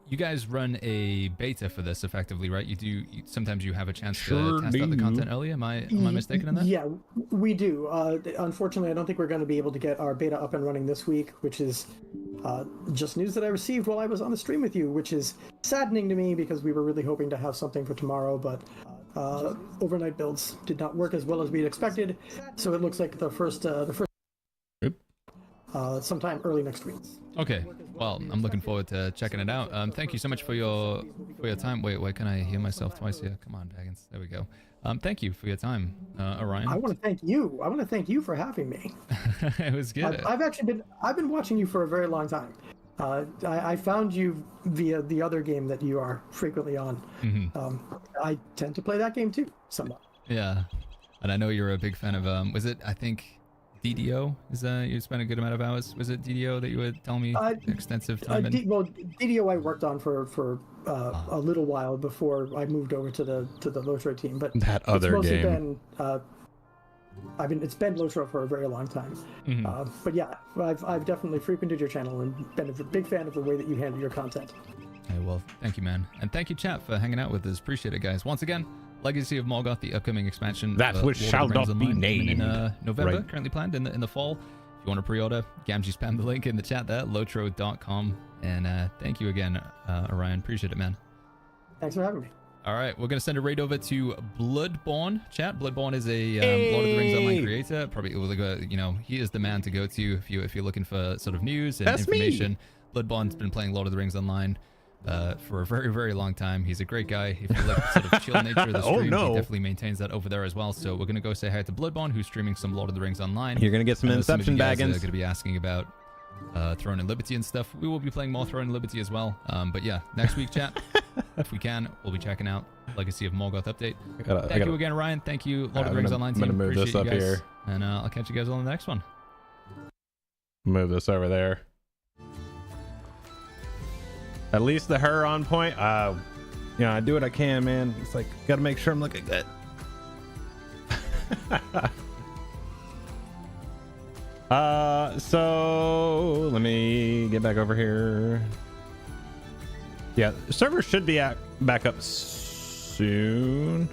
you guys run a beta for this effectively, right? Sometimes you have a chance to test out the content early. Am I mistaken in that? Yeah, we do. Unfortunately, I don't think we're going to be able to get our beta up and running this week, which is just news that I received while I was on the stream with you, which is saddening to me because we were really hoping to have something for tomorrow, but overnight builds did not work as well as we had expected. So it looks like the first sometime early next week. Okay. Well, I'm looking forward to checking it out. Thank you so much for your time. Wait, why can I hear myself twice here? Come on, Daggins. There we go. Thank you for your time, Orion. I want to thank you. I want to thank you for having me. It was good. I've been watching you for a very long time. I found you via the other game that you are frequently on. I tend to play that game too, somewhat. Yeah, and I know you're a big fan of was it, I think, DDO is you spent a good amount of hours. Was it DDO that you were telling me extensive time in? Well, DDO I worked on for a little while before I moved over to the Lotro team, but that other it's mostly game. It's been Lotro for a very long time. But yeah, I've definitely frequented your channel and been a big fan of the way that you handle your content. Hey, well, thank you, man, and thank you, chat, for hanging out with us. Appreciate it, guys. Once again, Legacy of Morgoth, the upcoming expansion. That which shall not be named. In November, Right. currently planned in the fall. If you want to pre-order, Gamgee spam the link in the chat there, lotro.com. And thank you again, Orion. Appreciate it, man. Thanks for having me. All right, we're gonna send a raid over to Bludborn. Chat. Bludborn is a Lord of the Rings online creator. Probably, you know, he is the man to go to if you're looking for sort of news and information. Bludborn's been playing Lord of the Rings online for a very, very long time. He's a great guy. If you like the sort of chill nature of the stream, he definitely maintains that over there as well. So we're gonna go say hi to Bludborn, who's streaming some Lord of the Rings online. You're gonna get some Inception baggins. Gonna be asking about Throne and Liberty and stuff. We will be playing more Throne and Liberty as well. But yeah, next week, chat, if we can, we'll be checking out Legacy of Morgoth update. Thank you again, Ryan. Thank you, Lord of the Rings Online team. I'm gonna move this up here, and I'll catch you guys on the next one. Move this over there. At least the hair on point. You know, I do what I can, man. It's like, gotta make sure I'm looking good. So let me get back over here. Yeah, the server should be back up soon,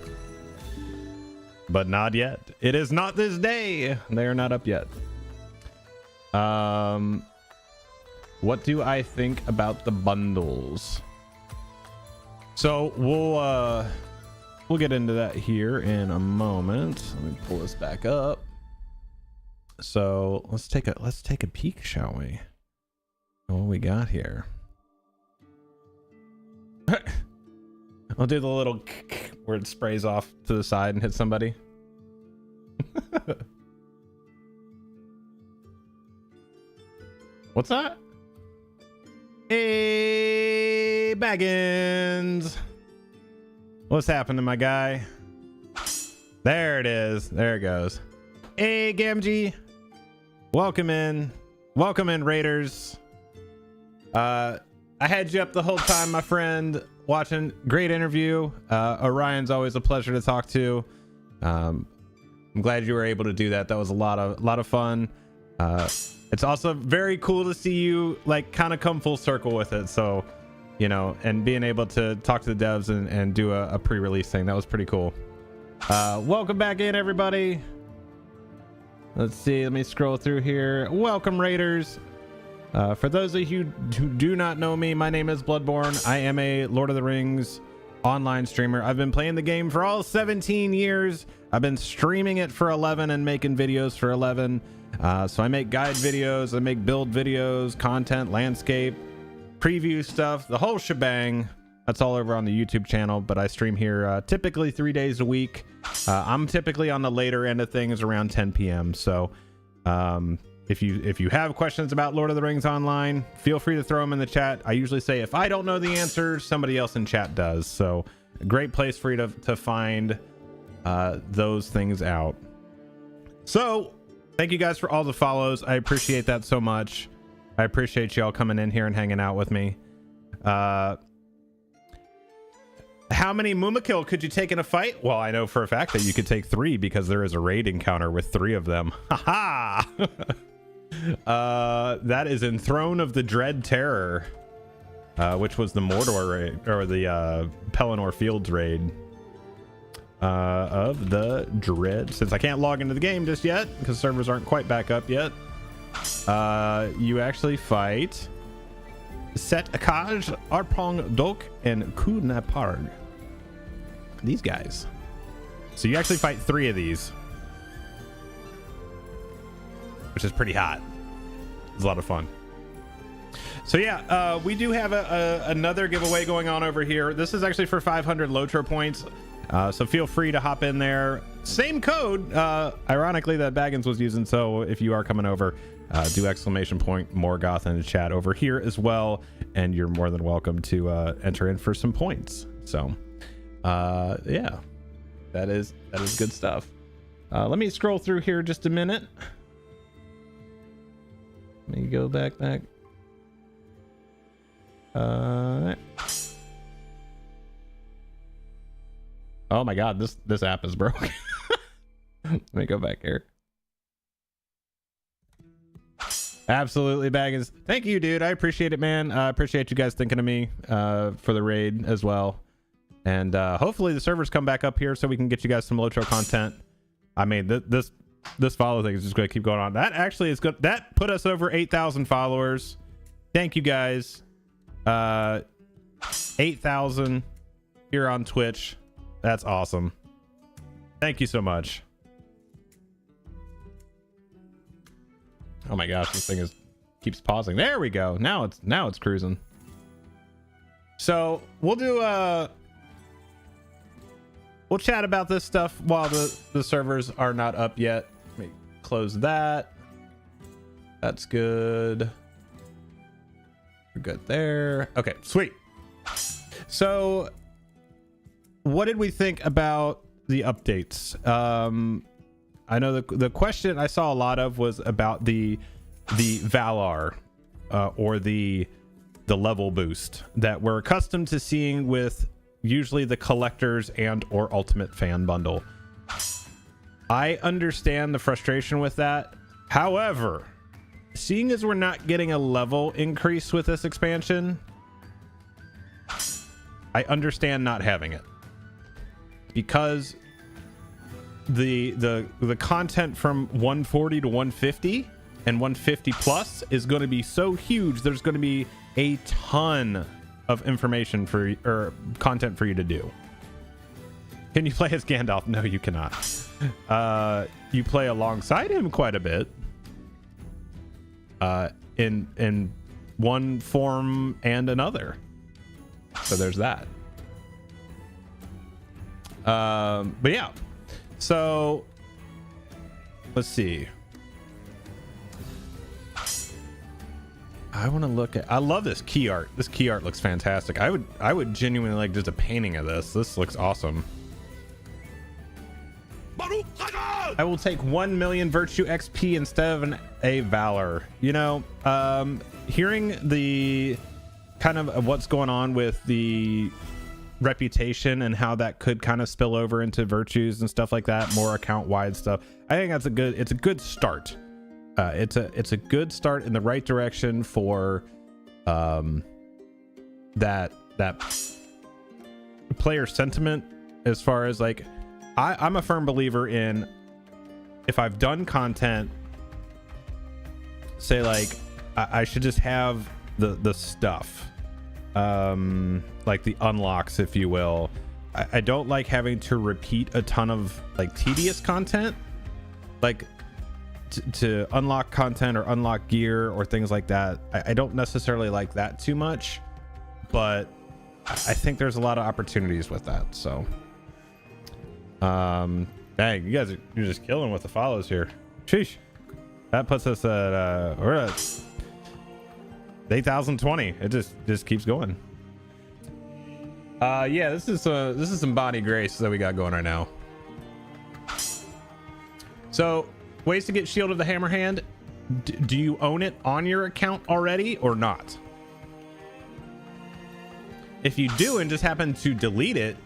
but not yet. It is not this day. They are not up yet. What do I think about the bundles? So we'll get into that here in a moment. Let me pull this back up. So let's take a peek, shall we? What we got here? I'll do the little where it sprays off to the side and hits somebody. What's that? Hey, Baggins. What's happening, my guy? There it is. There it goes. Hey, Gamgee. Welcome in, Raiders. I had you up the whole time, my friend, watching. Great interview. Orion's always a pleasure to talk to. I'm glad you were able to do that. That was a lot of fun. It's also very cool to see you like kind of come full circle with it. So, you know, and being able to talk to the devs and do a pre-release thing, that was pretty cool. Welcome back in, everybody. Let's see, let me scroll through here. Welcome, Raiders. For those of you who do not know me, my name is Bludborn. I am a Lord of the Rings online streamer. I've been playing the game for all 17 years. I've been streaming it for 11 and making videos for 11. So I make guide videos, I make build videos, content, landscape, preview stuff, the whole shebang. That's all over on the YouTube channel, but I stream here typically 3 days a week. I'm typically on the later end of things around 10 p.m. So if you have questions about Lord of the Rings Online, feel free to throw them in the chat. I usually say if I don't know the answer, somebody else in chat does. So a great place for you to find those things out. So thank you guys for all the follows. I appreciate that so much. I appreciate y'all coming in here and hanging out with me. How many Mumakil could you take in a fight? Well, I know for a fact that you could take 3 because there is a raid encounter with 3 of them. Haha! That is in Throne of the Dread Terror, which was the Mordor raid, or the Pelennor Fields raid of the Dread. Since I can't log into the game just yet because servers aren't quite back up yet, you actually fight Set Akaj, Arpong Dok, and Kunaparg. These guys. So you actually fight 3 of these, which is pretty hot. It's a lot of fun. So yeah, we do have another giveaway going on over here. This is actually for 500 Lotro points. So feel free to hop in there. Same code, ironically, that Baggins was using. So if you are coming over, do exclamation point Morgoth in the chat over here as well, and you're more than welcome to enter in for some points. So yeah, that is good stuff. Let me scroll through here just a minute. Let me go back. Oh my god, this app is broken. Let me go back here. Absolutely, Baggins. Thank you, dude. I appreciate it, man. I appreciate you guys thinking of me for the raid as well. And hopefully the servers come back up here so we can get you guys some Lotro content. I mean, this follow thing is just going to keep going on. That actually is good. That put us over 8,000 followers. Thank you guys. 8,000 here on Twitch. That's awesome. Thank you so much. Oh my gosh, this thing keeps pausing. There we go. Now it's cruising. So we'll chat about this stuff while the servers are not up yet. Let me close that. That's good. We're good there. Okay, sweet. So what did we think about the updates? I know the question I saw a lot of was about the Valar or the level boost that we're accustomed to seeing with usually the collectors and or ultimate fan bundle. I understand the frustration with that. However, seeing as we're not getting a level increase with this expansion, I understand not having it, because the content from 140 to 150 and 150 plus is going to be so huge. There's going to be a ton of information or content for you to do. Can you play as Gandalf? No, you cannot. You play alongside him quite a bit in one form and another. So there's that. But yeah. So let's see. I want to look at. I love this key art. This key art looks fantastic. I would genuinely like just a painting of this. This looks awesome. I will take 1 million virtue XP instead of a valor. You know, hearing the kind of what's going on with the reputation and how that could kind of spill over into virtues and stuff like that, more account wide stuff, I think that's it's a good start. It's a good start in the right direction for that player sentiment, as far as like I'm a firm believer in, if I've done content, say like I should just have the stuff, like the unlocks, if you will. I don't like having to repeat a ton of like tedious content, like to unlock content or unlock gear or things like that. I don't necessarily like that too much, but I think there's a lot of opportunities with that. So dang, you guys you're just killing with the follows here. Sheesh. That puts us at we're at 8,020. It just keeps going. Yeah, this is some Bonnie Grace that we got going right now. So ways to get Shield of the Hammerhand. Do you own it on your account already or not? If you do and just happen to delete it,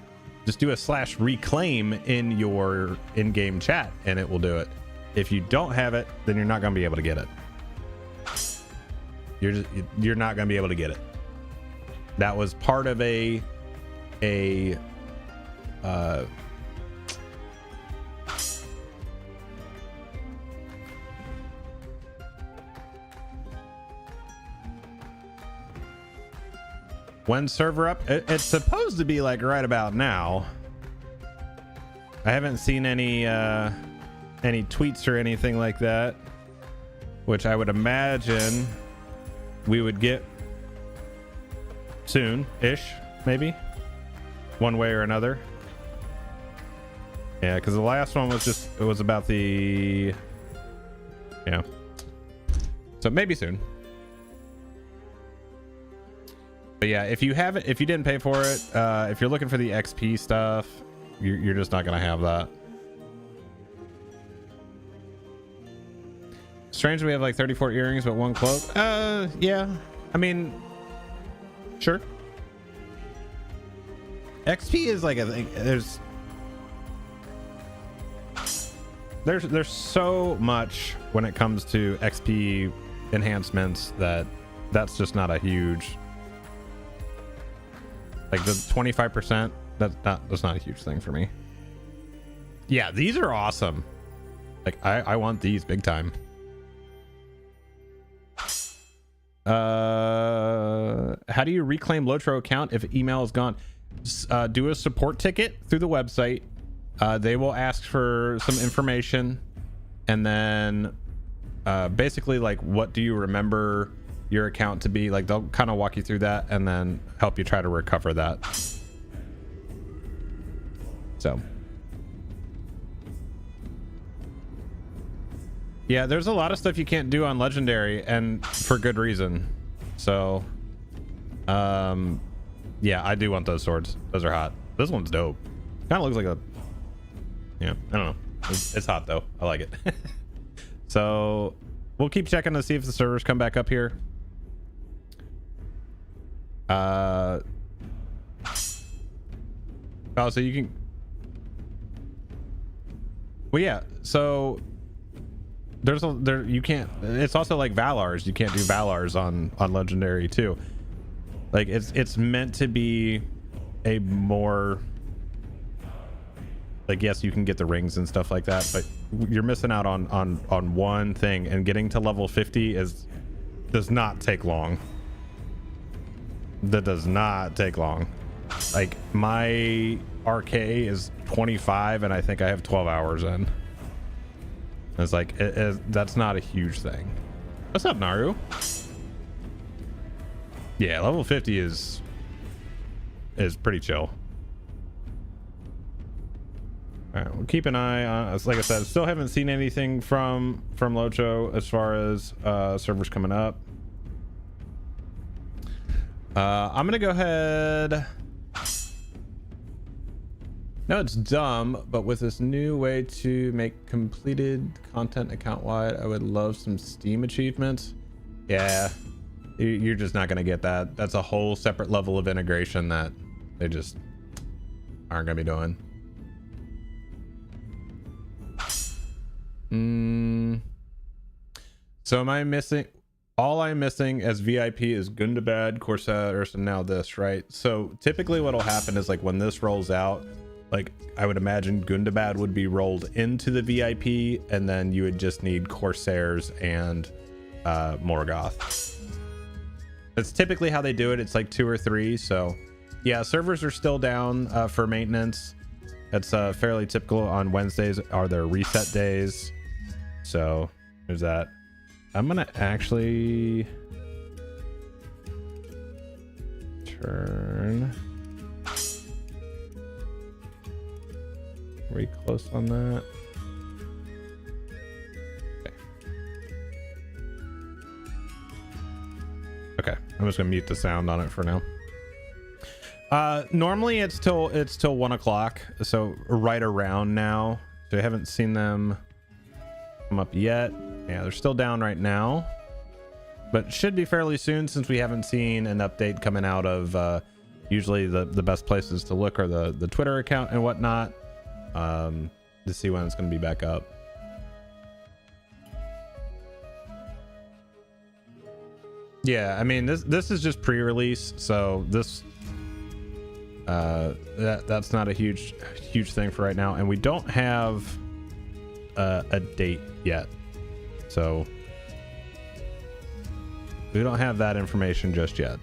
just do a /reclaim in your in-game chat and it will do it. If you don't have it, then you're not going to be able to get it. You're not going to be able to get it. That was part of a when server up, it's supposed to be like right about now. I haven't seen any tweets or anything like that, which I would imagine we would get soon-ish, maybe one way or another. Yeah, because the last one was it was about the, yeah, so maybe soon. But yeah, if you didn't pay for it, if you're looking for the XP stuff, you're just not gonna have that. Strange we have like 34 earrings but one cloak. Yeah. I mean, sure. XP is like a thing. There's so much when it comes to XP enhancements that's just not a huge, like the 25%. That's not a huge thing for me. Yeah, these are awesome. Like I want these big time. How do you reclaim Lotro account if email is gone? Do a support ticket through the website. They will ask for some information, and then basically like, what do you remember your account to be? Like, they'll kind of walk you through that and then help you try to recover that. So yeah, there's a lot of stuff you can't do on legendary, and for good reason. So yeah, I do want those swords. Those are hot. This one's dope. Kind of looks like a, yeah, I don't know. It's hot though. I like it. So we'll keep checking to see if the servers come back up here. Oh, so you can, well, yeah, so you can't, it's also like Valars. You can't do Valars on legendary too. Like it's meant to be a more, like, yes, you can get the rings and stuff like that, but you're missing out on one thing, and getting to level 50 does not take long. That does not take long. Like, my RK is 25 and I think I have 12 hours in. It's like, that's not a huge thing. What's up, Naru? Yeah, level 50 is pretty chill. All right, we'll keep an eye on, like I said, still haven't seen anything from Locho as far as servers coming up. I'm gonna go ahead. No, it's dumb, but with this new way to make completed content account wide, I would love some Steam achievements. Yeah, you're just not gonna get that. That's a whole separate level of integration that they just aren't gonna be doing. So am I missing? All I'm missing as VIP is Gundabad, Corsairs, and now this, right? So typically what'll happen is, like, when this rolls out, like, I would imagine Gundabad would be rolled into the VIP, and then you would just need Corsairs and Morgoth. That's typically how they do it. It's like 2 or 3. So yeah, servers are still down for maintenance. That's fairly typical. On Wednesdays are their reset days. So there's that. I'm gonna actually turn. Are we close on that? Okay, I'm just gonna mute the sound on it for now. Normally it's till 1 o'clock, so right around now. So I haven't seen them come up yet. Yeah, they're still down right now, but should be fairly soon, since we haven't seen an update coming out of usually the best places to look are the Twitter account and whatnot, to see when it's going to be back up. Yeah, I mean, this is just pre-release, so this that's not a huge thing for right now, and we don't have a date yet. So we don't have that information just yet.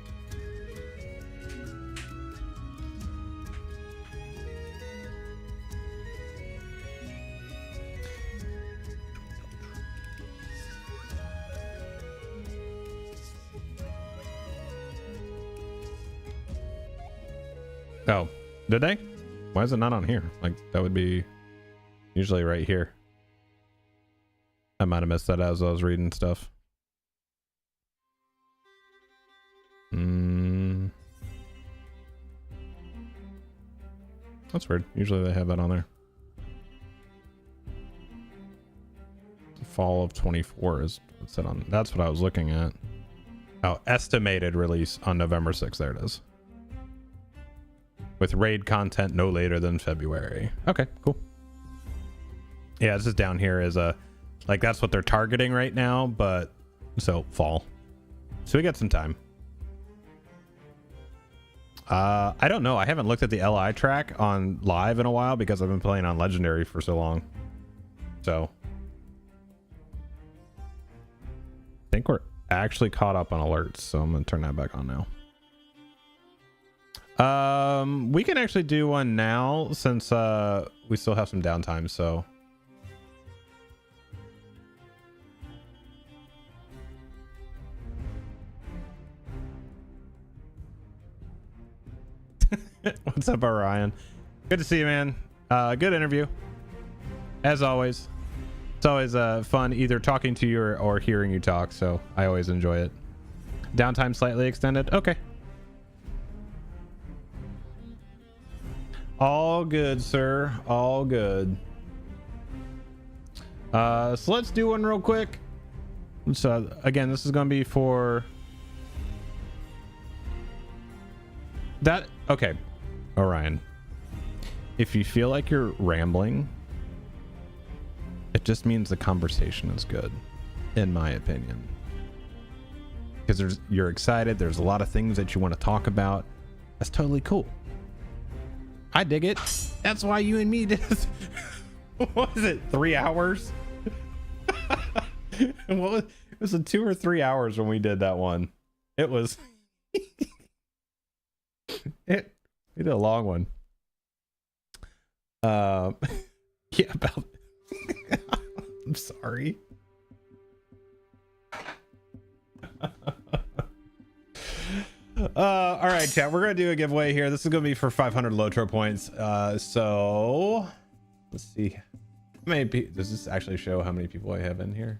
Oh, did they? Why is it not on here? Like, that would be usually right here. I might have missed that as I was reading stuff. That's weird. Usually they have that on there. fall of 24 is what's it on. That's what I was looking at. Oh, estimated release on November 6th. There it is. With raid content no later than February. Okay, cool. Yeah, this is down here as a, like, that's what they're targeting right now, but so fall. So we got some time. I don't know. I haven't looked at the LI track on live in a while because I've been playing on Legendary for so long. So I think we're actually caught up on alerts, so I'm gonna turn that back on now. We can actually do one now since we still have some downtime, so what's up, Orion? Good to see you, man. Good interview as always. It's always fun either talking to you or hearing you talk, so I always enjoy it. Downtime slightly extended. Okay. All good, sir. All good. So let's do one real quick. So again, this is going to be for that. Okay, Orion, if you feel like you're rambling, it just means the conversation is good, in my opinion, because you're excited. There's a lot of things that you want to talk about. That's totally cool. I dig it. That's why you and me did this. What was it, 3 hours? It was 2 or 3 hours when we did that one. It was we did a long one. Yeah, about I'm sorry. All right, chat, we're gonna do a giveaway here. This is gonna be for 500 Lotro points. So let's see how many people does this actually show how many people I have in here.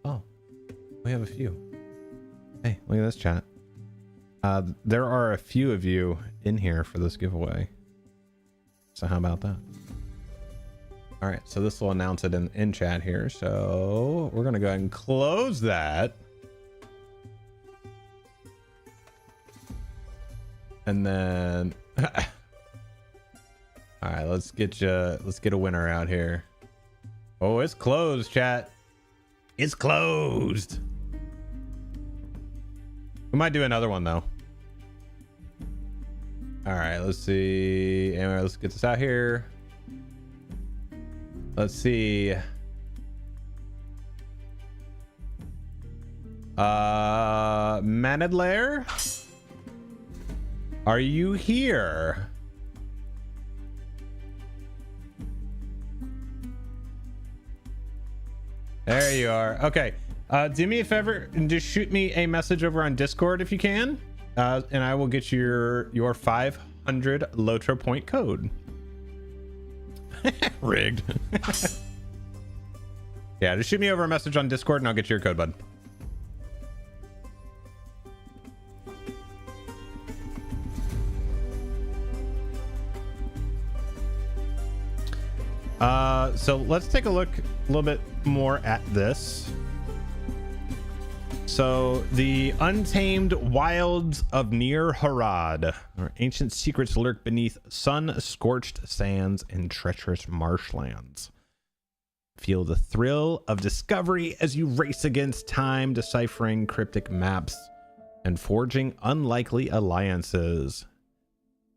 Oh, we have a few. Hey, look at this, chat. There are a few of you in here for this giveaway, so how about that? All right, so this will announce it in chat here, so we're gonna go ahead and close that. And then all right, let's get a winner out here. Oh, it's closed, chat. It's closed. We might do another one though. All right, let's see. Anyway, let's get this out here. Let's see. Manadlair, are you here? There you are. Okay. Do me a favor and just shoot me a message over on Discord if you can, and I will get your 500 Lotro point code. Rigged. Yeah, just shoot me over a message on Discord and I'll get your code, bud. So let's take a look a little bit more at this. So the untamed wilds of Near Harad, our ancient secrets lurk beneath sun-scorched sands and treacherous marshlands. Feel the thrill of discovery as you race against time, deciphering cryptic maps and forging unlikely alliances.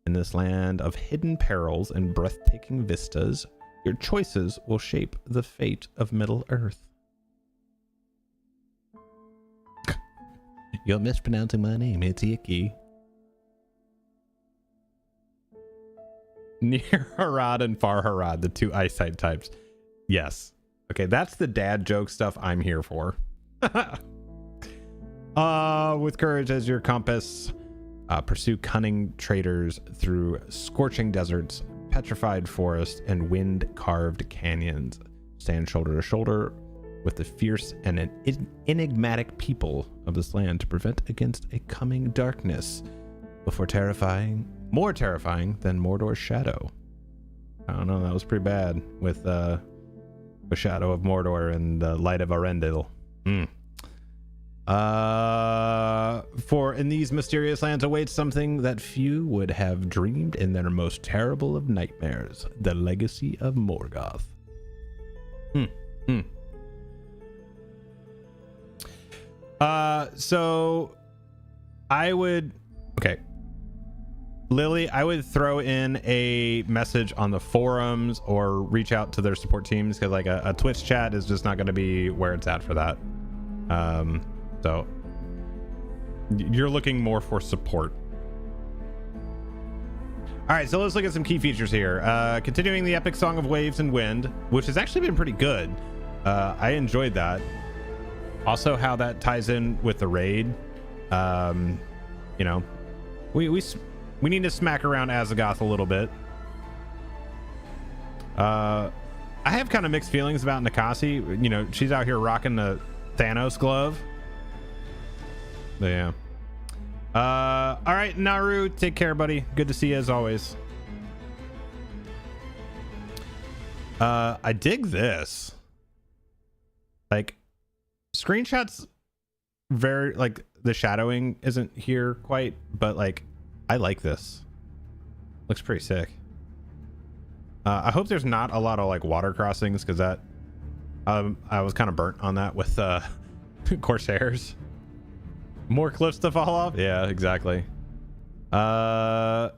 In this land of hidden perils and breathtaking vistas, your choices will shape the fate of Middle Earth. You're mispronouncing my name. It's Icky. Near Harad and Far Harad, the two eyesight types. Yes. Okay, that's the dad joke stuff I'm here for. With courage as your compass, pursue cunning traders through scorching deserts, petrified forests, and wind-carved canyons. Stand shoulder to shoulder with the fierce and enigmatic people of this land to prevent against a coming darkness before more terrifying than Mordor's shadow. I don't know, that was pretty bad with The shadow of Mordor and the light of Arendelle. For in these mysterious lands awaits something that few would have dreamed in their most terrible of nightmares, the legacy of Morgoth. So I would, okay, Lily, I would throw in a message on the forums or reach out to their support teams, because like a Twitch chat is just not going to be where it's at for that. So you're looking more for support. All right, so let's look at some key features here. Continuing the epic song of waves and wind, which has actually been pretty good. I enjoyed that. Also, how that ties in with the raid. You know, we need to smack around Azagoth a little bit. I have kind of mixed feelings about Nikasi. You know, she's out here rocking the Thanos glove. But yeah. All right, Naru, take care, buddy. Good to see you as always. I dig this. Like, screenshots very, like, the shadowing isn't here quite, but like, I like this. Looks pretty sick. I hope there's not a lot of like water crossings, because that I was kind of burnt on that with Corsairs. More cliffs to fall off? Yeah, exactly. Let's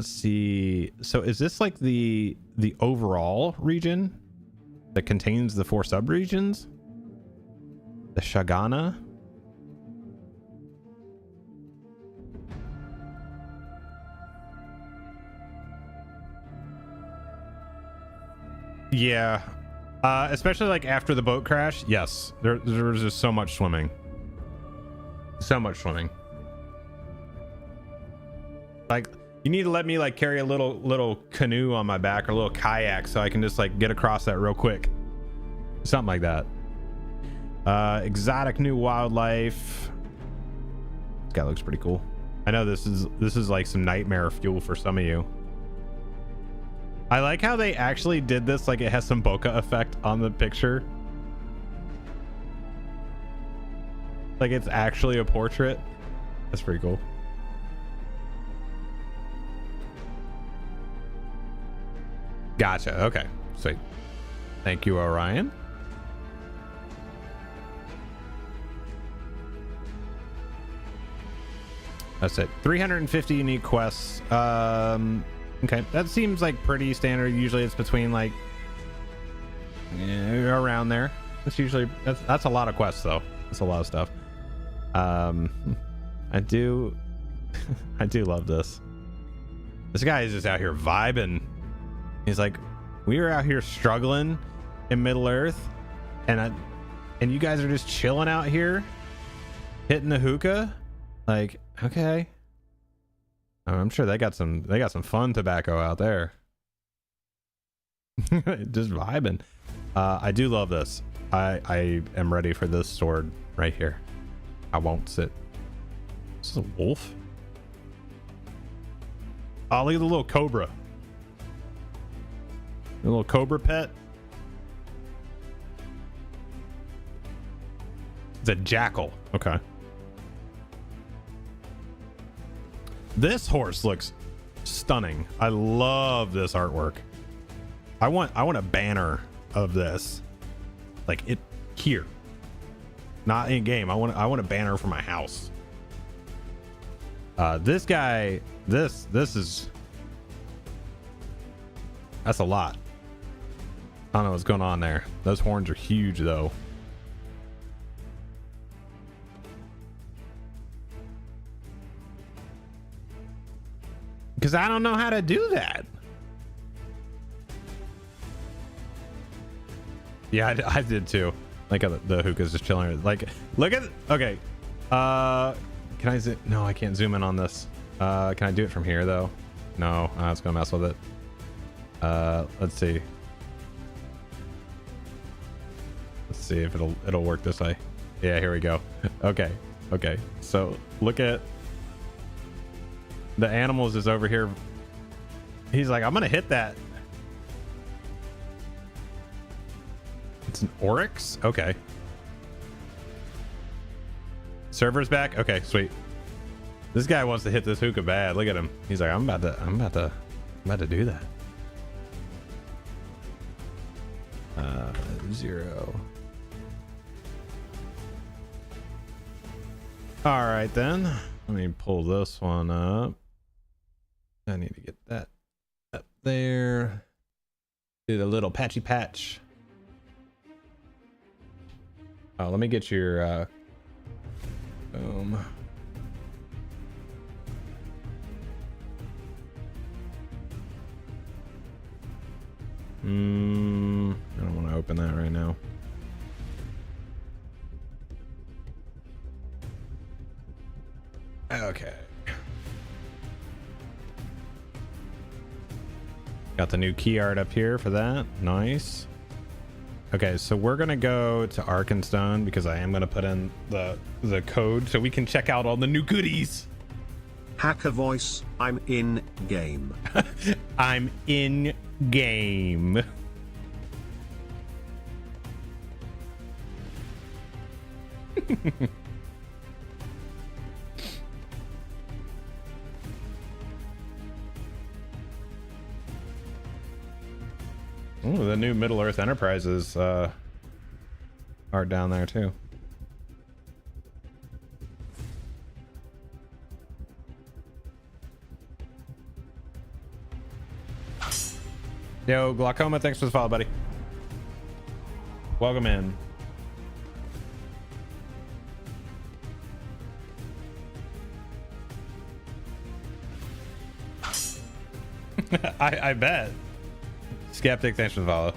see. So is this like the overall region that contains the 4 subregions? The Shagana? Yeah. Especially like after the boat crash. Yes. There was just so much swimming. So much swimming. Like, you need to let me like carry a little canoe on my back, or a little kayak, so I can just like get across that real quick. Something like that. Exotic new wildlife. This guy looks pretty cool. I know this is like some nightmare fuel for some of you. I like how they actually did this, like it has some bokeh effect on the picture. Like it's actually a portrait. That's pretty cool. Gotcha. Okay. Sweet. Thank you, Orion. That's it. 350 unique quests. Okay, that seems like pretty standard. Usually it's between like around there. That's usually that's a lot of quests though. That's a lot of stuff. I do love this. This guy is just out here vibing. He's like, we are out here struggling in Middle Earth, and you guys are just chilling out here, hitting the hookah. Like, okay. I'm sure they got some fun tobacco out there. Just vibing. I do love this. I am ready for this sword right here. I won't sit. This is a wolf. Oh, look at the little cobra. The little cobra pet. It's a jackal. Okay. This horse looks stunning. I love this artwork. I want a banner of this, like it here, not in game. I want a banner for my house. This guy, this is, that's a lot. I don't know what's going on there. Those horns are huge though. Because I don't know how to do that. Yeah, I did too. Like the hookah's just chilling. Like, look at, okay. Can I zoom? No, I can't zoom in on this. Can I do it from here though? No, it's gonna mess with it. Let's see. Let's see if it'll work this way. Yeah, here we go. Okay. So look at the animals is over here. He's like, I'm gonna hit that. It's an Oryx? Okay. Server's back? Okay, sweet. This guy wants to hit this hookah bad. Look at him. He's like, I'm about to do that. 0. All right then. Let me pull this one up. I need to get that up there. Do the little patchy patch. Oh, let me get your boom. I don't want to open that right now. Okay. Got the new key art up here for that. Nice. Okay, so we're gonna go to Arkenstone because I am gonna put in the code so we can check out all the new goodies. Hacker voice, I'm in game. I'm in game. Ooh, the new Middle Earth Enterprises are down there too. Yo, Glaucoma, thanks for the follow, buddy. Welcome in. I bet. Skeptic, thanks for the follow.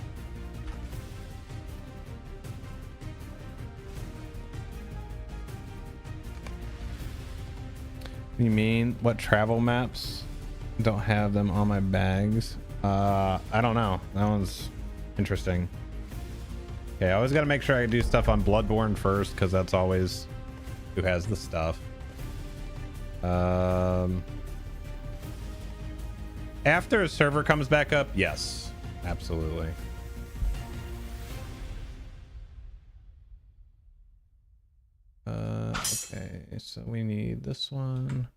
You mean what travel maps don't have them on my bags? I don't know. That one's interesting. Okay, I always got to make sure I do stuff on Bludborn first because that's always who has the stuff. After a server comes back up, yes, absolutely. Okay, so we need this one.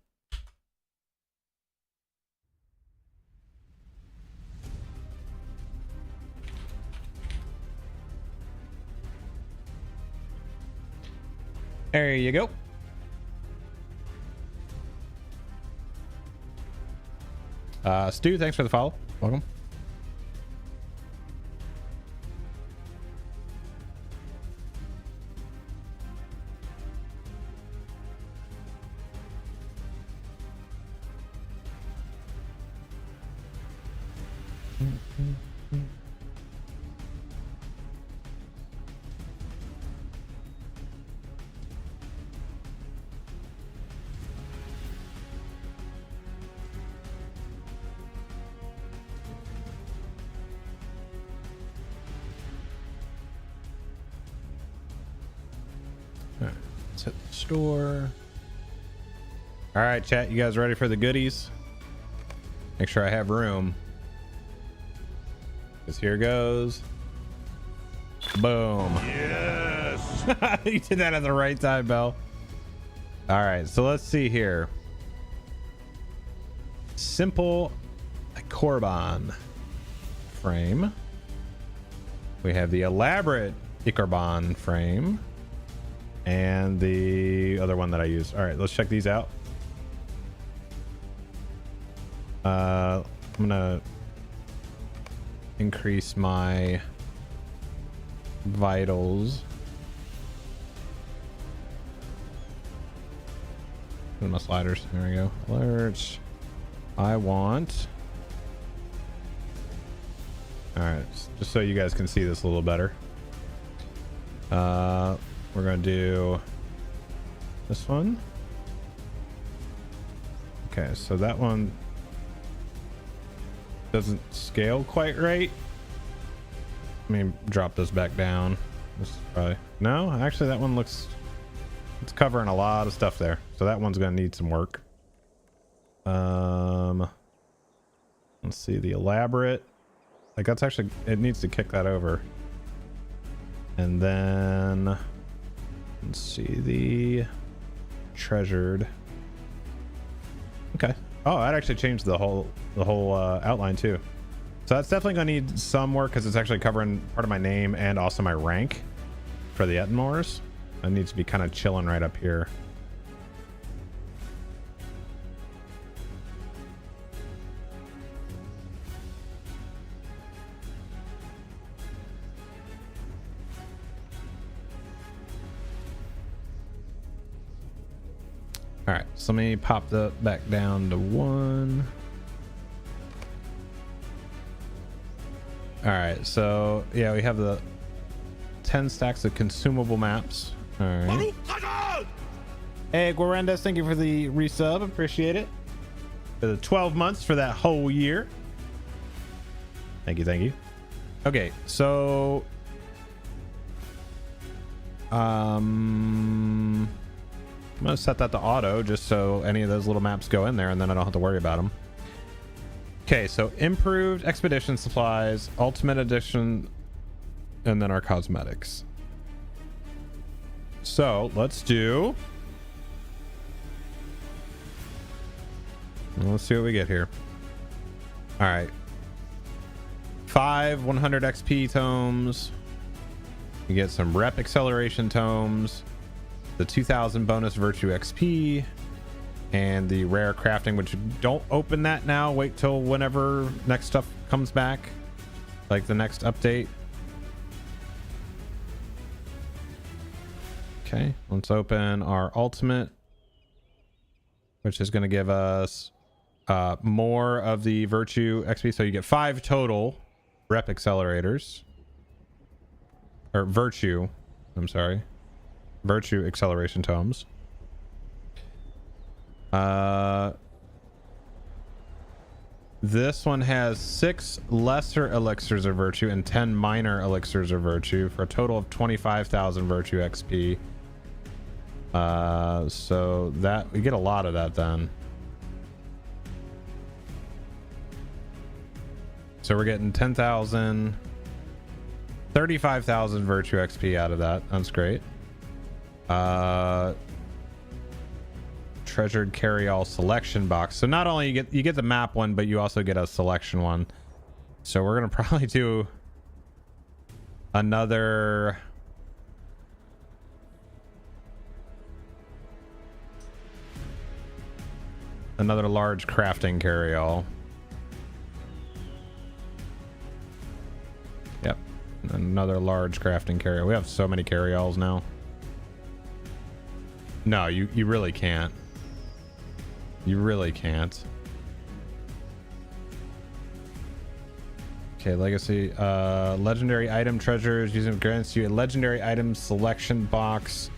There you go. Stu, thanks for the follow. Welcome. Let's hit the store. All right, chat, you guys ready for the goodies? Make sure I have room. Because here goes. Boom. Yes. You did that at the right time, Bell. All right, so let's see here. Simple Ikorban frame. We have the elaborate Ikorban frame. And the other one that I used. All right, let's check these out. I'm gonna increase my vitals. My sliders. There we go. Alerts. I want. All right, just so you guys can see this a little better. We're gonna do this one. Okay, so that one doesn't scale quite right. Let me drop this back down. This is probably no, actually that one looks, it's covering a lot of stuff there, so that one's gonna need some work. Let's see, the elaborate, like that's actually, it needs to kick that over. And then let's see the treasured. Okay. Oh, that actually changed the whole outline too. So that's definitely gonna need some work because it's actually covering part of my name and also my rank for the Ettenmoors. It needs to be kind of chilling right up here. All right, so let me pop that back down to 1. All right, so yeah, we have the 10 stacks of consumable maps. All right. Hey, Guarendas, thank you for the resub. Appreciate it. For the 12 months for that whole year. Thank you, thank you. Okay, so I'm gonna set that to auto just so any of those little maps go in there and then I don't have to worry about them. Okay, so improved expedition supplies, ultimate edition, and then our cosmetics. So let's do, let's see what we get here. All right, 5 100 XP tomes. You get some rep acceleration tomes, the 2000 bonus virtue XP, and the rare crafting, which don't open that now. Wait till whenever next stuff comes back, like the next update. Okay, let's open our ultimate, which is going to give us more of the virtue XP. So you get 5 total rep accelerators, or virtue, I'm sorry, virtue acceleration tomes. This one has 6 lesser elixirs of virtue and 10 minor elixirs of virtue for a total of 25,000 virtue XP. So that we get a lot of that then. So we're getting 10,000, 35,000 virtue XP out of that. That's great. Treasured carry-all selection box. So not only you get the map one, but you also get a selection one. So we're gonna probably do another large crafting carry-all. Yep, another large crafting carry-all. We have so many carry-alls now. No, you really can't. You really can't. Okay, legacy. Legendary item treasures using grants you a legendary item selection box.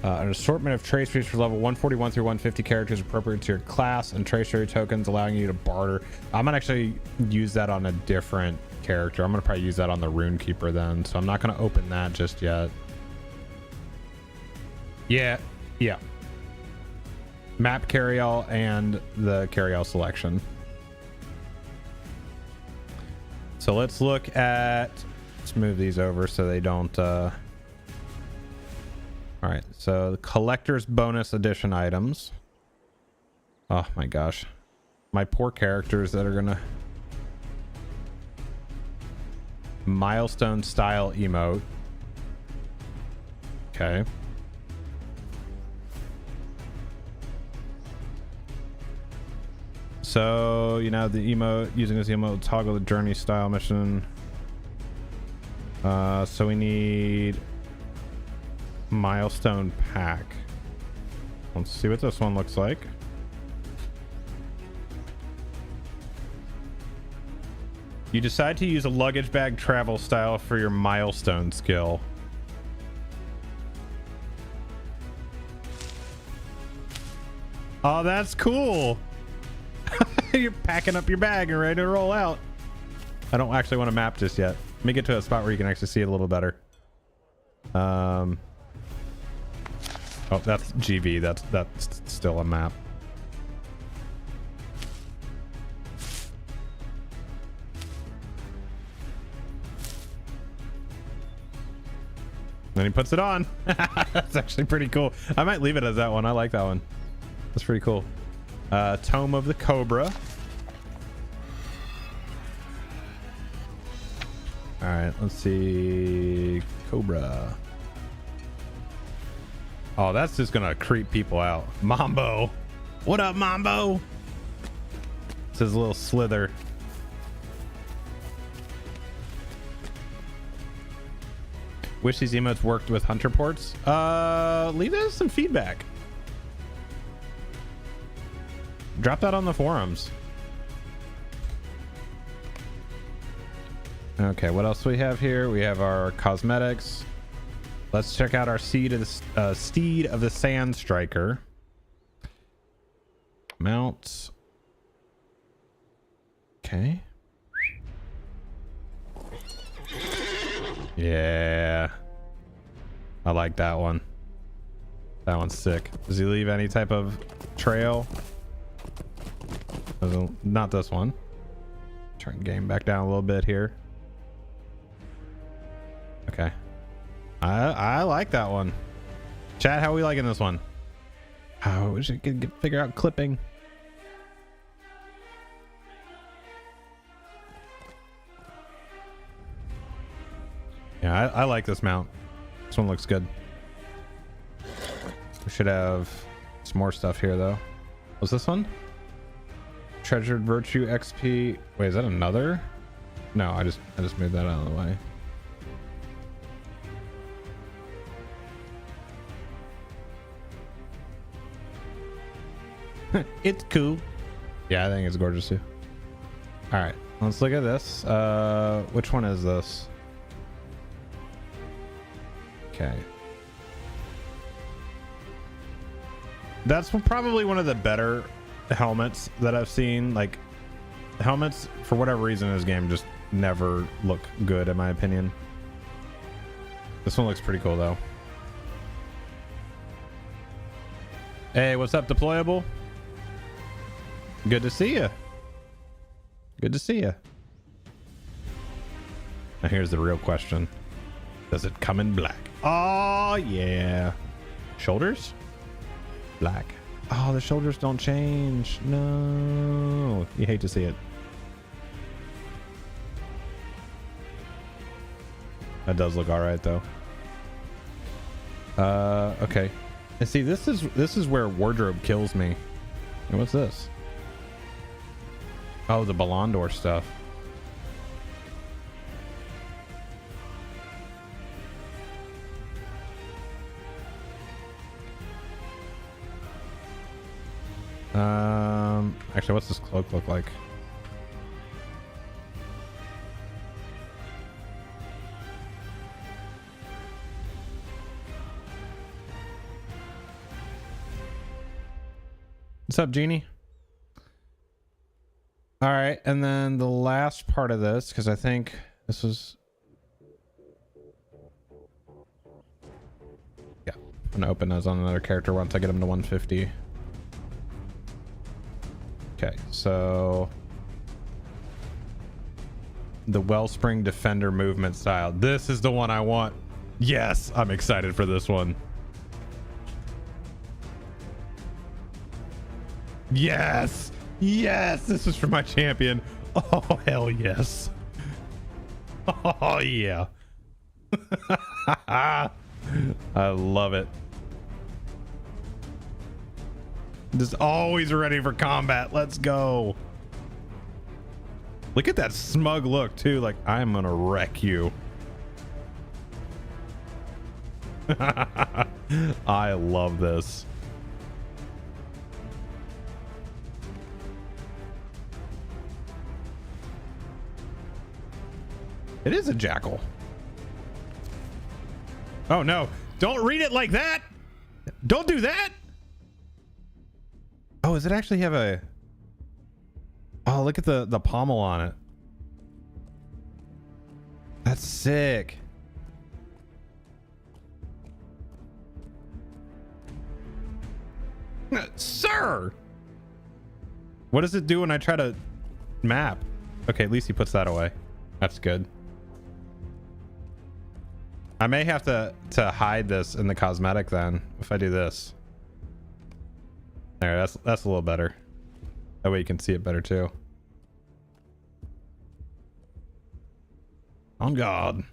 An assortment of traceries for level 141 through 150 characters appropriate to your class, and tracery tokens allowing you to barter. I'm gonna actually use that on a different character. I'm gonna probably use that on the Rune Keeper then, so I'm not gonna open that just yet. Yeah. Map carry-all and the carry-all selection. So let's look at, let's move these over so they don't all right, so the collector's bonus edition items. Oh my gosh, my poor characters that are gonna milestone style emote. Okay. So, you know, the emote, using this emote, toggle the journey style mission. So we need milestone pack. Let's see what this one looks like. You decide to use a luggage bag travel style for your milestone skill. Oh, that's cool. You're packing up your bag and ready to roll out. I don't actually want to map just yet. Let me get to a spot where you can actually see it a little better. Oh, that's GV. That's still a map. Then he puts it on. That's actually pretty cool. I might leave it as that one. I like that one. That's pretty cool. Tome of the Cobra. All right, let's see. Cobra. Oh, that's just gonna creep people out. Mambo. What up, Mambo? It's his little slither. Wish these emotes worked with hunter ports. Leave us some feedback. Drop that on the forums. Okay, what else do we have here? We have our cosmetics. Let's check out our steed of the Sand Striker. Mount. Okay. Yeah, I like that one. That one's sick. Does he leave any type of trail? Not this one. Turn game back down a little bit here. Okay, I like that one. Chat, how are we liking this one? I wish I could figure out clipping. Yeah, I like this mount. This one looks good. We should have some more stuff here, though. What's this one? Treasured Virtue XP. Wait, is that another? No, I just moved that out of the way. It's cool. Yeah, I think it's gorgeous too. All right, let's look at this. Which one is this? Okay. That's probably one of the better helmets that I've seen. Like, helmets, for whatever reason, in this game just never look good, in my opinion. This one looks pretty cool, though. Hey, what's up, Deployable? Good to see you. Good to see you. Now, here's the real question. Does it come in black? Oh, yeah. Shoulders? Black. Oh, the shoulders don't change. No. You hate to see it. That does look all right, though. Okay. And see, this is where wardrobe kills me. And what's this? Oh, the Ballon d'Or stuff. Actually, what's this cloak look like? What's up, Genie? All right, and then the last part of this, because I think this was... Yeah, I'm gonna open those on another character once I get him to 150. Okay, so the Wellspring Defender movement style. This is the one I want. Yes, I'm excited for this one. Yes, yes, this is for my champion. Oh, hell yes. Oh, yeah. I love it. Just always ready for combat. Let's go. Look at that smug look too. Like, I'm gonna wreck you. I love this. It is a jackal. Oh no, don't read it like that. Don't do that. Oh, does it actually have a... Oh, look at the pommel on it. That's sick. Sir! What does it do when I try to map? Okay, at least he puts that away. That's good. I may have to hide this in the cosmetic then if I do this. There, that's a little better. That way you can see it better too. On God.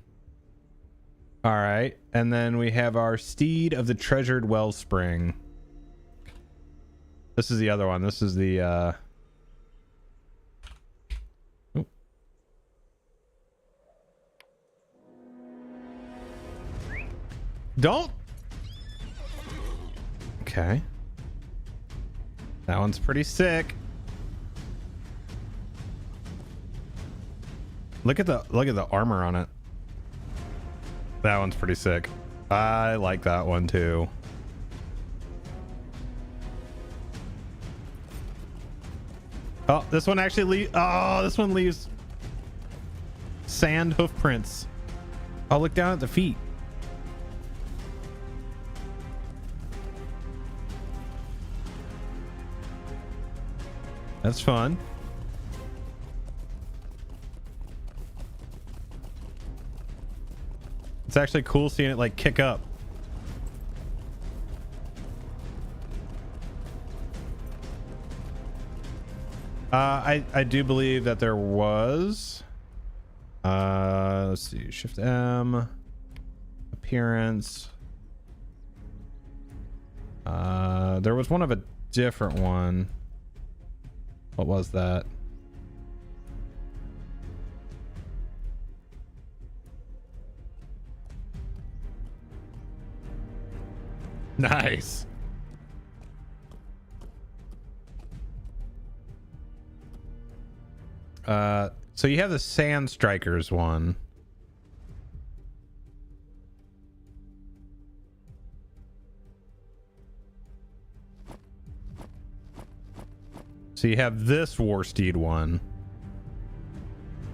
All right, and then we have our Steed of the Treasured Wellspring. This is the other one. This is the Don't. Okay. That one's pretty sick. Look at the armor on it. That one's pretty sick. I like that one too. Oh, this one actually this one leaves sand hoof prints. Oh, look down at the feet. That's fun. It's actually cool seeing it like kick up. I do believe that there was let's see, Shift M, appearance. There was one of a different one. What was that? Nice. So you have the Sand Strikers one. So you have this War Steed one.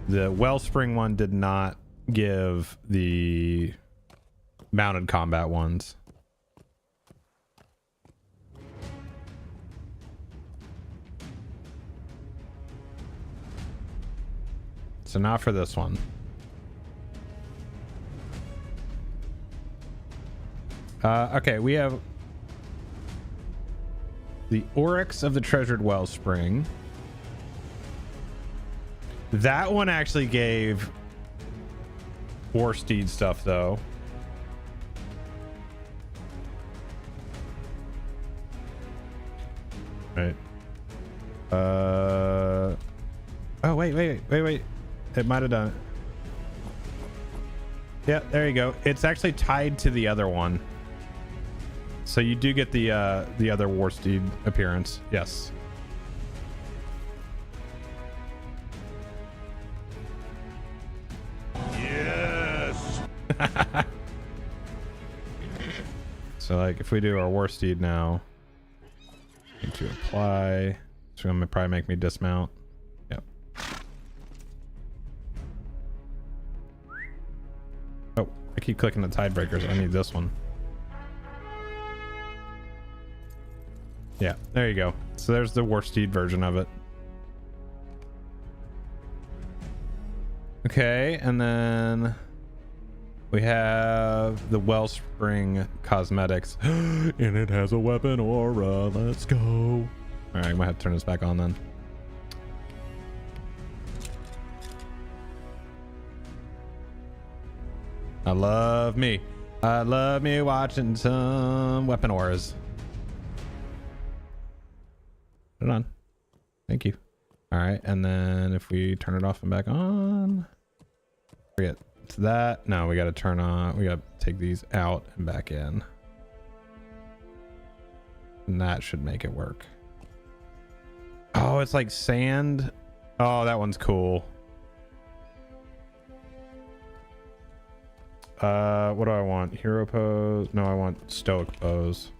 The Wellspring one did not give the mounted combat ones. So not for this one. Okay, we have the Oryx of the Treasured Wellspring. That one actually gave War Steed stuff though. Right. Oh, wait. It might have done it. Yeah, there you go. It's actually tied to the other one. So you do get the other War Steed appearance. Yes. Yes. So like if we do our War Steed now, need to apply. It's gonna probably make me dismount. Yep. Oh, I keep clicking the Tidebreakers. I need this one. Yeah, there you go. So there's the War Steed version of it. Okay, and then we have the Wellspring cosmetics. And it has a weapon aura. Let's go. All right, I might have to turn this back on then. I love me watching some weapon auras. Put it on. Thank you. All right, and then if we turn it off and back on, forget it's that. No, we got to turn on. We got to take these out and back in, and that should make it work. Oh, it's like sand. Oh, that one's cool. What do I want? Hero pose? No, I want stoic pose.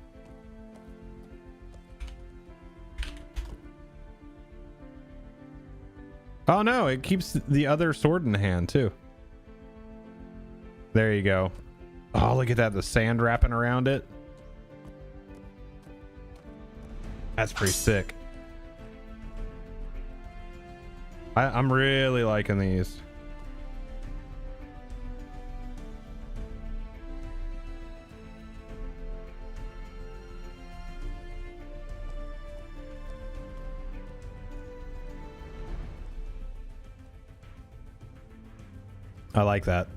Oh no, it keeps the other sword in the hand too. There you go. Oh, look at that, the sand wrapping around it. That's pretty sick. I'm really liking these. I like that.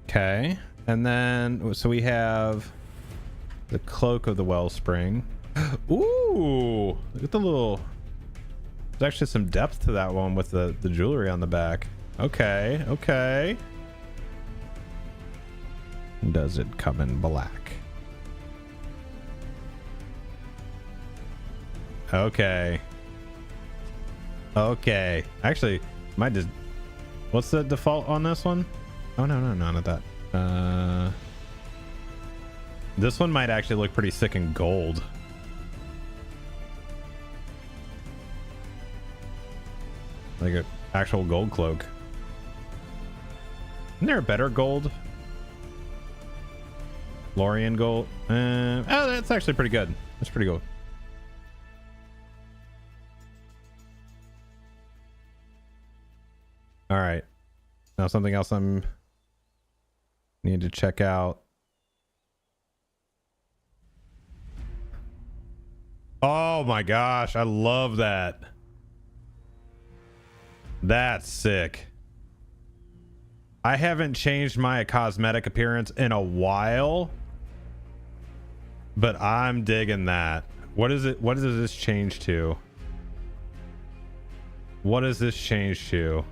Okay. And then, so we have the cloak of the wellspring. Ooh, look at the little, there's actually some depth to that one with the jewelry on the back. Okay, okay. Does it come in black? Okay. Okay. Actually, might just, what's the default on this one? Oh, no, not that. This one might actually look pretty sick in gold. Like an actual gold cloak. Isn't there a better gold? Lorien gold. Oh, that's actually pretty good. That's pretty good. All right. Now something else I'm need to check out. Oh my gosh, I love that. That's sick. I haven't changed my cosmetic appearance in a while, but I'm digging that. What is it? What does this change to? What does this change to?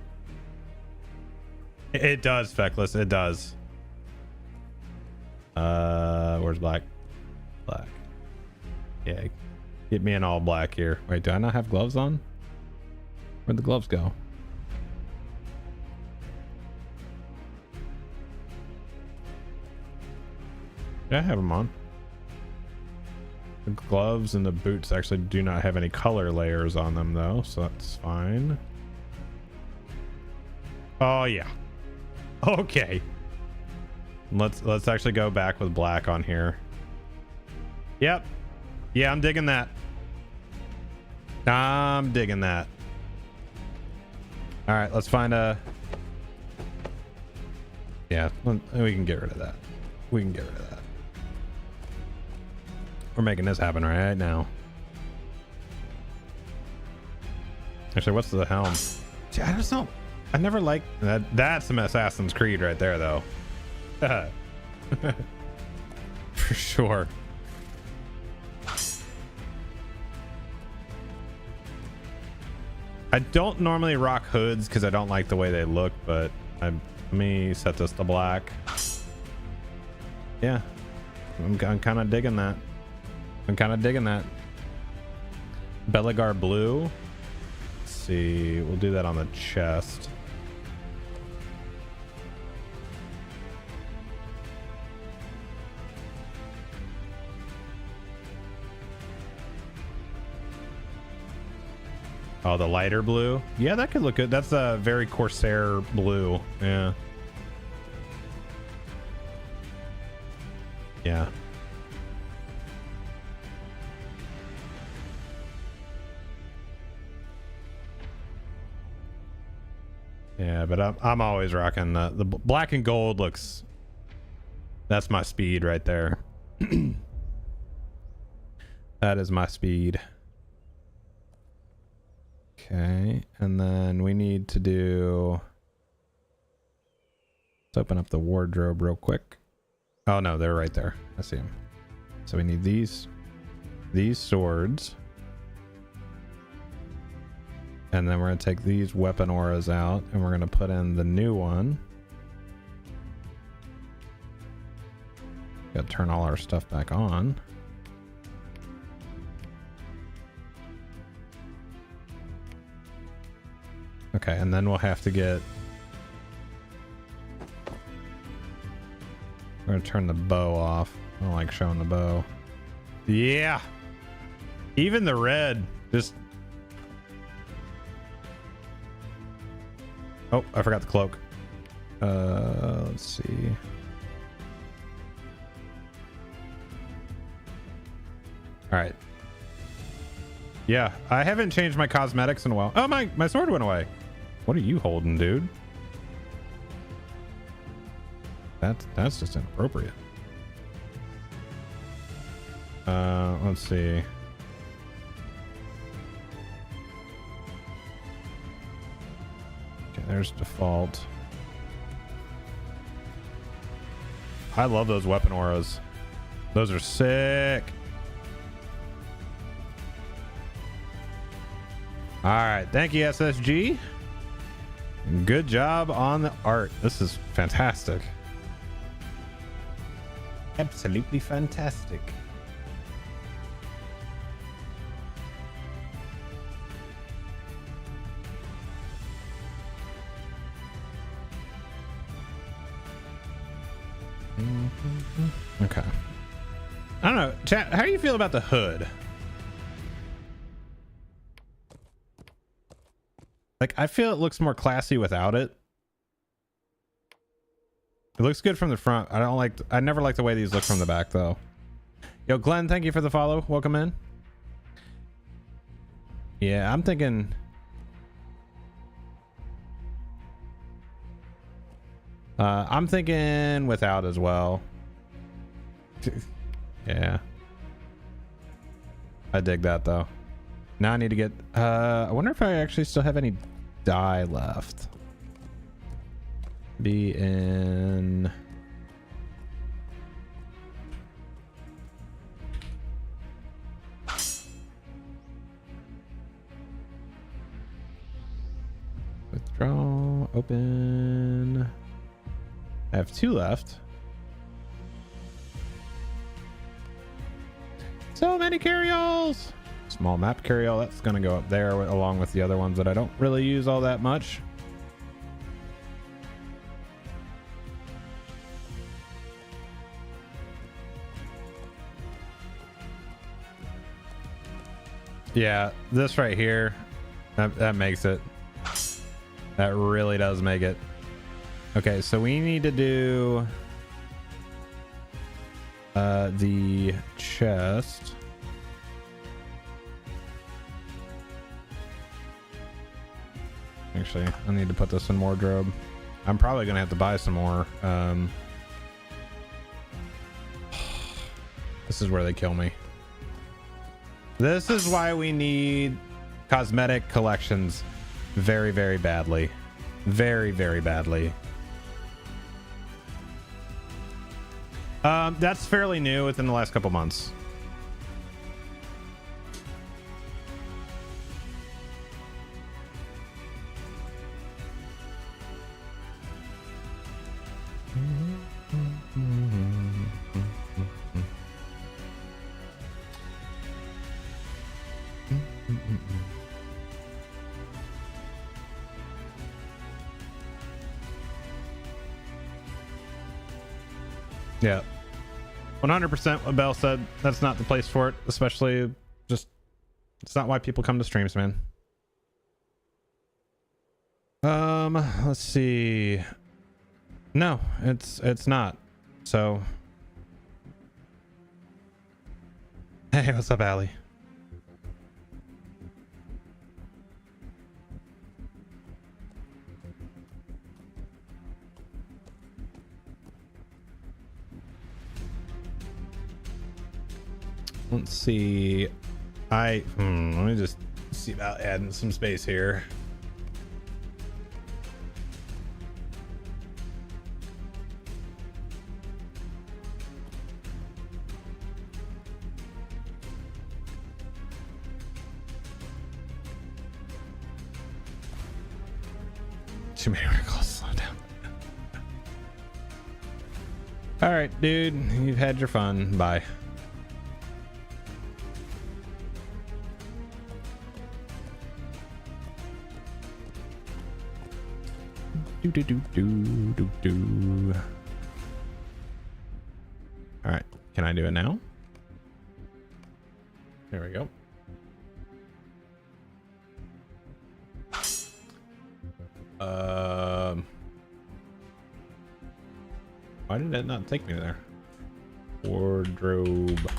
It does, Feckless. It does. Where's black? Black. Yeah. Get me in all black here. Wait, do I not have gloves on? Where'd the gloves go? Yeah, I have them on. The gloves and the boots actually do not have any color layers on them though, so that's fine. Oh yeah. Okay. Let's actually go back with black on here. Yep. Yeah, I'm digging that. I'm digging that. All right, let's find a... Yeah, we can get rid of that. We can get rid of that. We're making this happen right now. Actually, what's the helm? See, I just don't... I never liked... That's some Assassin's Creed right there, though. For sure. I don't normally rock hoods because I don't like the way they look, but let me set this to black. Yeah, I'm kind of digging that. I'm kind of digging that. Belagar blue. Let's see, we'll do that on the chest. Oh, the lighter blue. Yeah, that could look good. That's a very Corsair blue. Yeah. Yeah. Yeah, but I'm always rocking the black and gold looks. That's my speed right there. That is my speed. Okay, and then we need to do... Let's open up the wardrobe real quick. Oh no, they're right there. I see them. So we need these swords. And then we're going to take these weapon auras out and we're going to put in the new one. Got to turn all our stuff back on. Okay, and then we'll have to get... We're gonna turn the bow off. I don't like showing the bow. Yeah! Even the red, just... Oh, I forgot the cloak. Let's see. Alright. Yeah, I haven't changed my cosmetics in a while. Oh, my sword went away. What are you holding, dude? That's just inappropriate. Let's see. Okay, there's default. I love those weapon auras. Those are sick. All right, thank you, SSG. Good job on the art. This is fantastic. Absolutely fantastic. Okay. I don't know, chat, how do you feel about the hood? Like, I feel it looks more classy without it. It looks good from the front. I never like the way these look from the back though. Yo, Glenn, thank you for the follow. Welcome in. Yeah, I'm thinking without as well. Yeah. I dig that though. Now I need to get I wonder if I actually still have any dye left. Be in withdraw, open. I have 2 left. So many carryalls. Small map carryall, that's gonna go up there along with the other ones that I don't really use all that much. Yeah, this right here, that makes it. That really does make it. Okay, so we need to do the chest. Actually, I need to put this in wardrobe. I'm probably gonna have to buy some more. This is where they kill me. This is why we need cosmetic collections very, very badly. Very, very badly. That's fairly new within the last couple months. Yeah, 100% what Bell said. That's not the place for it, especially just it's not why people come to streams, man. Let's see. No, it's not. So hey, what's up, Allie? Let's see. Let me just see about adding some space here. Too many articles. Slow down. All right, dude. You've had your fun. Bye. All right, can I do it now? There we go. Why did that not take me there? Wardrobe.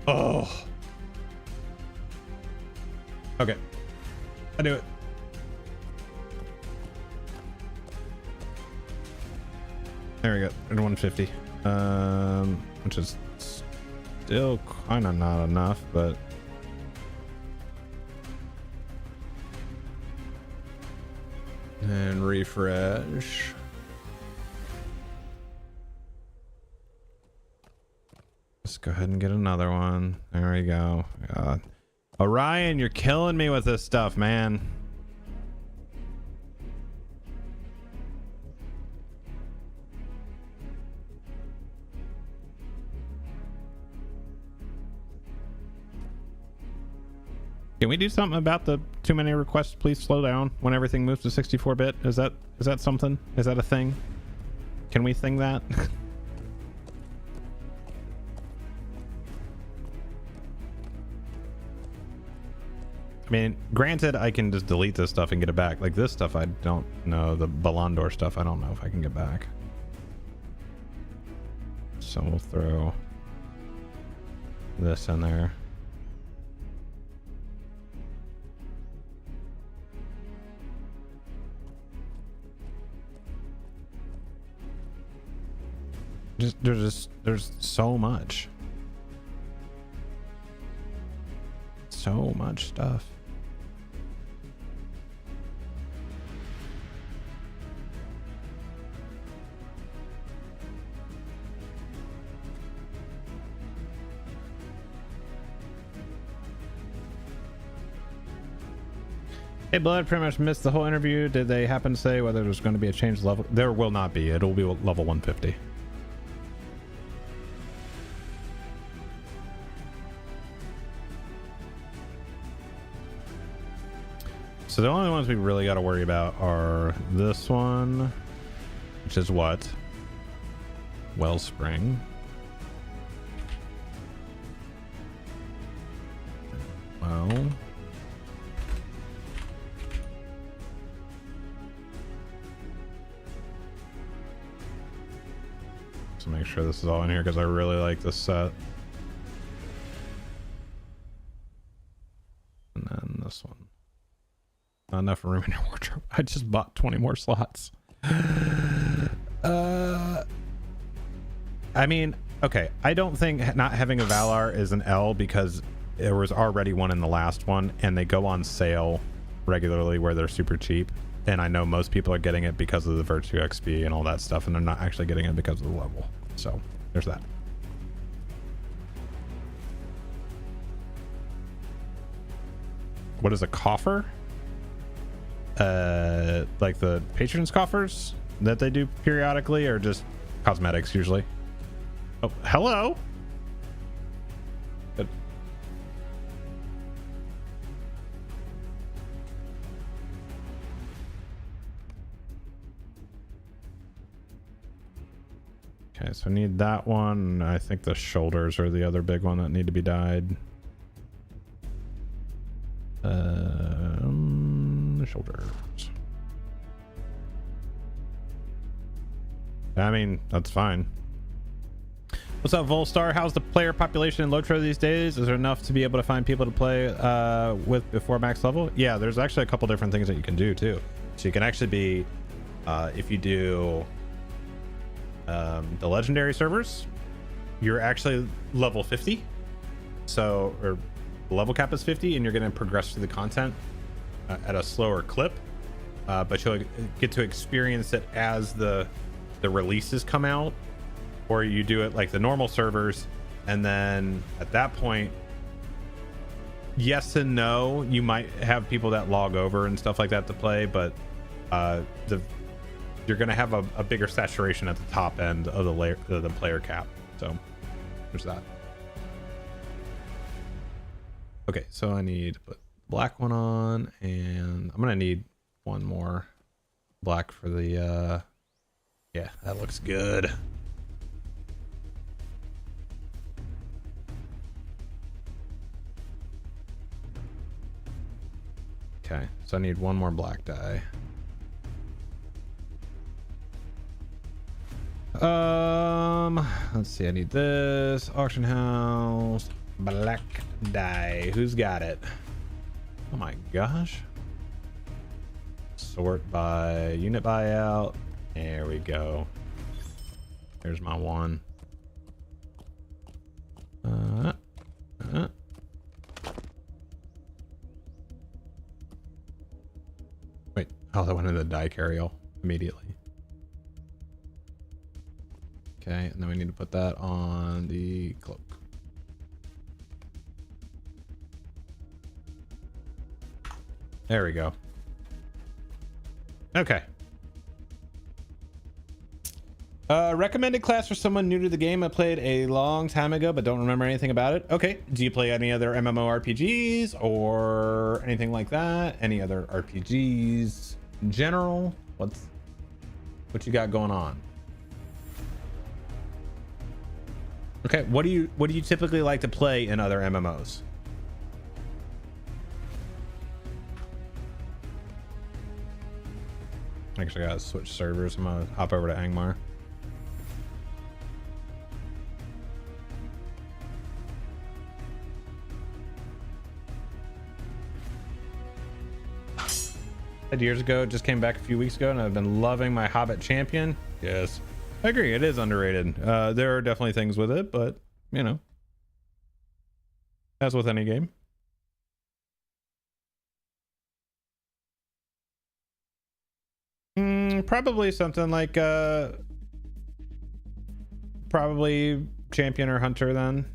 Oh. Okay. I do it. There we go. At 150. Which is still kind of not enough, but And refresh. Let's go ahead and get another one. There we go. God. Orion, you're killing me with this stuff, man. Can we do something about the too many requests? Please slow down when everything moves to 64-bit. Is that something? Is that a thing? Can we thing that? I mean, granted, I can just delete this stuff and get it back. Like this stuff, I don't know. The Bludborn stuff, I don't know if I can get back. So we'll throw this in there. There's so much stuff. Hey, Blood, pretty much missed the whole interview. Did they happen to say whether there's going to be a change level? There will not be. It'll be level 150. So the only ones we really got to worry about are this one, which is what? Wellspring. Well. So make sure this is all in here because I really like this set. And then this one. Not enough room in your wardrobe. I just bought 20 more slots. I mean, okay. I don't think not having a Valar is an L because there was already one in the last one and they go on sale regularly where they're super cheap. And I know most people are getting it because of the Virtue XP and all that stuff, and they're not actually getting it because of the level. So there's that. What is a coffer? Like the patrons coffers that they do periodically, or just cosmetics usually? Oh, hello. Good. Okay, so I need that one. I think the shoulders are the other big one that need to be dyed. Shoulders. I mean, that's fine. What's up, Volstar? How's the player population in Lotro these days? Is there enough to be able to find people to play with before max level? Yeah, there's actually a couple different things that you can do too. So you can actually be, if you do the legendary servers, you're actually level 50. So, or the level cap is 50, and you're going to progress through the content at a slower clip, but you'll get to experience it as the releases come out, or you do it like the normal servers, and then at that point, yes and no, you might have people that log over and stuff like that to play, but you're going to have a bigger saturation at the top end of the player cap. So there's that. Okay, so I need to put black one on, and I'm gonna need one more black for the yeah, that looks good. Okay, so I need one more black dye. Let's see, I need this auction house black dye. Who's got it? Oh my gosh. Sort by unit buyout. There we go. There's my one. Wait, Oh, that went in the die carrier immediately. Okay, and then we need to put that on the cloak. There we go. Okay. Recommended class for someone new to the game. I played a long time ago, but don't remember anything about it. Okay. Do you play any other MMORPGs or anything like that? Any other RPGs in general? What you got going on? Okay. What do you typically like to play in other MMOs? Actually, I gotta switch servers. I'm gonna hop over to Angmar. Years ago, just came back a few weeks ago, and I've been loving my Hobbit Champion. Yes, I agree, it is underrated. There are definitely things with it, but you know, as with any game. Probably something like probably Champion or Hunter then.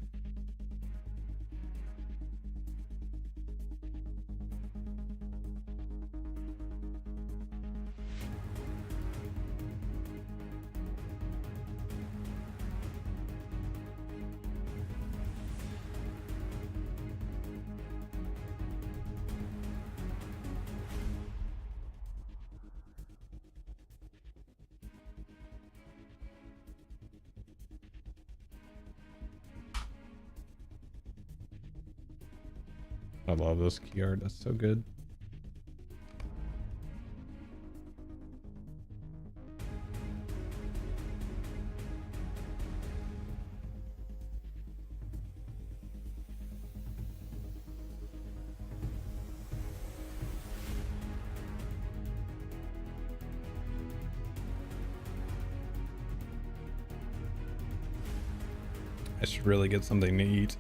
I love this key art. That's so good. I should really get something to eat.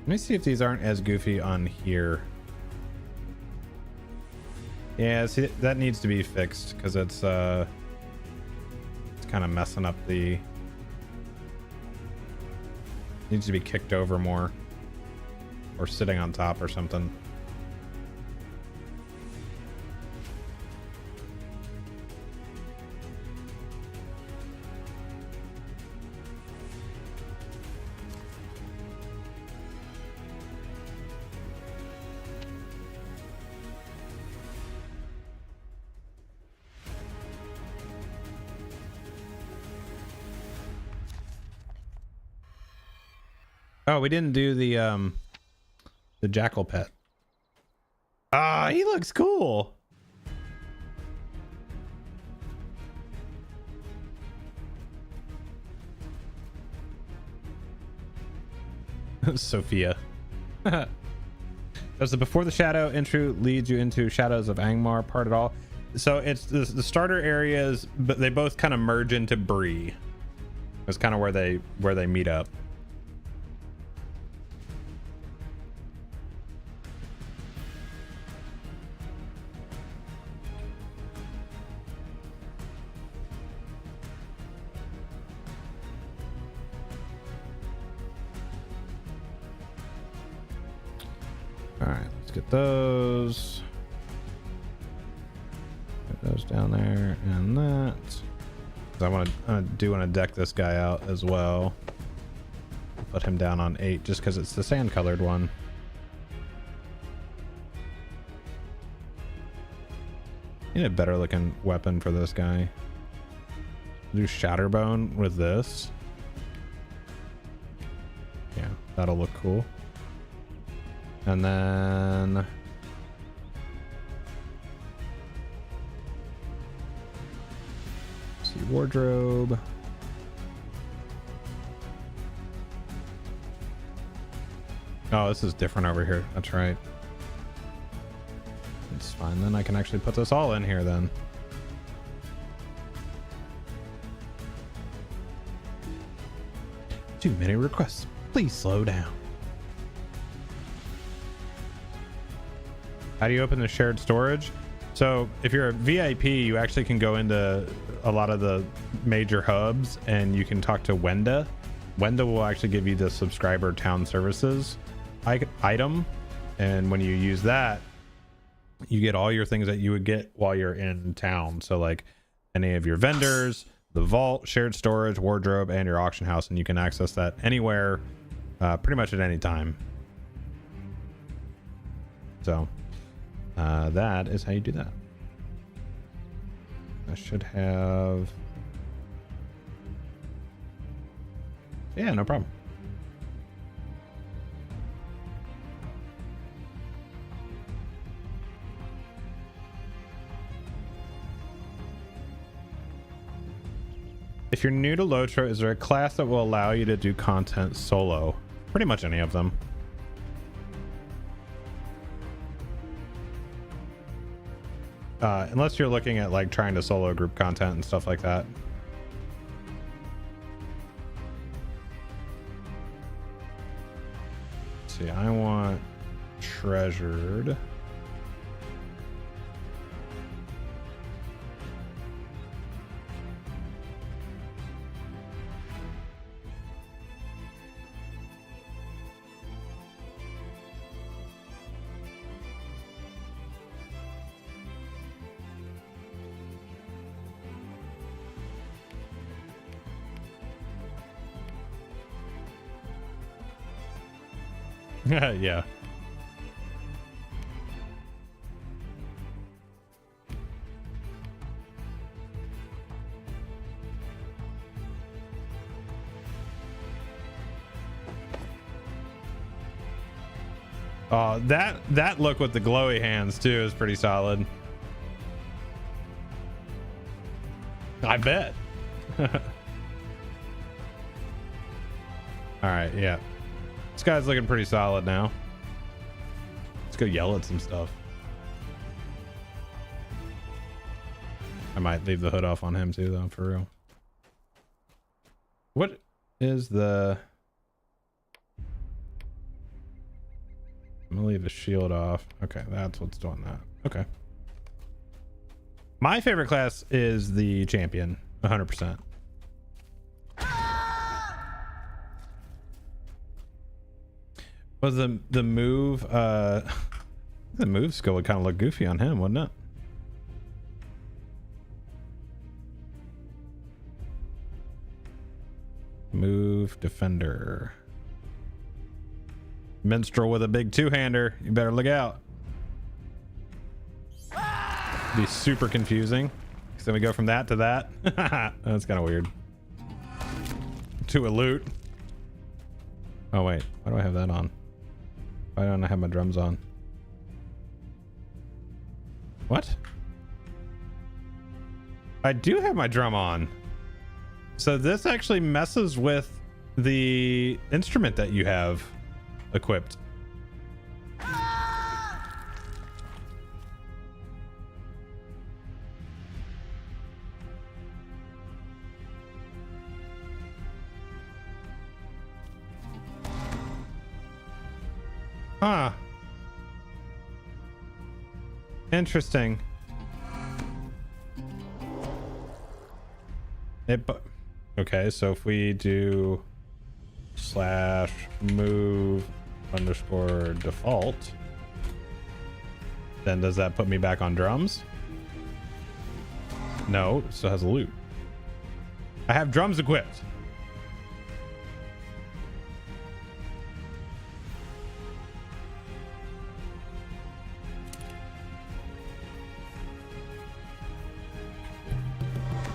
Let me see if these aren't as goofy on here. Yeah, see, that needs to be fixed because it's kind of messing up the... Needs to be kicked over more. Or sitting on top or something. Oh, we didn't do the jackal pet. Ah, he looks cool. Sophia. Does the Before the Shadow intro leads you into Shadows of Angmar part at all? So it's the starter areas, but they both kind of merge into Bree. That's kind of where they meet up. Get those. Get those down there and that. I want to deck this guy out as well. Put him down on 8 just because it's the sand colored one. Need a better looking weapon for this guy. Do Shatterbone with this. Yeah, that'll look cool. And then see wardrobe. Oh, this is different over here. That's right. It's fine. Then I can actually put this all in here then. Too many requests. Please slow down. How do you open the shared storage? So if you're a VIP, you actually can go into a lot of the major hubs and you can talk to Wenda. Wenda will actually give you the subscriber town services item. And when you use that, you get all your things that you would get while you're in town. So like any of your vendors, the vault, shared storage, wardrobe, and your auction house. And you can access that anywhere, pretty much at any time. So that is how you do that. I should have... Yeah, no problem. If you're new to Lotro, is there a class that will allow you to do content solo? Pretty much any of them. Unless you're looking at like trying to solo group content and stuff like that. Let's see, I want treasured. Yeah. That look with the glowy hands too is pretty solid. I bet. All right, yeah. This guy's looking pretty solid now. Let's go yell at some stuff. I might leave the hood off on him too, though, for real. What is the... I'm gonna leave the shield off. Okay, that's what's doing that. Okay. My favorite class is the champion, 100%. Was the move the move skill would kind of look goofy on him, wouldn't it? Move defender. Minstrel with a big two-hander. You better look out. Be super confusing. So then we go from that to that. That's kind of weird. To a loot. Oh wait, why do I have that on? Why don't I have my drums on? What? I do have my drum on. So this actually messes with the instrument that you have equipped. Huh. Interesting. Okay, so if we do /move_default, then does that put me back on drums? No, it still has a loop. I have drums equipped.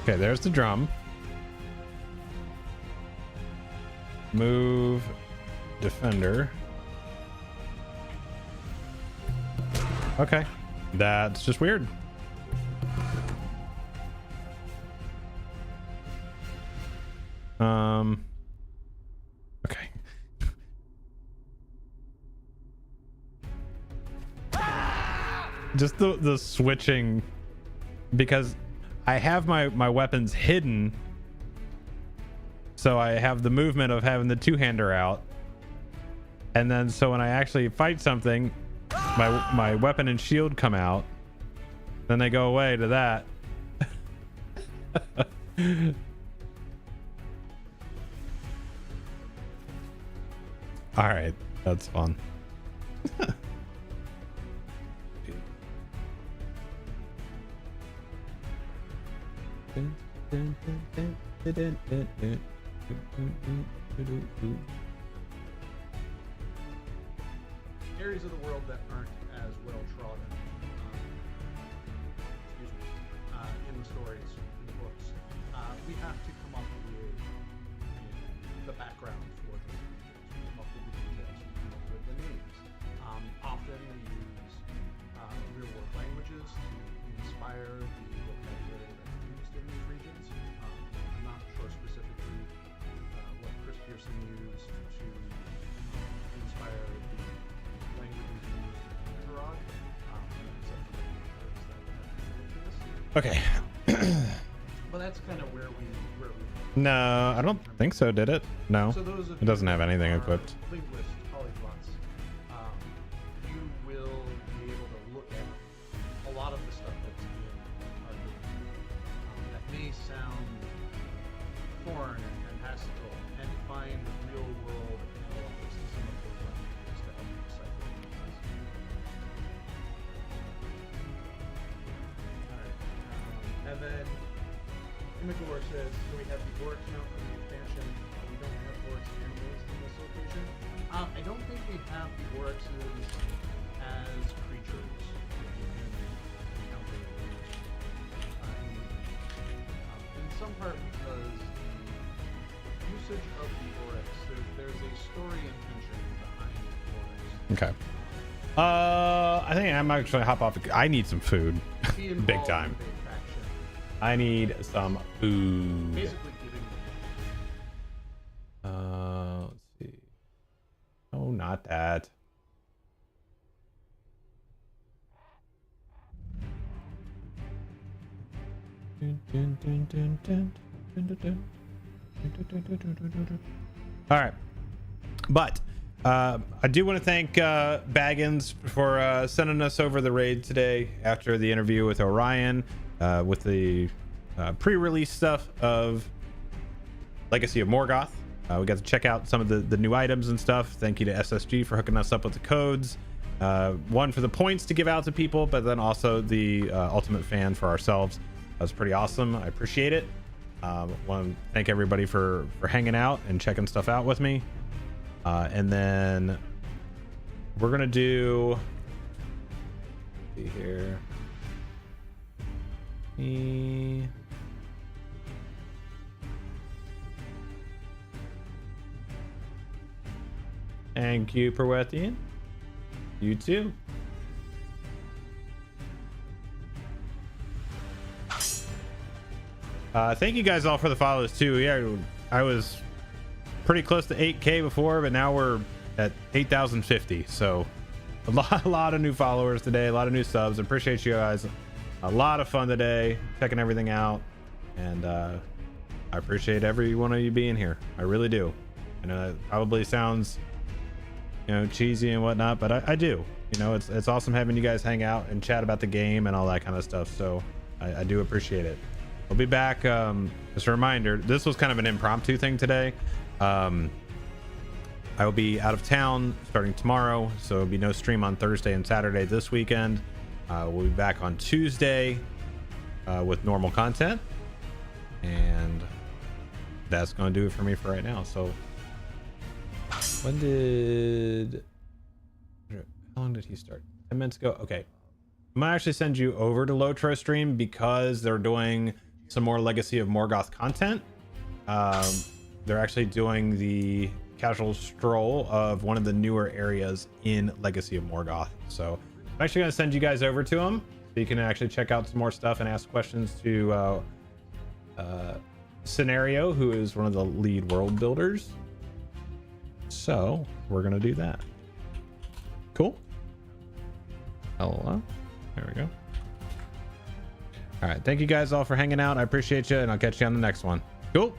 Okay, there's the drum. Move defender. Okay, that's just weird. Okay. Just the switching, because I have my weapons hidden So I have the movement of having the two-hander out. And then so when I actually fight something, my weapon and shield come out. Then they go away to that. All right, that's fun. Areas of the world that aren't as well trodden, in the stories, in the books, we have to come up with the background for them. We come up with the details, we come up with the names. Often we use real world languages to inspire the vocabulary that's used in these regions. I'm not sure specifically what Chris Pearson used to inspire the languages used in Everard. Okay. But that's kind of where we No, I don't think so. Did it? No. So those of It doesn't you have anything who are equipped. Linguists, polyglots, you will be able to look at a lot of the stuff that's in our game that may sound foreign and fantastical, and find real world analogs to some of those languages to help you decipher things. Alright. And then Imagor says, do we have the orcs now from the expansion? We don't have orcs animals in this location. I don't think we have the orcs as creatures that you can encounter in some part because the usage of the orcs, there's a story intention behind the orcs. Okay. I think I'm actually hop off. I need some food. Be Big involved time. with a faction. I need some food. Basically giving Let's see. Oh, not that. All right. But I do want to thank Baggins for sending us over the raid today after the interview with Orion, with the pre-release stuff of Legacy of Morgoth. We got to check out some of the new items and stuff. Thank you to SSG for hooking us up with the codes. One for the points to give out to people, but then also the Ultimate Fan for ourselves. That was pretty awesome. I appreciate it. Want to thank everybody for hanging out and checking stuff out with me. And then we're gonna do. Let's see here. Thank you, Perwethian. You too. Thank you guys all for the follows too. Yeah, I was pretty close to 8K before, but now we're at 8,050. So a lot of new followers today, a lot of new subs. Appreciate you guys. A lot of fun today, checking everything out, and I appreciate every one of you being here. I really do. I know that probably sounds, cheesy and whatnot, but I do. It's awesome having you guys hang out and chat about the game and all that kind of stuff. So I do appreciate it. We'll be back. Just a reminder, this was kind of an impromptu thing today. I will be out of town starting tomorrow, so there'll be no stream on Thursday and Saturday this weekend. We'll be back on Tuesday with normal content, and that's going to do it for me for right now. So how long did he start? 10 minutes ago. Okay, I'm gonna actually send you over to Lotro stream because they're doing some more Legacy of Morgoth content. They're actually doing the casual stroll of one of the newer areas in Legacy of Morgoth. So I'm actually going to send you guys over to them so you can actually check out some more stuff and ask questions to Scenario, who is one of the lead world builders. So we're going to do that. Cool. Hello. There we go. All right. Thank you guys all for hanging out. I appreciate you, and I'll catch you on the next one. Cool.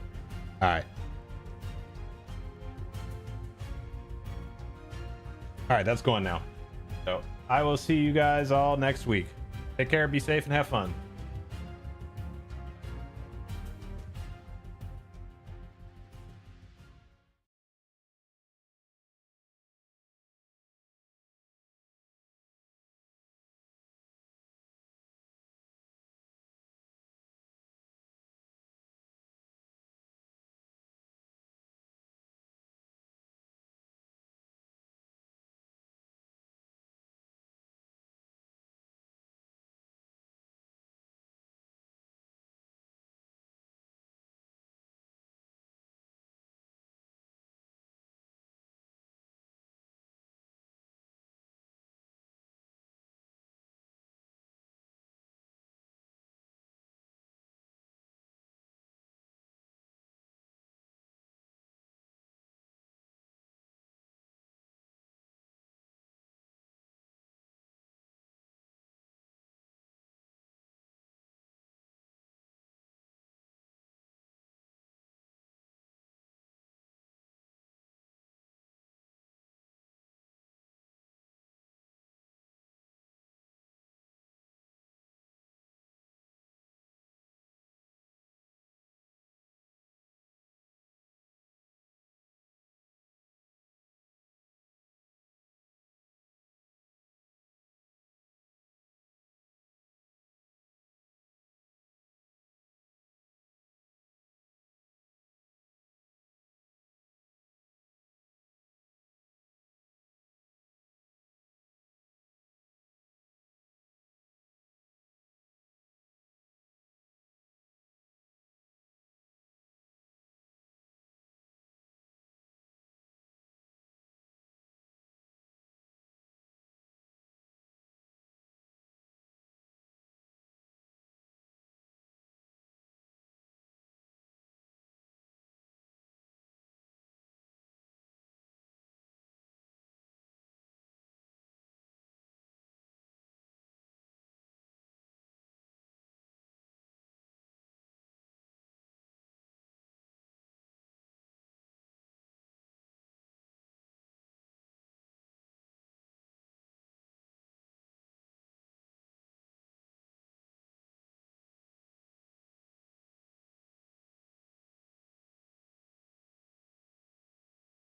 All right. All right, that's going now. So I will see you guys all next week. Take care, be safe, and have fun.